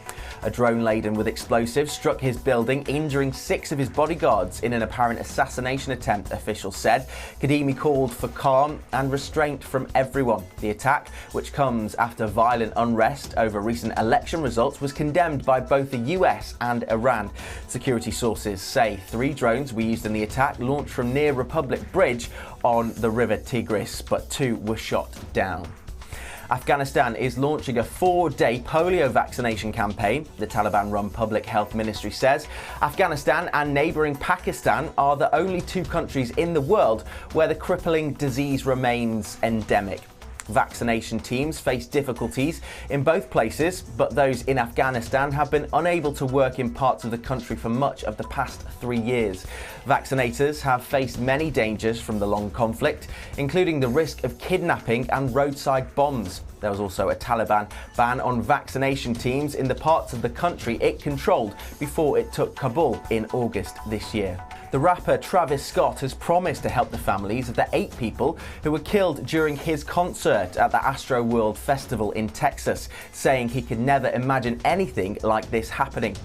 A drone laden with explosives struck his building, injuring 6 of his bodyguards in an apparent assassination attempt, officials said. Kadhimi called for calm and restraint from everyone. The attack, which comes after violent unrest over recent election results, was condemned by both the US and Iran. Security sources say 3 drones were used in the attack, launched from near Republic Bridge on the River Tigris, but 2 were shot down. Afghanistan is launching a 4-day polio vaccination campaign, the Taliban-run Public Health Ministry says. Afghanistan and neighbouring Pakistan are the only 2 countries in the world where the crippling disease remains endemic. Vaccination teams face difficulties in both places, but those in Afghanistan have been unable to work in parts of the country for much of the past 3 years. Vaccinators have faced many dangers from the long conflict, including the risk of kidnapping and roadside bombs. There was also a Taliban ban on vaccination teams in the parts of the country it controlled before it took Kabul in August this year. The rapper Travis Scott has promised to help the families of the 8 people who were killed during his concert at the Astroworld Festival in Texas, saying he could never imagine anything like this happening.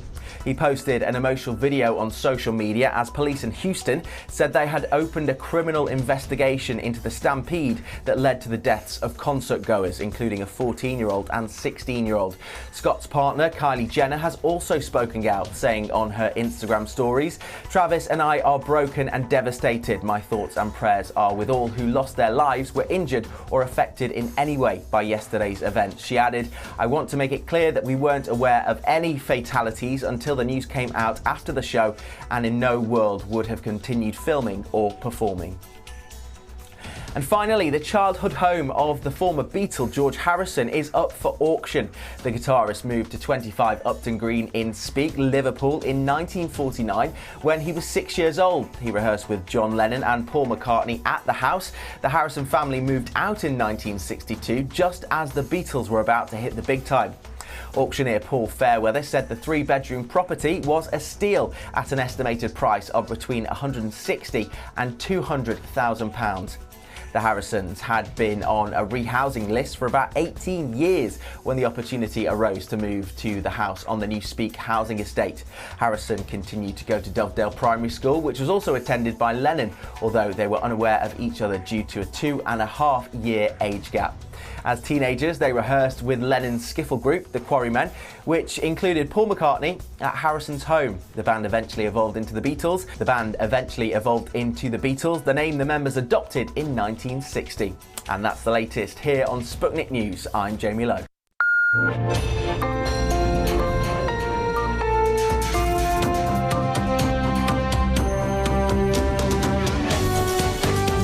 He posted an emotional video on social media as police in Houston said they had opened a criminal investigation into the stampede that led to the deaths of concert goers, including a 14-year-old and 16-year-old. Scott's partner, Kylie Jenner, has also spoken out, saying on her Instagram stories, "Travis and I are broken and devastated. My thoughts and prayers are with all who lost their lives, were injured or affected in any way by yesterday's event." She added, "I want to make it clear that we weren't aware of any fatalities until the news came out after the show, and in no world would have continued filming or performing." And finally, the childhood home of the former Beatle, George Harrison, is up for auction. The guitarist moved to 25 Upton Green in Speke, Liverpool in 1949 when he was 6 years old. He rehearsed with John Lennon and Paul McCartney at the house. The Harrison family moved out in 1962, just as the Beatles were about to hit the big time. Auctioneer Paul Fairweather said the 3-bedroom property was a steal at an estimated price of between £160,000 and £200,000. The Harrisons had been on a rehousing list for about 18 years when the opportunity arose to move to the house on the new Speke housing estate. Harrison continued to go to Dovedale Primary School, which was also attended by Lennon, although they were unaware of each other due to a 2.5-year age gap. As teenagers, they rehearsed with Lennon's skiffle group, the Quarrymen, which included Paul McCartney at Harrison's home. The band eventually evolved into the Beatles. The name the members adopted in 1960. And that's the latest here on Sputnik News. I'm Jamie Lowe.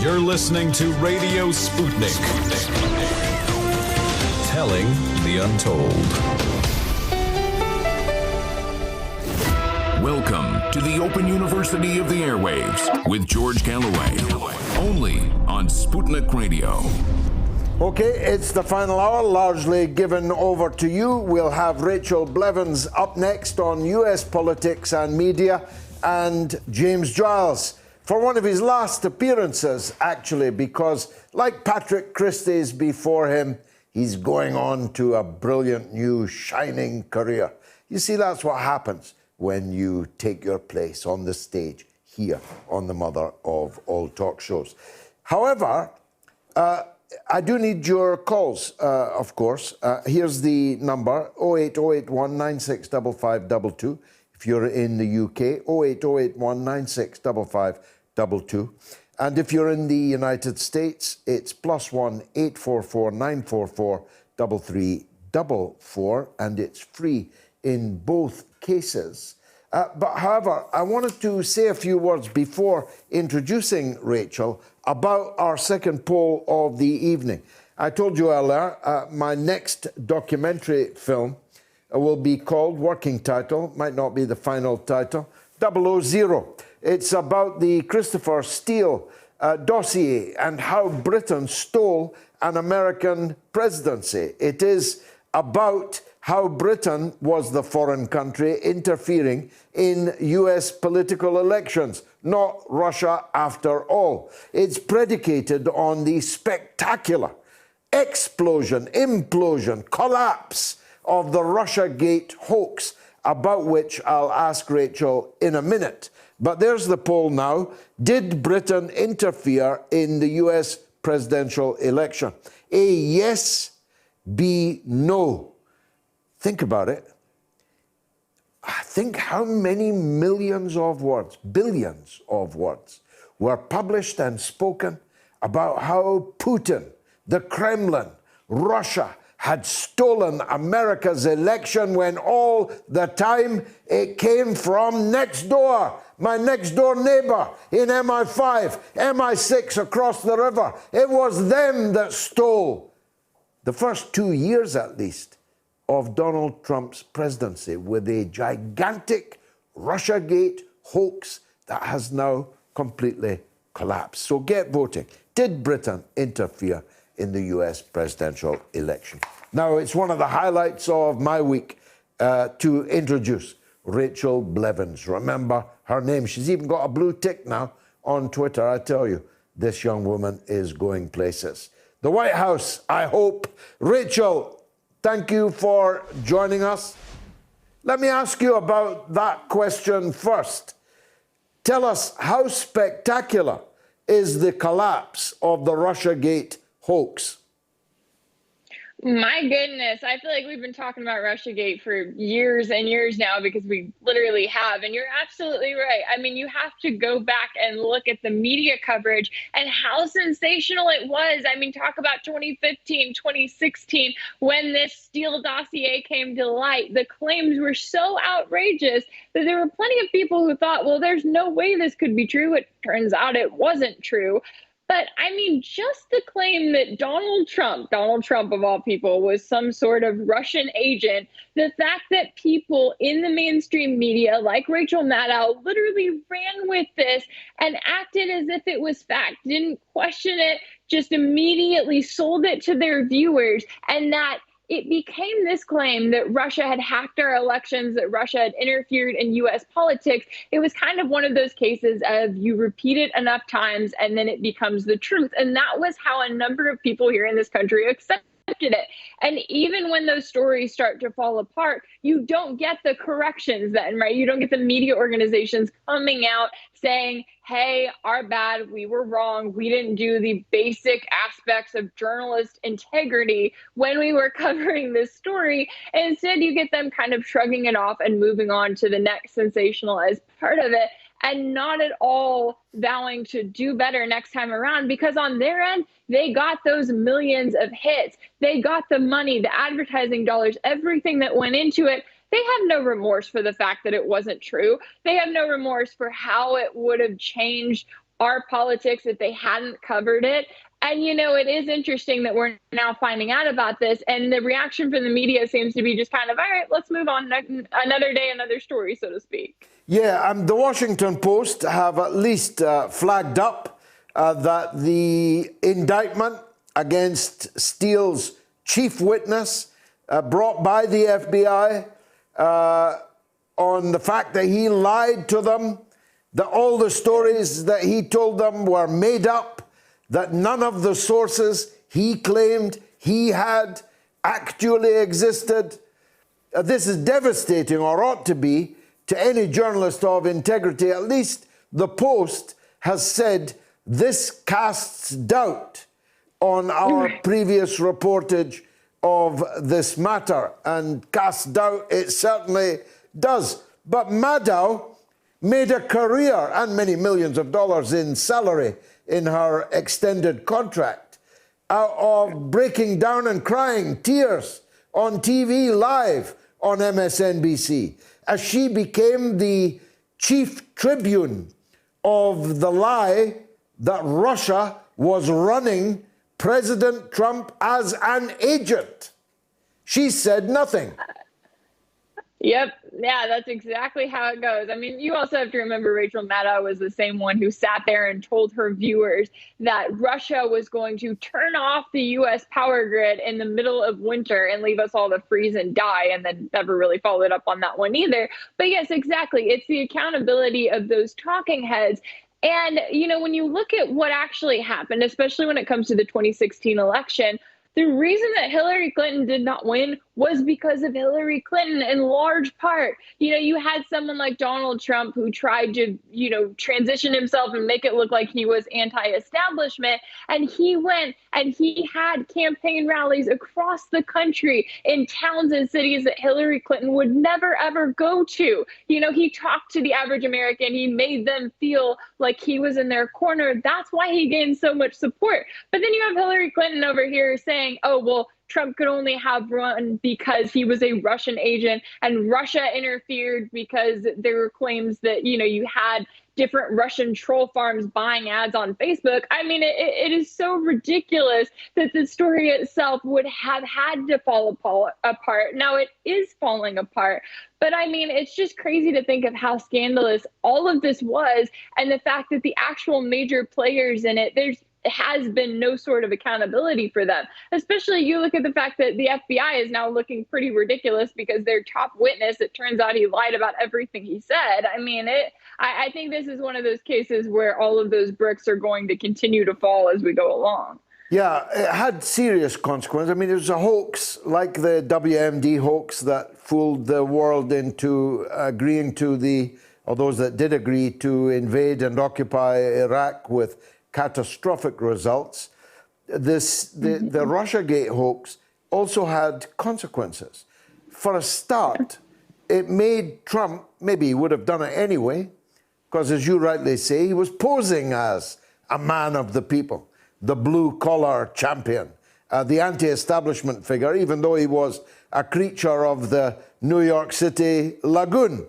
You're listening to Radio Sputnik. Telling the untold. Welcome to the Open University of the Airwaves with George Galloway. Only on Sputnik Radio. Okay, it's the final hour, largely given over to you. We'll have Rachel Blevins up next on US politics and media, and James Giles for one of his last appearances, actually, because like Patrick Christie's before him, he's going on to a brilliant new shining career. You see, that's what happens when you take your place on the stage here on the mother of all talk shows. However, I do need your calls, of course. Here's the number, 08081 965522. If you're in the UK, 08081 965522. And if you're in the United States, it's +1 844 944 3344, and it's free in both cases. But however, I wanted to say a few words before introducing Rachel about our second poll of the evening. I told you earlier, my next documentary film will be called, working title, might not be the final title, 000. It's about the Christopher Steele dossier and how Britain stole an American presidency. It is about how Britain was the foreign country interfering in US political elections, not Russia after all. It's predicated on the spectacular explosion, implosion, collapse of the Russiagate hoax, about which I'll ask Rachel in a minute. But there's the poll now. Did Britain interfere in the US presidential election? A, yes. B, no. Think about it. Think how many millions of words, billions of words, were published and spoken about how Putin, the Kremlin, Russia had stolen America's election when all the time it came from next door, my next door neighbor in MI5, MI6 across the river. It was them that stole the first 2 years at least of Donald Trump's presidency with a gigantic Russiagate hoax that has now completely collapsed. So get voting. Did Britain interfere in the US presidential election? Now, it's one of the highlights of my week to introduce Rachel Blevins. Remember her name. She's even got a blue tick now on Twitter. I tell you, this young woman is going places. The White House, I hope. Rachel, thank you for joining us. Let me ask you about that question first. Tell us, how spectacular is the collapse of the Russiagate hoax? My goodness, I feel like we've been talking about Russiagate for years and years now, because we literally have. And you're absolutely right. I mean, you have to go back and look at the media coverage and how sensational it was. I mean, talk about 2015, 2016, when this Steele dossier came to light. The claims were so outrageous that there were plenty of people who thought, well, there's no way this could be true. It turns out it wasn't true. But I mean, just the claim that Donald Trump of all people, was some sort of Russian agent, the fact that people in the mainstream media, like Rachel Maddow, literally ran with this and acted as if it was fact, didn't question it, just immediately sold it to their viewers, and that it became this claim that Russia had hacked our elections, that Russia had interfered in U.S. politics. It was kind of one of those cases of you repeat it enough times and then it becomes the truth. And that was how a number of people here in this country accepted it. And even when those stories start to fall apart, you don't get the corrections then, right? You don't get the media organizations coming out saying, hey, our bad, we were wrong, we didn't do the basic aspects of journalist integrity when we were covering this story. And instead, you get them kind of shrugging it off and moving on to the next sensationalized part of it, and not at all vowing to do better next time around, because on their end, they got those millions of hits. They got the money, the advertising dollars, everything that went into it. They have no remorse for the fact that it wasn't true. They have no remorse for how it would have changed our politics if they hadn't covered it. And, you know, it is interesting that we're now finding out about this, and the reaction from the media seems to be just kind of, all right, let's move on, another day, another story, so to speak. Yeah, the Washington Post have at least flagged up that the indictment against Steele's chief witness brought by the FBI on the fact that he lied to them, that all the stories that he told them were made up, that none of the sources he claimed he had actually existed. This is devastating, or ought to be, to any journalist of integrity. At least the Post has said this casts doubt on our previous reportage of this matter, and casts doubt it certainly does. But Maddow made a career and many millions of dollars in salary in her extended contract out of breaking down and crying tears on TV live on MSNBC, as she became the chief tribune of the lie that Russia was running President Trump as an agent. She said nothing. Yep. Yeah, that's exactly how it goes. I mean, you also have to remember Rachel Maddow was the same one who sat there and told her viewers that Russia was going to turn off the U.S. power grid in the middle of winter and leave us all to freeze and die, and then never really followed up on that one either. But yes, exactly. It's the accountability of those talking heads. And, you know, when you look at what actually happened, especially when it comes to the 2016 election, the reason that Hillary Clinton did not win was because of Hillary Clinton in large part. You know, you had someone like Donald Trump who tried to, you know, transition himself and make it look like he was anti-establishment. And he went and he had campaign rallies across the country in towns and cities that Hillary Clinton would never, ever go to. You know, he talked to the average American. He made them feel like he was in their corner. That's why he gained so much support. But then you have Hillary Clinton over here saying, oh, well, Trump could only have run because he was a Russian agent and Russia interfered because there were claims that, you know, you had different Russian troll farms buying ads on Facebook. I mean, it is so ridiculous that the story itself would have had to fall apart. Now it is falling apart. But I mean, it's just crazy to think of how scandalous all of this was and the fact that the actual major players in it, has been no sort of accountability for them. Especially you look at the fact that the FBI is now looking pretty ridiculous because their top witness, it turns out he lied about everything he said. I mean, I think this is one of those cases where all of those bricks are going to continue to fall as we go along. Yeah, it had serious consequences. I mean, it was a hoax like the WMD hoax that fooled the world into agreeing to or those that did agree to invade and occupy Iraq with catastrophic results. The Russiagate hoax also had consequences. For a start, it made Trump, maybe he would have done it anyway, because as you rightly say, he was posing as a man of the people, the blue-collar champion, the anti-establishment figure, even though he was a creature of the New York City lagoon.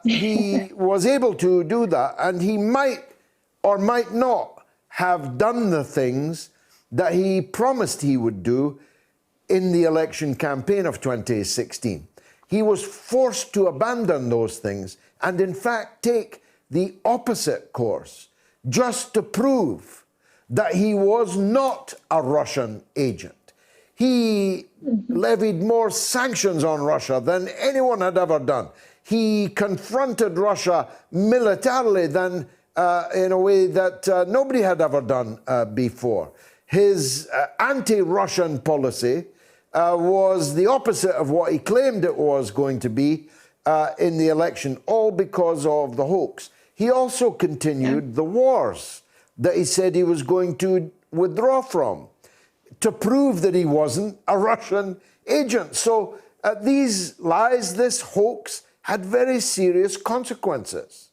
He was able to do that, and he might or might not have done the things that he promised he would do in the election campaign of 2016. He was forced to abandon those things and, in fact, take the opposite course just to prove that he was not a Russian agent. He levied more sanctions on Russia than anyone had ever done. He confronted Russia militarily than in a way that nobody had ever done before. His anti-Russian policy was the opposite of what he claimed it was going to be in the election, all because of the hoax. He also continued the wars that he said he was going to withdraw from to prove that he wasn't a Russian agent. So these lies, this hoax, had very serious consequences.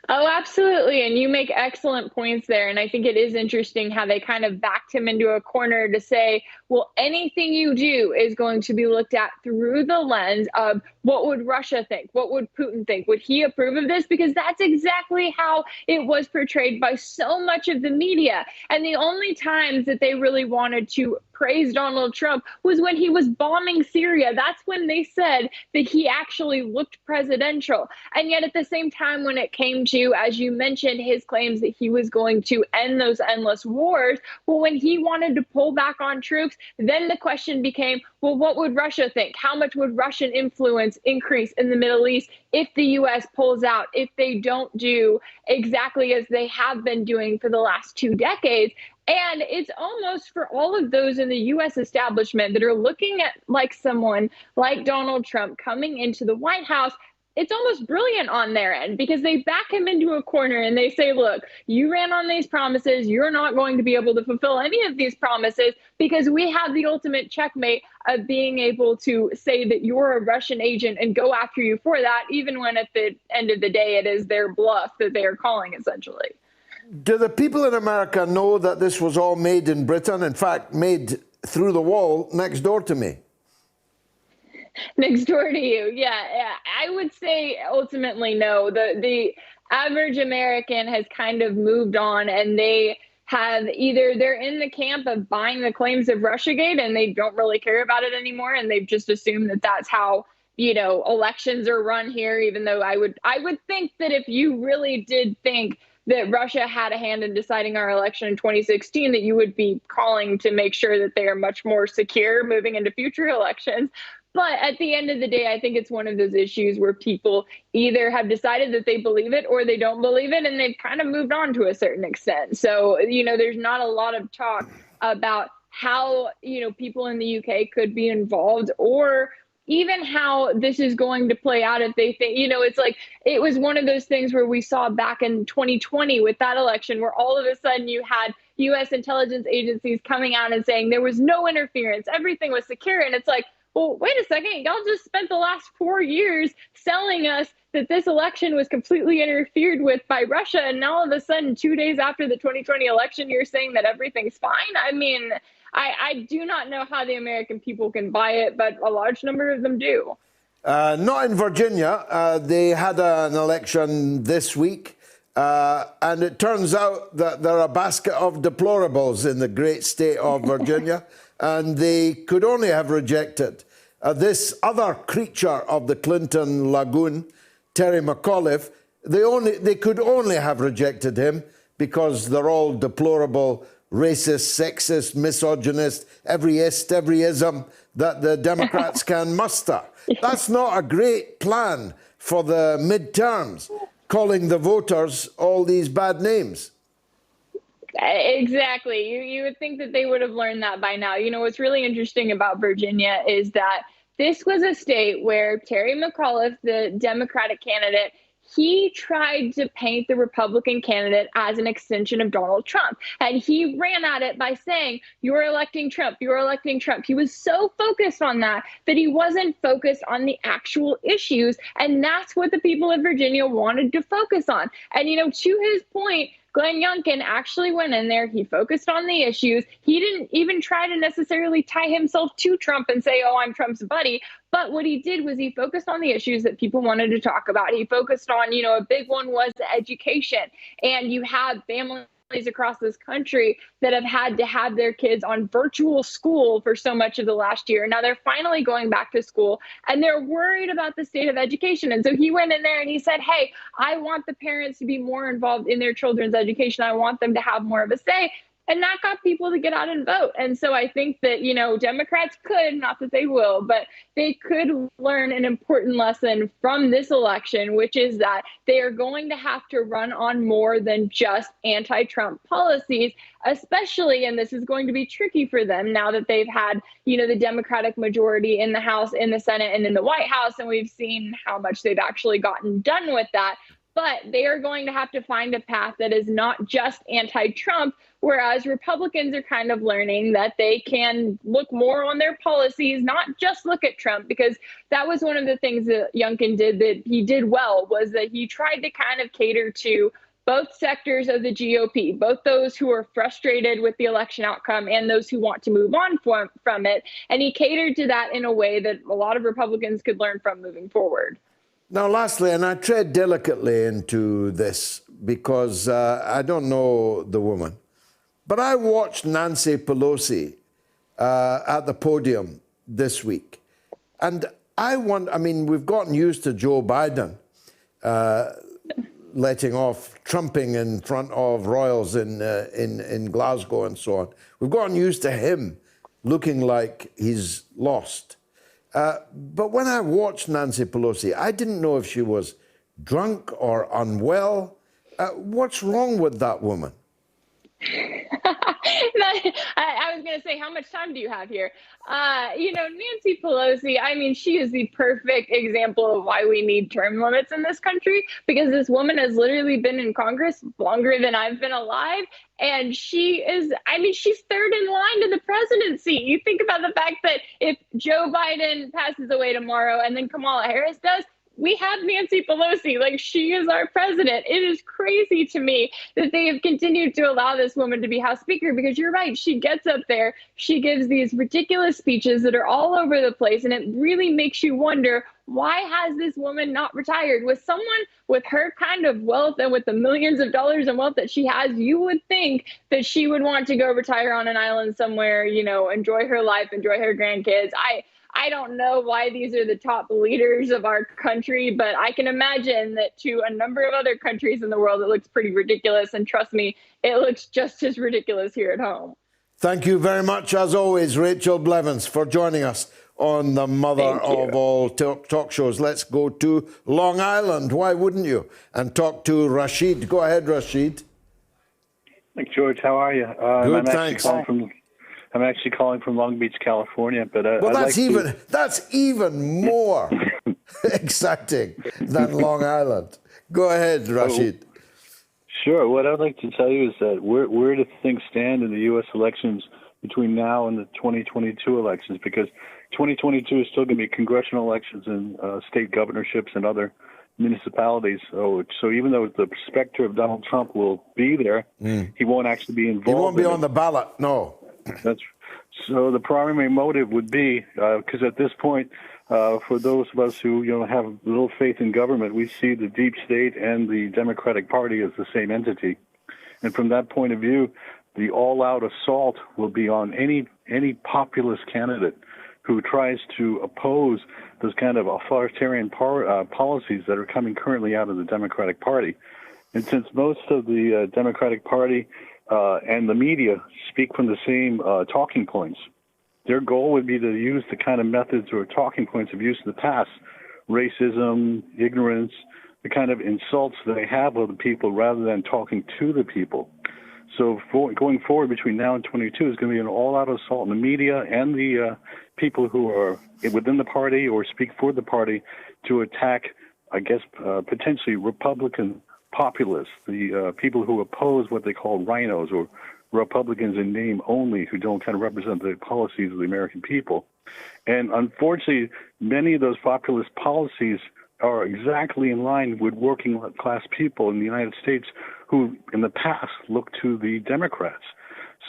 Oh, absolutely. And you make excellent points there. And I think it is interesting how they kind of backed him into a corner to say, well, anything you do is going to be looked at through the lens of what would Russia think? What would Putin think? Would he approve of this? Because that's exactly how it was portrayed by so much of the media. And the only times that they really wanted to praise Donald Trump was when he was bombing Syria. That's when they said that he actually looked presidential. And yet at the same time, when it came to, as you mentioned, his claims that he was going to end those endless wars, well, when he wanted to pull back on troops, then the question became, well, what would Russia think? How much would Russian influence increase in the Middle East if the U.S. pulls out, if they don't do exactly as they have been doing for the last 2 decades? And it's almost for all of those in the U.S. establishment that are looking at like someone like Donald Trump coming into the White House, it's almost brilliant on their end because they back him into a corner and they say, look, you ran on these promises. You're not going to be able to fulfill any of these promises because we have the ultimate checkmate of being able to say that you're a Russian agent and go after you for that, even when at the end of the day, it is their bluff that they are calling essentially. Do the people in America know that this was all made in Britain? In fact, made through the wall next door to me. Next door to you. Yeah, I would say ultimately no. The average American has kind of moved on and they have either they're in the camp of buying the claims of Russiagate and they don't really care about it anymore, and they've just assumed that that's how, you know, elections are run here, even though I would think that if you really did think that Russia had a hand in deciding our election in 2016, that you would be calling to make sure that they are much more secure moving into future elections. But at the end of the day, I think it's one of those issues where people either have decided that they believe it or they don't believe it, and they've kind of moved on to a certain extent. So, you know, there's not a lot of talk about how, you know, people in the UK could be involved, or even how this is going to play out if they think, you know, it's like, it was one of those things where we saw back in 2020 with that election, where all of a sudden you had U.S. intelligence agencies coming out and saying there was no interference, everything was secure. And it's like, well, wait a second, y'all just spent the last 4 years selling us that this election was completely interfered with by Russia. And now all of a sudden, 2 days after the 2020 election, you're saying that everything's fine. I mean, I do not know how the American people can buy it, but a large number of them do. Not in Virginia. They had an election this week, and it turns out that there are a basket of deplorables in the great state of Virginia, and they could only have rejected this other creature of the Clinton lagoon, Terry McAuliffe. They could only have rejected him because they're all deplorable, racist, sexist, misogynist, every ism that the Democrats can muster. That's not a great plan for the midterms, calling the voters all these bad names. Exactly. You would think that they would have learned that by now. You know, what's really interesting about Virginia is that this was a state where Terry McAuliffe, the Democratic candidate, he tried to paint the Republican candidate as an extension of Donald Trump. And he ran at it by saying, you're electing Trump, you're electing Trump. He was so focused on that he wasn't focused on the actual issues. And that's what the people of Virginia wanted to focus on. And, you know, to his point, Glenn Youngkin actually went in there. He focused on the issues. He didn't even try to necessarily tie himself to Trump and say, oh, I'm Trump's buddy. But what he did was he focused on the issues that people wanted to talk about. He focused on, you know, a big one was education. And you have families across this country that have had to have their kids on virtual school for so much of the last year. Now they're finally going back to school and they're worried about the state of education. And so he went in there and he said, hey, I want the parents to be more involved in their children's education. I want them to have more of a say. And that got people to get out and vote. And so I think that, you know, Democrats could, not that they will, but they could learn an important lesson from this election, which is that they are going to have to run on more than just anti-Trump policies, especially, and this is going to be tricky for them now that they've had, you know, the Democratic majority in the House, in the Senate, and in the White House. And we've seen how much they've actually gotten done with that. But they are going to have to find a path that is not just anti-Trump, whereas Republicans are kind of learning that they can look more on their policies, not just look at Trump, because that was one of the things that Youngkin did that he did well, was that he tried to kind of cater to both sectors of the GOP, both those who are frustrated with the election outcome and those who want to move on from it. And he catered to that in a way that a lot of Republicans could learn from moving forward. Now, lastly, and I tread delicately into this because I don't know the woman, but I watched Nancy Pelosi at the podium this week. And I mean, we've gotten used to Joe Biden letting off trumping in front of royals in Glasgow and so on. We've gotten used to him looking like he's lost. But when I watched Nancy Pelosi, I didn't know if she was drunk or unwell. What's wrong with that woman? I was going to say, how much time do you have here? You know, Nancy Pelosi, I mean, she is the perfect example of why we need term limits in this country, because this woman has literally been in Congress longer than I've been alive. And she is, I mean, she's third in line to the presidency. You think about the fact that if Joe Biden passes away tomorrow and then Kamala Harris does, we have Nancy Pelosi, like she is our president. It is crazy to me that they have continued to allow this woman to be House Speaker, because you're right. She gets up there, she gives these ridiculous speeches that are all over the place. And it really makes you wonder, Why has this woman not retired? With someone with her kind of wealth and with the millions of dollars in wealth that she has, you would think that she would want to go retire on an island somewhere, you know, enjoy her life, enjoy her grandkids. I don't know why these are the top leaders of our country, but I can imagine that to a number of other countries in the world, it looks pretty ridiculous. And trust me, it looks just as ridiculous here at home. Thank you very much, as always, Rachel Blevins, for joining us on the mother of all talk shows. Let's go to Long Island. Why wouldn't you? And talk to Rashid. Go ahead, Rashid. Thanks, George. How are you? Good, thanks. I'm actually calling from Long Beach, California. But well, that's even more exciting than Long Island. Go ahead, Rashid. Sure. What I'd like to tell you is that where do things stand in the U.S. elections between now and the 2022 elections? Because 2022 is still going to be congressional elections and state governorships and other municipalities. So even though the specter of Donald Trump will be there, he won't actually be involved. He won't be on the ballot, no. So the primary motive would be, because at this point, for those of us who have little faith in government, we see the deep state and the Democratic Party as the same entity. And from that point of view, the all-out assault will be on any populist candidate who tries to oppose those kind of authoritarian policies that are coming currently out of the Democratic Party. And since most of the Democratic Party and the media speak from the same talking points, their goal would be to use the kind of methods or talking points of use in the past, racism, ignorance, the kind of insults that they have of the people rather than talking to the people. So going forward between now and 22 is going to be an all-out assault on the media and the people who are within the party or speak for the party to attack, I guess, potentially Republican populists, the people who oppose what they call rhinos or Republicans in name only, who don't kind of represent the policies of the American people. And unfortunately, many of those populist policies are exactly in line with working class people in the United States who in the past looked to the Democrats.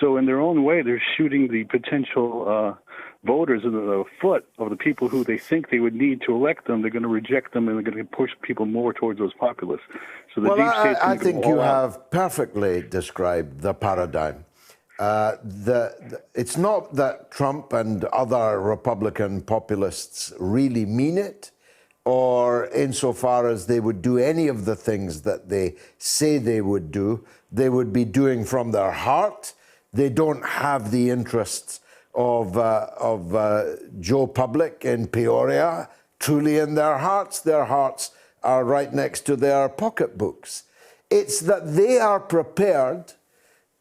So in their own way, they're shooting the potential voters in the foot of the people who they think they would need to elect them. They're going to reject them, and they're going to push people more towards those populists. So the deep state's I think you have perfectly described the paradigm. It's not that Trump and other Republican populists really mean it, or insofar as they would do any of the things that they say they would do, they would be doing from their heart. They don't have the interests of Joe Public in Peoria truly in their hearts. Their hearts are right next to their pocketbooks. It's that they are prepared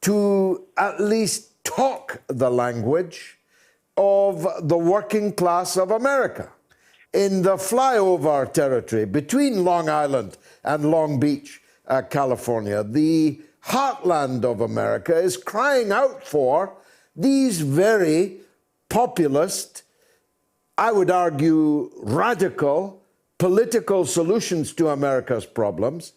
to at least talk the language of the working class of America. In the flyover territory between Long Island and Long Beach, California, the heartland of America is crying out for these very populist, I would argue radical, political solutions to America's problems.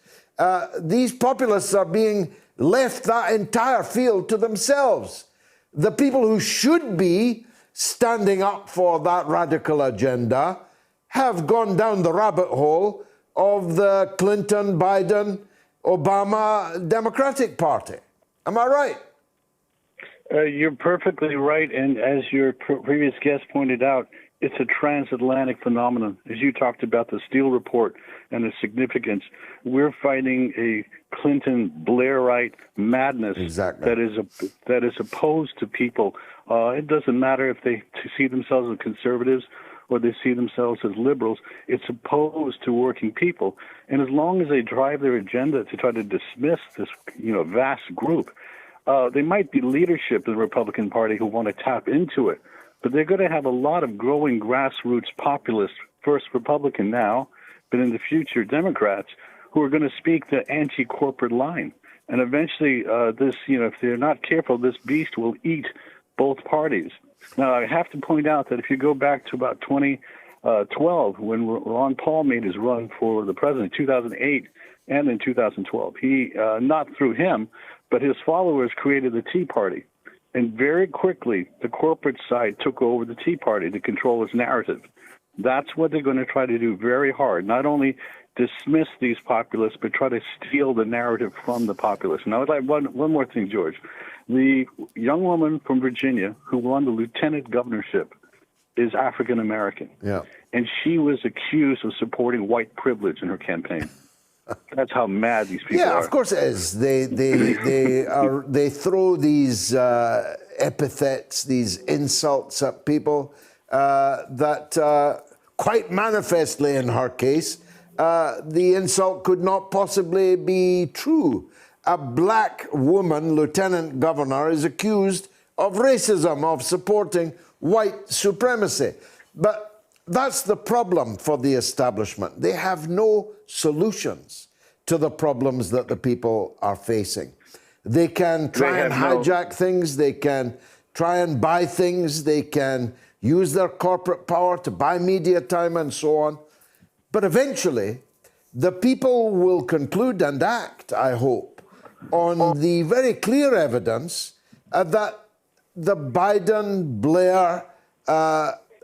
These populists are being left that entire field to themselves. The people who should be standing up for that radical agenda have gone down the rabbit hole of the Clinton, Biden, Obama Democratic Party. Am I right? You're perfectly right. And as your previous guest pointed out, it's a transatlantic phenomenon. As you talked about the Steele report and the significance, we're fighting a Clinton Blairite madness that is opposed to people. It doesn't matter if they see themselves as conservatives or they see themselves as liberals. It's opposed to working people. And as long as they drive their agenda to try to dismiss this, vast group, they might be leadership of the Republican Party who want to tap into it. But they're going to have a lot of growing grassroots populists, first Republican now, but in the future Democrats, who are going to speak the anti-corporate line. And eventually, if they're not careful, this beast will eat both parties. Now, I have to point out that if you go back to about 2012, when Ron Paul made his run for the president, 2008 and in 2012, he, not through him, but his followers created the Tea Party. And very quickly, the corporate side took over the Tea Party to control its narrative. That's what they're going to try to do very hard. Not only dismiss these populists, but try to steal the narrative from the populists. Now, I'd like one more thing, George. The young woman from Virginia who won the lieutenant governorship is African American. Yeah. And she was accused of supporting white privilege in her campaign. That's how mad these people are. Yeah, of course it is. They throw these epithets, these insults at people that quite manifestly in her case, the insult could not possibly be true. A black woman lieutenant governor is accused of racism, of supporting white supremacy. But that's the problem for the establishment. They have no solutions to the problems that the people are facing. They can try and hijack things, they can try and buy things, they can use their corporate power to buy media time and so on. But eventually, the people will conclude and act, I hope, on the very clear evidence that the Biden-Blair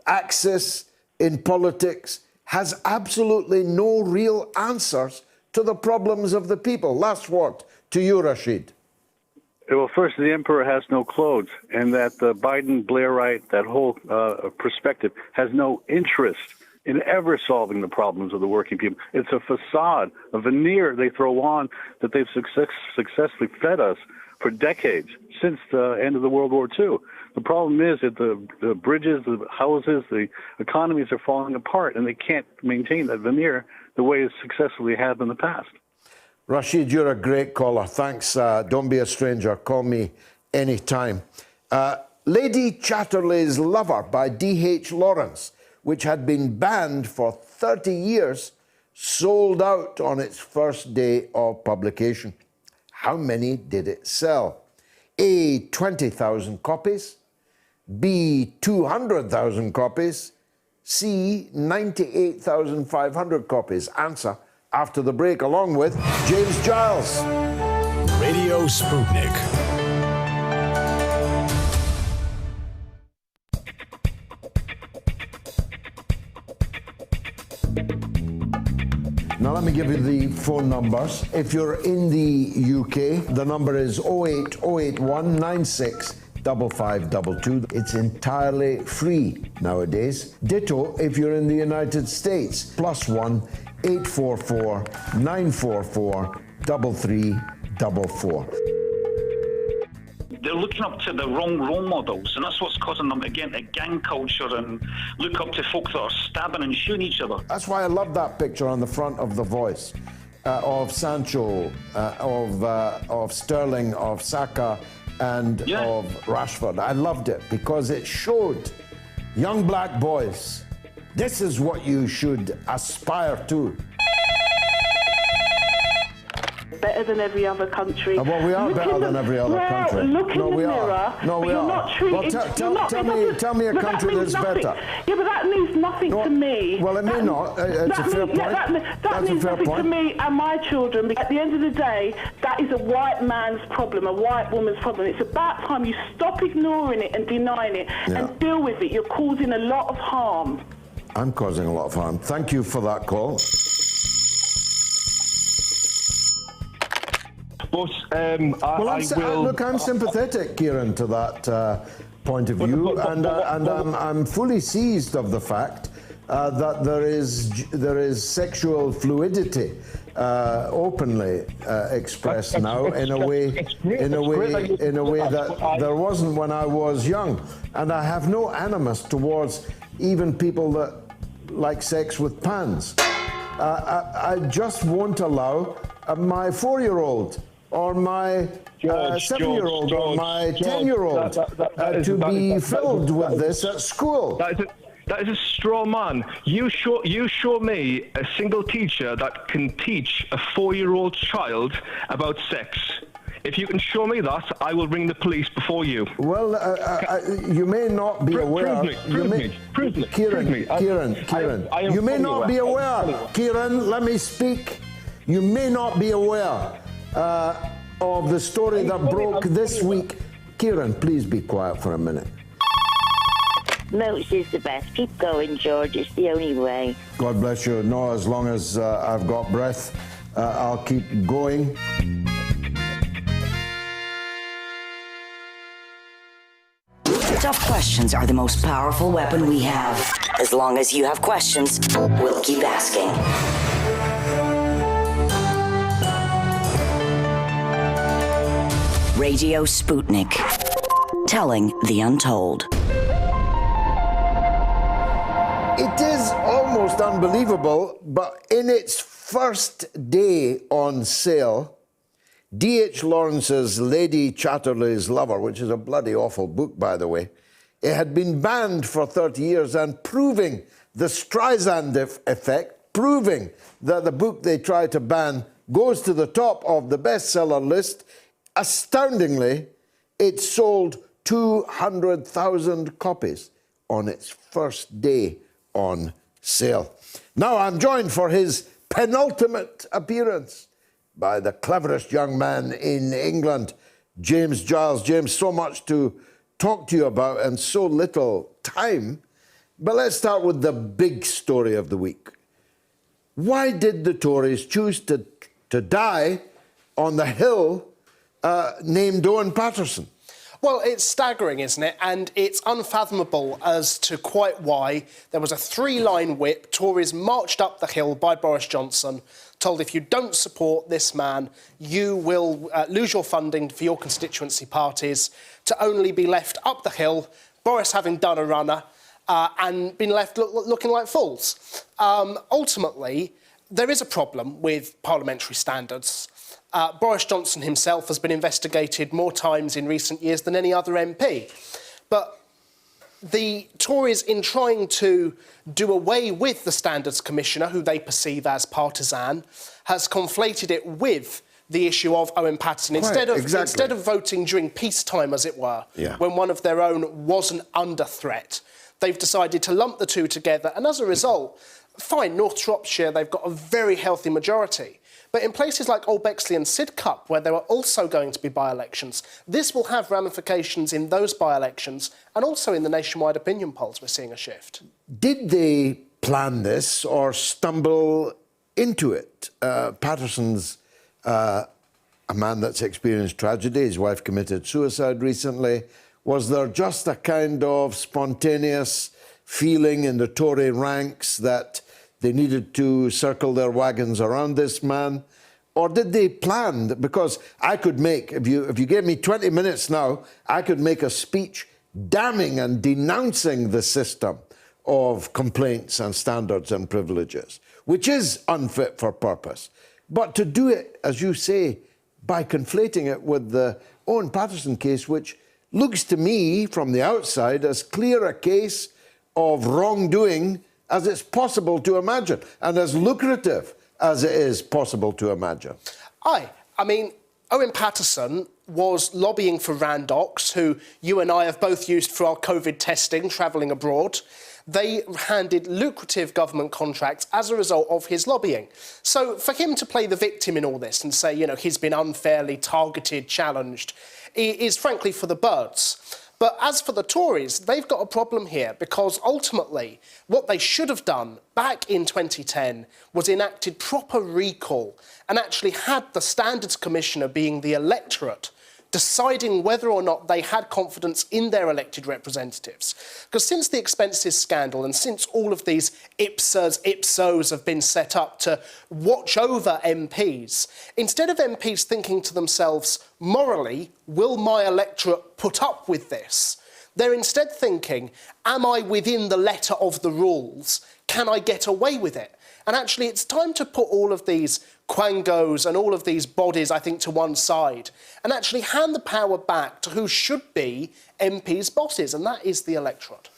axis in politics has absolutely no real answers to the problems of the people. Last word to you, Rashid. Well, first, the emperor has no clothes, and that the Biden-Blairite, that whole perspective, has no interest in ever solving the problems of the working people. It's a facade, a veneer they throw on that they've successfully fed us for decades, since the end of the World War II. The problem is that the bridges, the houses, the economies are falling apart, and they can't maintain that veneer the way it's successfully have in the past. Rashid, you're a great caller. Thanks. Don't be a stranger. Call me anytime. Lady Chatterley's Lover by D.H. Lawrence, which had been banned for 30 years, sold out on its first day of publication. How many did it sell? A, 20,000 copies. B, 200,000 copies. C, 98,500 copies. Answer after the break, along with James Giles. Radio Sputnik. Now let me give you the phone numbers. If you're in the UK, the number is 08081 96 5522. It's entirely free nowadays. Ditto if you're in the United States. +1 844 944 3344. They're looking up to the wrong role models, and that's what's causing them to get into gang culture and look up to folk that are stabbing and shooting each other. That's why I love that picture on the front of The Voice of Sancho, of Sterling, of Saka, and of Rashford. I loved it because it showed young black boys, this is what you should aspire to. Better than every other country. Well, we are better than every other country. Look in the mirror. No, we are. Well, tell me a country that's better. Yeah, but that means nothing to me. Well, it may not. It's a fair point. That means nothing to me and my children. Because at the end of the day, that is a white man's problem, a white woman's problem. It's about time you stop ignoring it and denying it and deal with it. You're causing a lot of harm. I'm causing a lot of harm. Thank you for that call. But I'm sympathetic, Kieran, to that point of view, and I'm fully seized of the fact that there is sexual fluidity openly expressed now in a way that there wasn't when I was young, and I have no animus towards even people that like sex with pans. I just won't allow my 4-year-old. Or my 7-year-old or my 10-year-old to be filled with this at school. That is a straw man. You show me a single teacher that can teach a 4-year-old child about sex. If you can show me that, I will ring the police before you. Well, you may not be aware. Prove me. Kieran, you may not be aware. Kieran, let me speak. You may not be aware of the story that broke this week. Kieran, please be quiet for a minute. MOATS is the best. Keep going, George. It's the only way. God bless you. No, as long as I've got breath, I'll keep going. Tough questions are the most powerful weapon we have. As long as you have questions, we'll keep asking. Radio Sputnik. Telling the untold. It is almost unbelievable, but in its first day on sale, D.H. Lawrence's Lady Chatterley's Lover, which is a bloody awful book, by the way, it had been banned for 30 years and proving the Streisand effect, proving that the book they tried to ban goes to the top of the bestseller list. Astoundingly, it sold 200,000 copies on its first day on sale. Now I'm joined for his penultimate appearance by the cleverest young man in England, James Giles. James, so much to talk to you about and so little time. But let's start with the big story of the week. Why did the Tories choose to die on the hill named Owen Paterson? Well, it's staggering, isn't it? And it's unfathomable as to quite why. There was a 3-line whip. Tories marched up the hill by Boris Johnson, told if you don't support this man, you will lose your funding for your constituency parties, to only be left up the hill, Boris having done a runner, and been left looking like fools. Ultimately, there is a problem with parliamentary standards. Boris Johnson himself has been investigated more times in recent years than any other MP. But the Tories, in trying to do away with the Standards Commissioner, who they perceive as partisan, has conflated it with the issue of Owen Paterson. Instead of voting during peacetime, as it were, when one of their own wasn't under threat, they've decided to lump the two together. And as a result, fine, North Shropshire, they've got a very healthy majority. But in places like Old Bexley and Sidcup, where there are also going to be by-elections, this will have ramifications in those by-elections and also in the nationwide opinion polls. We're seeing a shift. Did they plan this or stumble into it? Paterson's a man that's experienced tragedy. His wife committed suicide recently. Was there just a kind of spontaneous feeling in the Tory ranks that they needed to circle their wagons around this man? Or did they plan? Because I could make, if you gave me 20 minutes now, I could make a speech damning and denouncing the system of complaints and standards and privileges, which is unfit for purpose. But to do it, as you say, by conflating it with the Owen Paterson case, which looks to me from the outside as clear a case of wrongdoing as it's possible to imagine, and as lucrative as it is possible to imagine. I mean, Owen Paterson was lobbying for Randox, who you and I have both used for our COVID testing, travelling abroad. They handed lucrative government contracts as a result of his lobbying. So for him to play the victim in all this and say, you know, he's been unfairly targeted, challenged, is frankly for the birds. But as for the Tories, they've got a problem here because ultimately what they should have done back in 2010 was enacted proper recall and actually had the Standards Commissioner, being the electorate, deciding whether or not they had confidence in their elected representatives. Because since the expenses scandal and since all of these ipsos have been set up to watch over MPs, instead of MPs thinking to themselves, morally, will my electorate put up with this? They're instead thinking, am I within the letter of the rules? Can I get away with it? And actually, it's time to put all of these quangos and all of these bodies, I think, to one side and actually hand the power back to who should be MPs' bosses, and that is the electorate.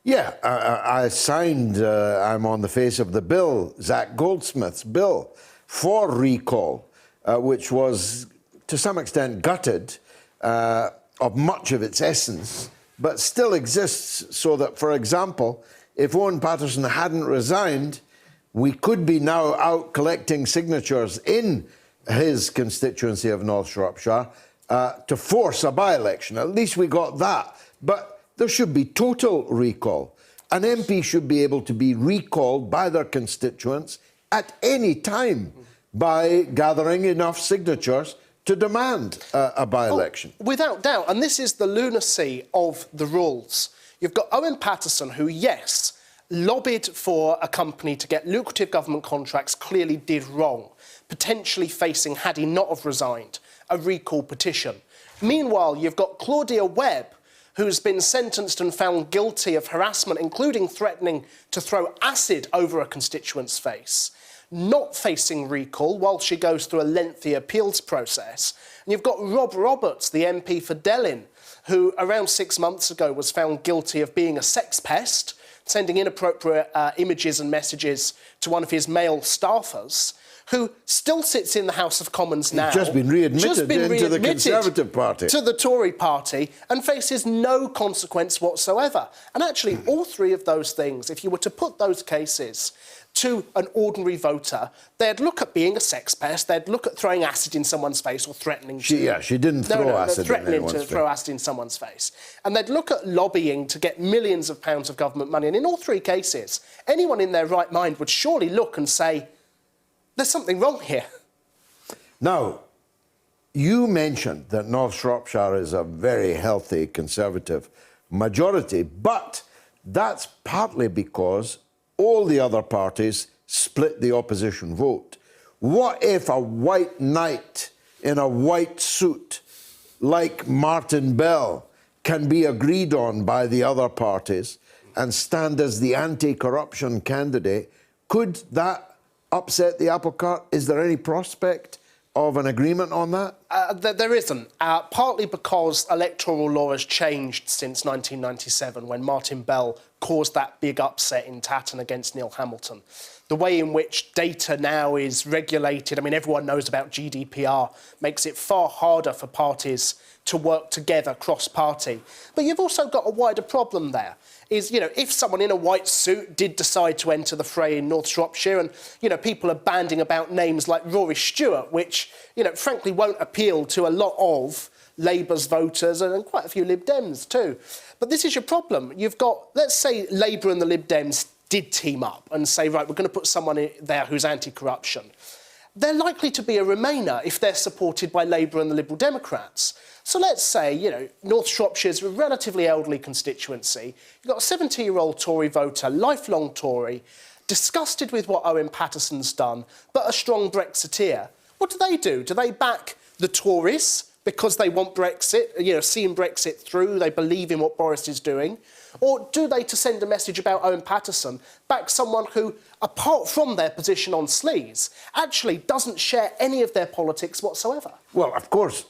Yeah, I signed, I'm on the face of the bill, Zach Goldsmith's bill for recall, which was to some extent gutted of much of its essence, but still exists so that, for example, if Owen Paterson hadn't resigned, we could be now out collecting signatures in his constituency of North Shropshire to force a by-election. At least we got that. But there should be total recall. An MP should be able to be recalled by their constituents at any time by gathering enough signatures to demand a by-election. Without doubt, and this is the lunacy of the rules. You've got Owen Paterson, who, yes, lobbied for a company to get lucrative government contracts, clearly did wrong, potentially facing, had he not have resigned, a recall petition. Meanwhile, you've got Claudia Webb, who's been sentenced and found guilty of harassment, including threatening to throw acid over a constituent's face, not facing recall while she goes through a lengthy appeals process. And you've got Rob Roberts, the MP for Delyn, who around 6 months ago was found guilty of being a sex pest, sending inappropriate images and messages to one of his male staffers, who still sits in the House of Commons now. He's just been readmitted into the Conservative Party. To the Tory Party, and faces no consequence whatsoever. And actually, all three of those things, if you were to put those cases to an ordinary voter, they'd look at being a sex pest, they'd look at throwing acid in someone's face or threatening to... she didn't throw acid in anyone's threatening to face. throw acid in someone's face. And they'd look at lobbying to get millions of pounds of government money. And in all three cases, anyone in their right mind would surely look and say, there's something wrong here. Now, you mentioned that North Shropshire is a very healthy Conservative majority, but that's partly because all the other parties split the opposition vote. What if a white knight in a white suit, like Martin Bell, can be agreed on by the other parties and stand as the anti-corruption candidate? Could that upset the apple cart? Is there any prospect of an agreement on that? There isn't, partly because electoral law has changed since 1997, when Martin Bell caused that big upset in Tatton against Neil Hamilton. The way in which data now is regulated, I mean, everyone knows about GDPR, makes it far harder for parties to work together cross-party. But you've also got a wider problem there. Is, you know, if someone in a white suit did decide to enter the fray in North Shropshire, and, you know, people are banding about names like Rory Stewart, which, you know, frankly won't appeal to a lot of Labour's voters and quite a few Lib Dems too. But this is your problem. You've got, let's say Labour and the Lib Dems did team up and say, right, we're going to put someone in there who's anti-corruption. They're likely to be a Remainer if they're supported by Labour and the Liberal Democrats. So let's say, you know, North Shropshire's a relatively elderly constituency. You've got a 70-year-old Tory voter, lifelong Tory, disgusted with what Owen Paterson's done, but a strong Brexiteer. What do? Do they back the Tories because they want Brexit, you know, seeing Brexit through, they believe in what Boris is doing? Or do they, to send a message about Owen Paterson, back someone who, apart from their position on sleaze, actually doesn't share any of their politics whatsoever? Well, of course,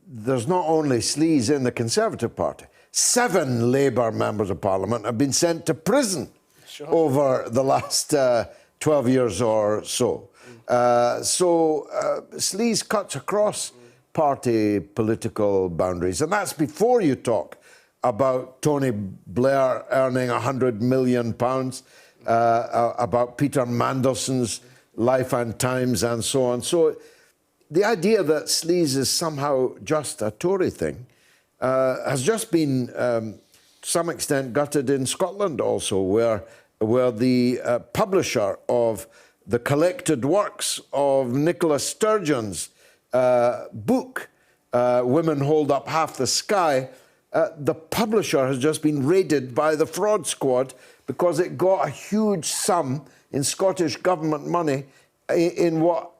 there's not only sleaze in the Conservative Party. 7 Labour members of Parliament have been sent to prison over the last 12 years or so. Sleaze cuts across party political boundaries. And that's before you talk about Tony Blair earning £100 million, about Peter Mandelson's Life and Times and so on. So the idea that sleaze is somehow just a Tory thing has just been, to some extent, gutted in Scotland also, where the publisher of the collected works of Nicola Sturgeon's book, Women Hold Up Half the Sky, the publisher has just been raided by the fraud squad because it got a huge sum in Scottish government money in what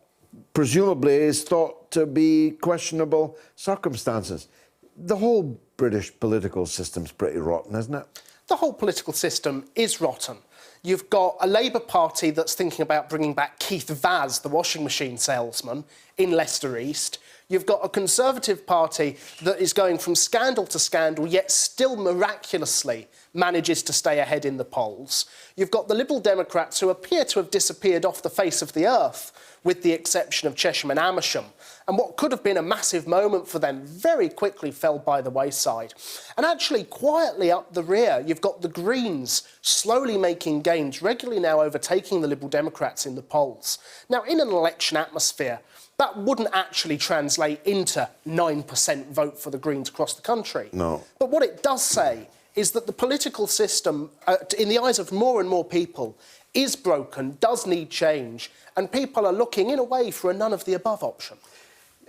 presumably is thought to be questionable circumstances. The whole British political system's pretty rotten, isn't it? The whole political system is rotten. You've got a Labour Party that's thinking about bringing back Keith Vaz, the washing machine salesman, in Leicester East. You've got a Conservative Party that is going from scandal to scandal, yet still miraculously manages to stay ahead in the polls. You've got the Liberal Democrats, who appear to have disappeared off the face of the earth, with the exception of Chesham and Amersham. And what could have been a massive moment for them very quickly fell by the wayside. And actually, quietly up the rear, you've got the Greens slowly making making gains, regularly now overtaking the Liberal Democrats in the polls. Now, in an election atmosphere, that wouldn't actually translate into 9% vote for the Greens across the country. No. But what it does say is that the political system, in the eyes of more and more people, is broken, does need change, and people are looking, in a way, for a none-of-the-above option.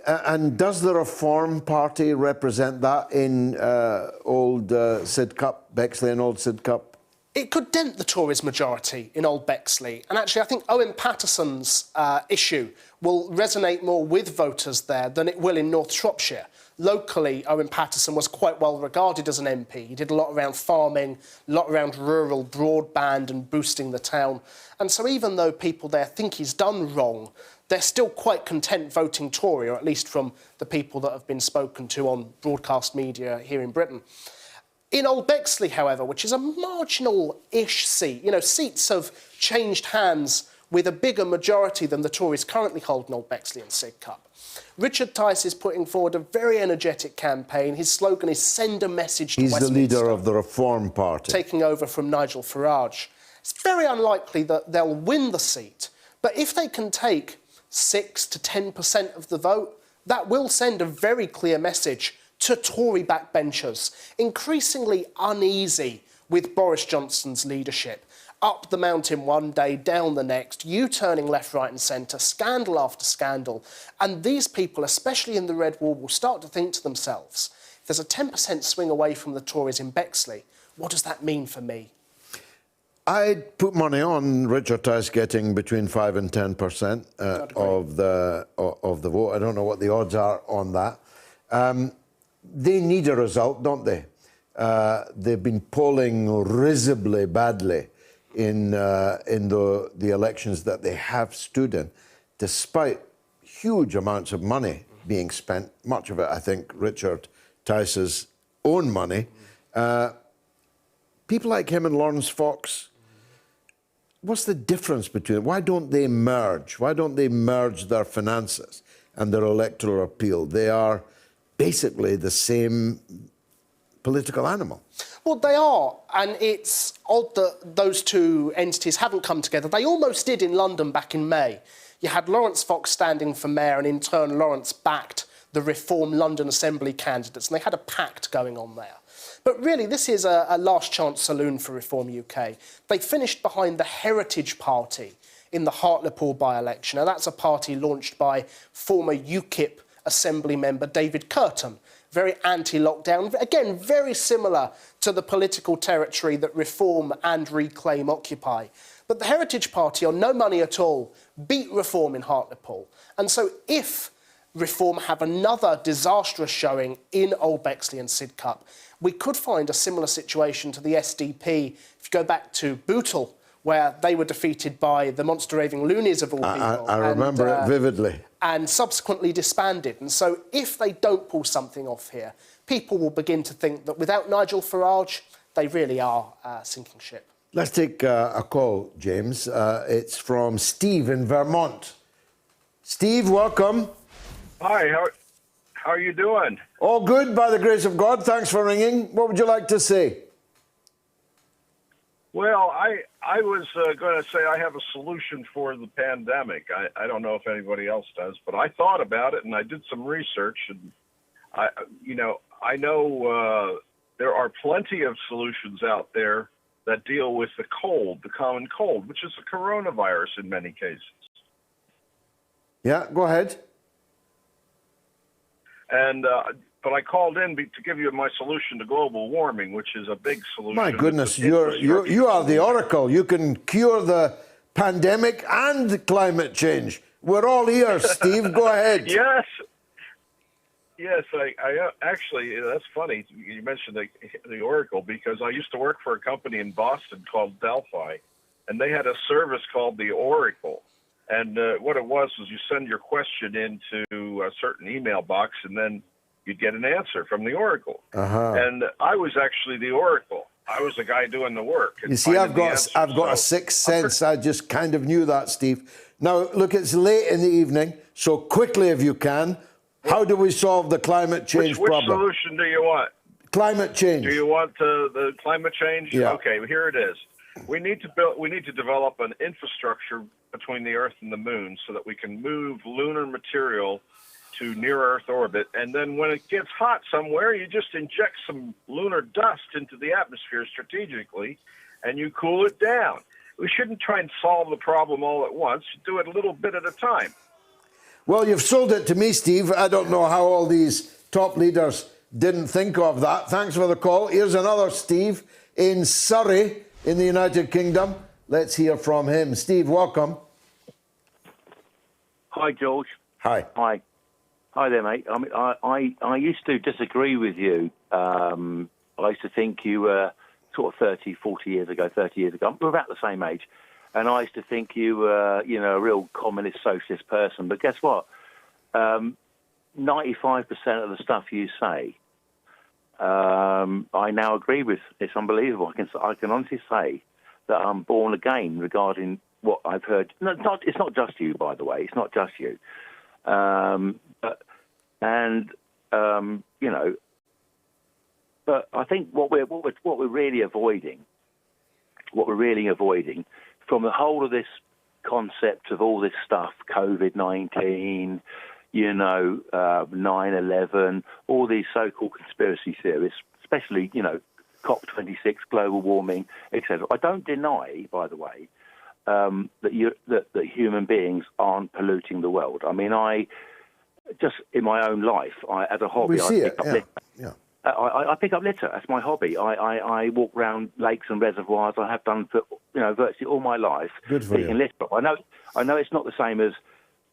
And does the Reform Party represent that in Old Sidcup, Bexley and Old Sidcup? It could dent the Tories' majority in Old Bexley. And actually, I think Owen Paterson's issue will resonate more with voters there than it will in North Shropshire. Locally, Owen Paterson was quite well regarded as an MP. He did a lot around farming, a lot around rural broadband and boosting the town. And so even though people there think he's done wrong, they're still quite content voting Tory, or at least from the people that have been spoken to on broadcast media here in Britain. In Old Bexley, however, which is a marginal-ish seat, seats have changed hands with a bigger majority than the Tories currently hold in Old Bexley and Sidcup. Richard Tice is putting forward a very energetic campaign. His slogan is "Send a message to Westminster." He's the leader of the Reform Party. Taking over from Nigel Farage. It's very unlikely that they'll win the seat, but if they can take 6 to 10% of the vote, that will send a very clear message to Tory backbenchers, increasingly uneasy with Boris Johnson's leadership. Up the mountain one day, down the next, U-turning left, right and centre, scandal after scandal. And these people, especially in the Red Wall, will start to think to themselves, if there's a 10% swing away from the Tories in Bexley, what does that mean for me? I'd put money on Richard Tice getting between 5 and 10% of the vote. I don't know what the odds are on that. They need a result, don't they? They've been polling risibly badly in the elections that they have stood in, despite huge amounts of money being spent, much of it, I think, Richard Tice's own money. People like him and Lawrence Fox, what's the difference between them? Why don't they merge? Why don't they merge their finances and their electoral appeal? They are basically the same political animal. Well, they are, and it's odd that those two entities haven't come together. They almost did in London back in May. You had Lawrence Fox standing for mayor, and in turn Lawrence backed the Reform London Assembly candidates, and they had a pact going on there. But really, this is a last chance saloon for Reform UK. They finished behind the Heritage Party in the Hartlepool by-election. Now, that's a party launched by former UKIP Assembly member David Curtin, very anti-lockdown, again, very similar to the political territory that Reform and Reclaim occupy. But the Heritage Party, on no money at all, beat Reform in Hartlepool. And so if Reform have another disastrous showing in Old Bexley and Sidcup, we could find a similar situation to the SDP if you go back to Bootle, where they were defeated by the monster raving loonies of all people. I remember it vividly. And subsequently disbanded. And so if they don't pull something off here, people will begin to think that without Nigel Farage, they really are sinking ship. Let's take a call, James. It's from Steve in Vermont. Steve, welcome. Hi, how are you doing? All good, by the grace of God. Thanks for ringing. What would you like to say? Well, I was going to say I have a solution for the pandemic. I don't know if anybody else does, but I thought about it and I did some research, and I know there are plenty of solutions out there that deal with the cold, the common cold, which is the coronavirus in many cases. Yeah, go ahead. And but I called in to give you my solution to global warming, which is a big solution. My goodness, you are the oracle. You can cure the pandemic and climate change. We're all ears, Steve. Go ahead. Yes. Yes, I actually, that's funny. You mentioned the oracle, because I used to work for a company in Boston called Delphi, and they had a service called the Oracle. And what it was you send your question into a certain email box, and then you'd get an answer from the Oracle. And I was actually the Oracle. I was the guy doing the work. You see, I've got a sixth sense. I just kind of knew that, Steve. Now, look, it's late in the evening, so quickly if you can, how do we solve the climate change problem? Which solution do you want? Climate change. Do you want the climate change? Yeah. Okay, here it is. We need to develop an infrastructure between the Earth and the Moon so that we can move lunar material to near-Earth orbit, and then when it gets hot somewhere, you just inject some lunar dust into the atmosphere strategically, and you cool it down. We shouldn't try and solve the problem all at once. Do it a little bit at a time. Well, you've sold it to me, Steve. I don't know how all these top leaders didn't think of that. Thanks for the call. Here's another Steve in Surrey in the United Kingdom. Let's hear from him. Steve, welcome. Hi, George. Hi. Hi. Hi there, mate. I mean, I used to disagree with you. I used to think you were sort of 30 years ago. We're about the same age. And I used to think you were, a real communist socialist person. But guess what? 95% of the stuff you say, I now agree with. It's unbelievable. I can honestly say that I'm born again regarding what I've heard. No, it's not just you, by the way. It's not just you. But I think what we're really avoiding from the whole of this concept of all this stuff, COVID-19, 9/11, all these so-called conspiracy theories, especially, COP26, global warming, etc. I don't deny, by the way, that human beings aren't polluting the world. I mean, just in my own life, as a hobby, I pick up litter. I pick up litter. That's my hobby. I walk around lakes and reservoirs. I have done for virtually all my life. Good for picking you. litter. I know it's not the same as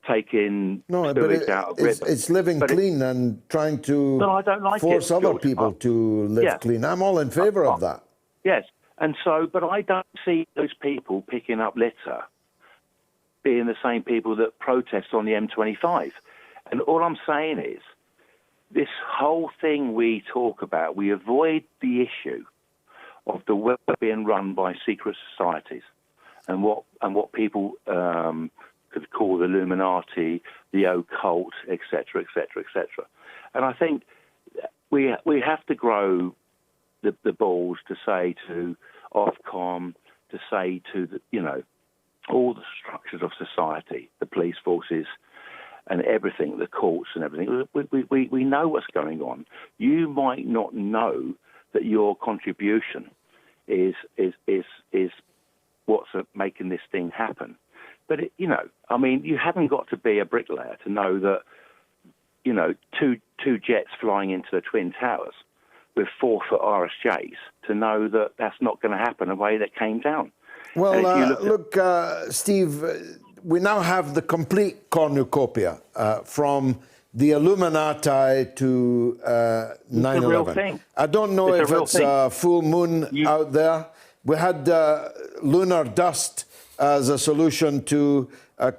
taking sewage out of rivers. It's living clean and trying to I don't like force other George. people to live clean. I'm all in favour of that. Yes, and so, but I don't see those people picking up litter being the same people that protest on the M25. And all I'm saying is, this whole thing we talk about, we avoid the issue of the world being run by secret societies and what people could call the Illuminati, the occult, etc., etc., etc. And I think we have to grow the balls to say to Ofcom, to say to all the structures of society, the police forces, and everything, the courts and everything. We know what's going on. You might not know that your contribution is what's making this thing happen. But you haven't got to be a bricklayer to know that two jets flying into the Twin Towers with 4-foot RSJs to know that that's not going to happen the way that came down. Well, Steve, we now have the complete cornucopia from the Illuminati to 9/11. I don't know if it's a full moon out there. We had lunar dust as a solution to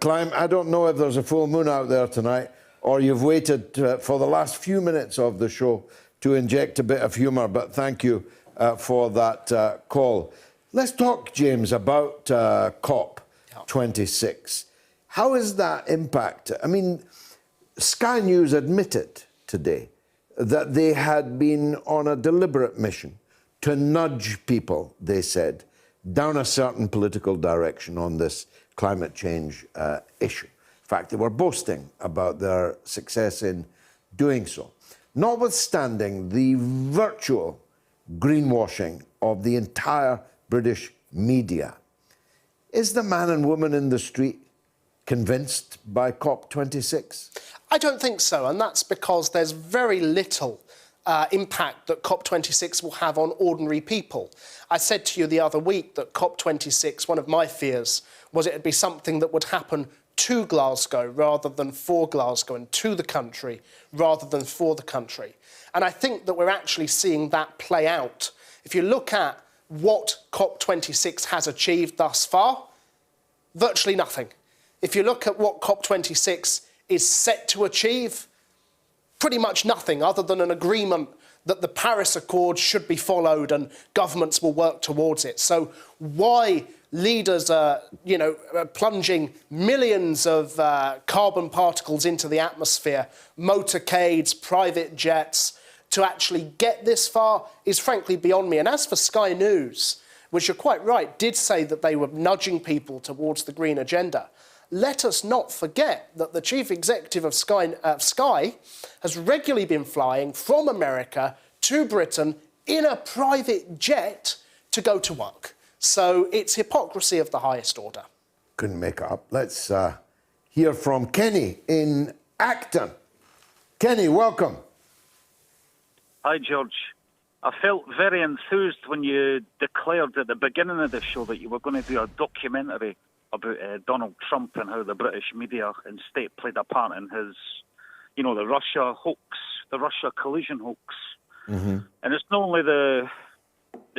climate. I don't know if there's a full moon out there tonight, or you've waited for the last few minutes of the show to inject a bit of humour, but thank you for that call. Let's talk, James, about COP26. How is that impact? I mean, Sky News admitted today that they had been on a deliberate mission to nudge people, they said, down a certain political direction on this climate change issue. In fact, they were boasting about their success in doing so. Notwithstanding the virtual greenwashing of the entire British media, is the man and woman in the street convinced by COP26? I don't think so, and that's because there's very little impact that COP26 will have on ordinary people. I said to you the other week that COP26, one of my fears was it would be something that would happen to Glasgow rather than for Glasgow, and to the country rather than for the country. And I think that we're actually seeing that play out. If you look at what COP26 has achieved thus far, virtually nothing. If you look at what COP26 is set to achieve, pretty much nothing other than an agreement that the Paris Accord should be followed and governments will work towards it. So why leaders are, plunging millions of carbon particles into the atmosphere, motorcades, private jets, to actually get this far is frankly beyond me. And as for Sky News, which you're quite right, did say that they were nudging people towards the green agenda. Let us not forget that the chief executive of Sky has regularly been flying from America to Britain in a private jet to go to work. So it's hypocrisy of the highest order. Couldn't make it up. Let's hear from Kenny in Acton. Kenny, welcome. Hi, George. I felt very enthused when you declared at the beginning of the show that you were going to do a documentary about Donald Trump and how the British media and state played a part in his, you know, the Russia hoax, the Russia collusion hoax. Mm-hmm. And it's not only the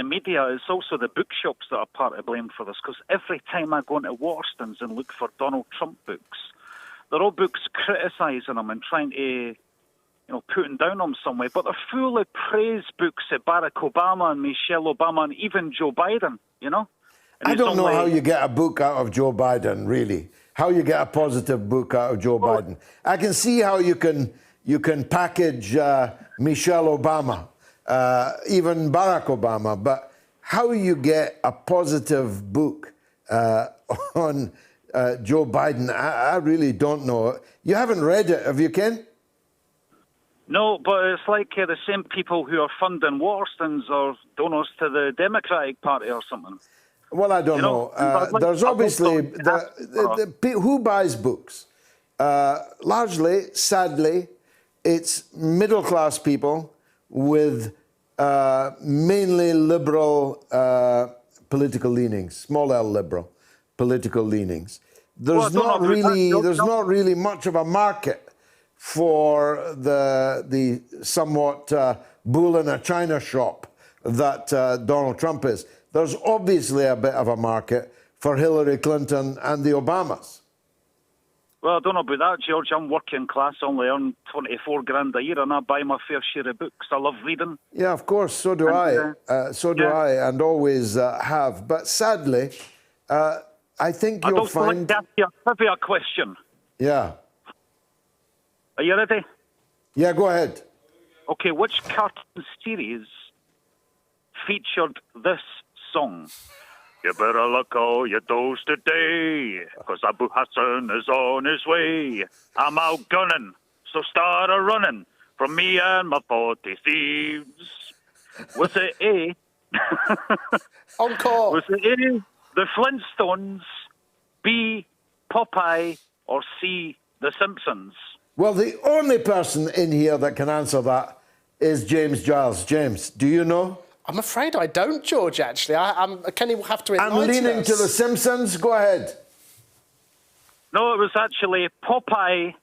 media, it's also the bookshops that are part of blame for this, because every time I go into Waterstones and look for Donald Trump books, they're all books criticising him and trying to, you know, putting down on him some way, but they're full of praise books at Barack Obama and Michelle Obama and even Joe Biden, you know? And I don't know how you get a book out of Joe Biden, really. How you get a positive book out of Joe Biden. I can see how you can package Michelle Obama, even Barack Obama, but how you get a positive book on Joe Biden, I really don't know. You haven't read it, have you, Ken? No, but it's like the same people who are funding Waterstones or donors to the Democratic Party or something. Well, I don't know. There's obviously who buys books. Largely, sadly, it's middle-class people with mainly liberal political leanings, small L liberal political leanings. There's not really much of a market for the somewhat bull in a china shop that Donald Trump is. There's obviously a bit of a market for Hillary Clinton and the Obamas. Well, I don't know about that, George. I'm working class, only earn 24 grand a year, and I buy my fair share of books. I love reading. Yeah, of course, so do I. So do I, and always have. But sadly, I think you'll find... I don't like a trivia question. Yeah. Are you ready? Yeah, go ahead. Okay, which cartoon series featured this song? You better look all your doors today, 'cause Abu Hassan is on his way. I'm out gunning, so start a running from me and my 40 thieves. Was it A? Encore. Was it A, the Flintstones, B, Popeye, or C, the Simpsons? Well, the only person in here that can answer that is James Giles. James, do you know? I'm afraid I don't, George, actually. Kenny will have to enlighten us. I'm leaning to the Simpsons. Go ahead. No, it was actually Popeye,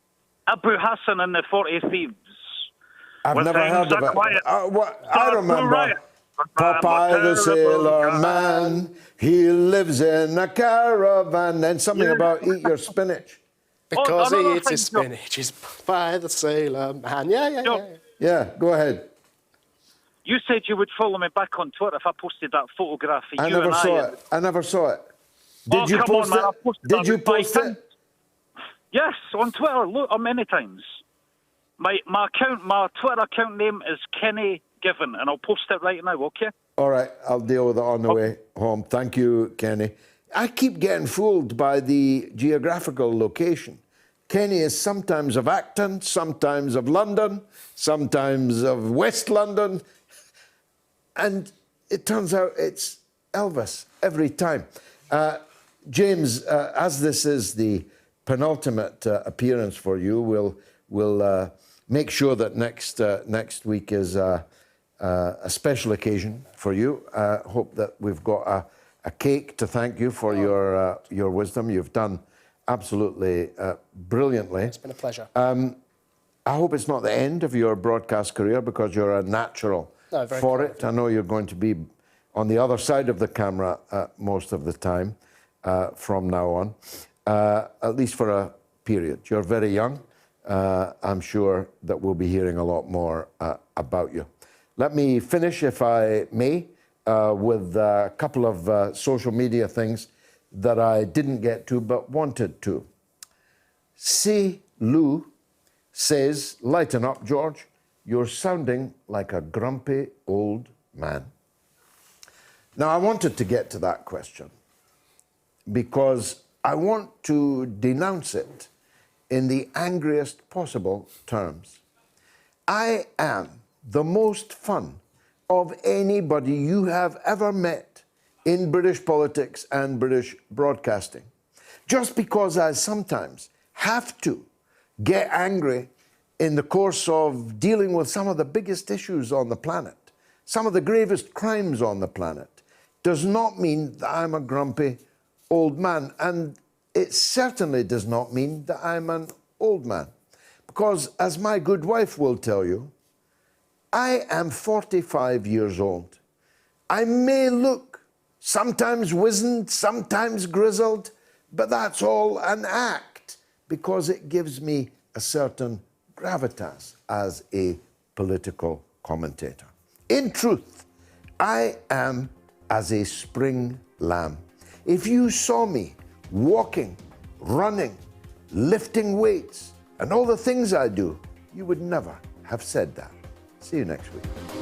Abu Hassan and the 40 Thieves. I've never heard of it. I remember Popeye the Sailor Man. He lives in a caravan. And something about eat your spinach. Because he eats his spinach. He's Popeye the Sailor Man. Yeah. Yeah, go ahead. You said you would follow me back on Twitter if I posted that photograph of I you never and saw I. it. I never saw it. Did you post it? Did you post it? Yes, on Twitter. Look, many times. My Twitter account name is Kenny Given, and I'll post it right now. Okay. All right, I'll deal with it on the way home. Thank you, Kenny. I keep getting fooled by the geographical location. Kenny is sometimes of Acton, sometimes of London, sometimes of West London. And it turns out it's Elvis every time. James, as this is the penultimate appearance for you, we'll make sure that next week is a special occasion for you. Hope that we've got a cake to thank you for your wisdom. You've done absolutely brilliantly. It's been a pleasure. I hope it's not the end of your broadcast career, because you're a natural for it. I know you're going to be on the other side of the camera most of the time from now on, at least for a period. You're very young. I'm sure that we'll be hearing a lot more about you. Let me finish, if I may, with a couple of social media things that I didn't get to but wanted to. C. Lou says, lighten up, George. You're sounding like a grumpy old man. Now, I wanted to get to that question because I want to denounce it in the angriest possible terms. I am the most fun of anybody you have ever met in British politics and British broadcasting. Just because I sometimes have to get angry in the course of dealing with some of the biggest issues on the planet, some of the gravest crimes on the planet, does not mean that I'm a grumpy old man. And it certainly does not mean that I'm an old man. Because, as my good wife will tell you, I am 45 years old. I may look sometimes wizened, sometimes grizzled, but that's all an act because it gives me a certain gravitas as a political commentator. In truth, I am as a spring lamb. If you saw me walking, running, lifting weights, and all the things I do, you would never have said that. See you next week.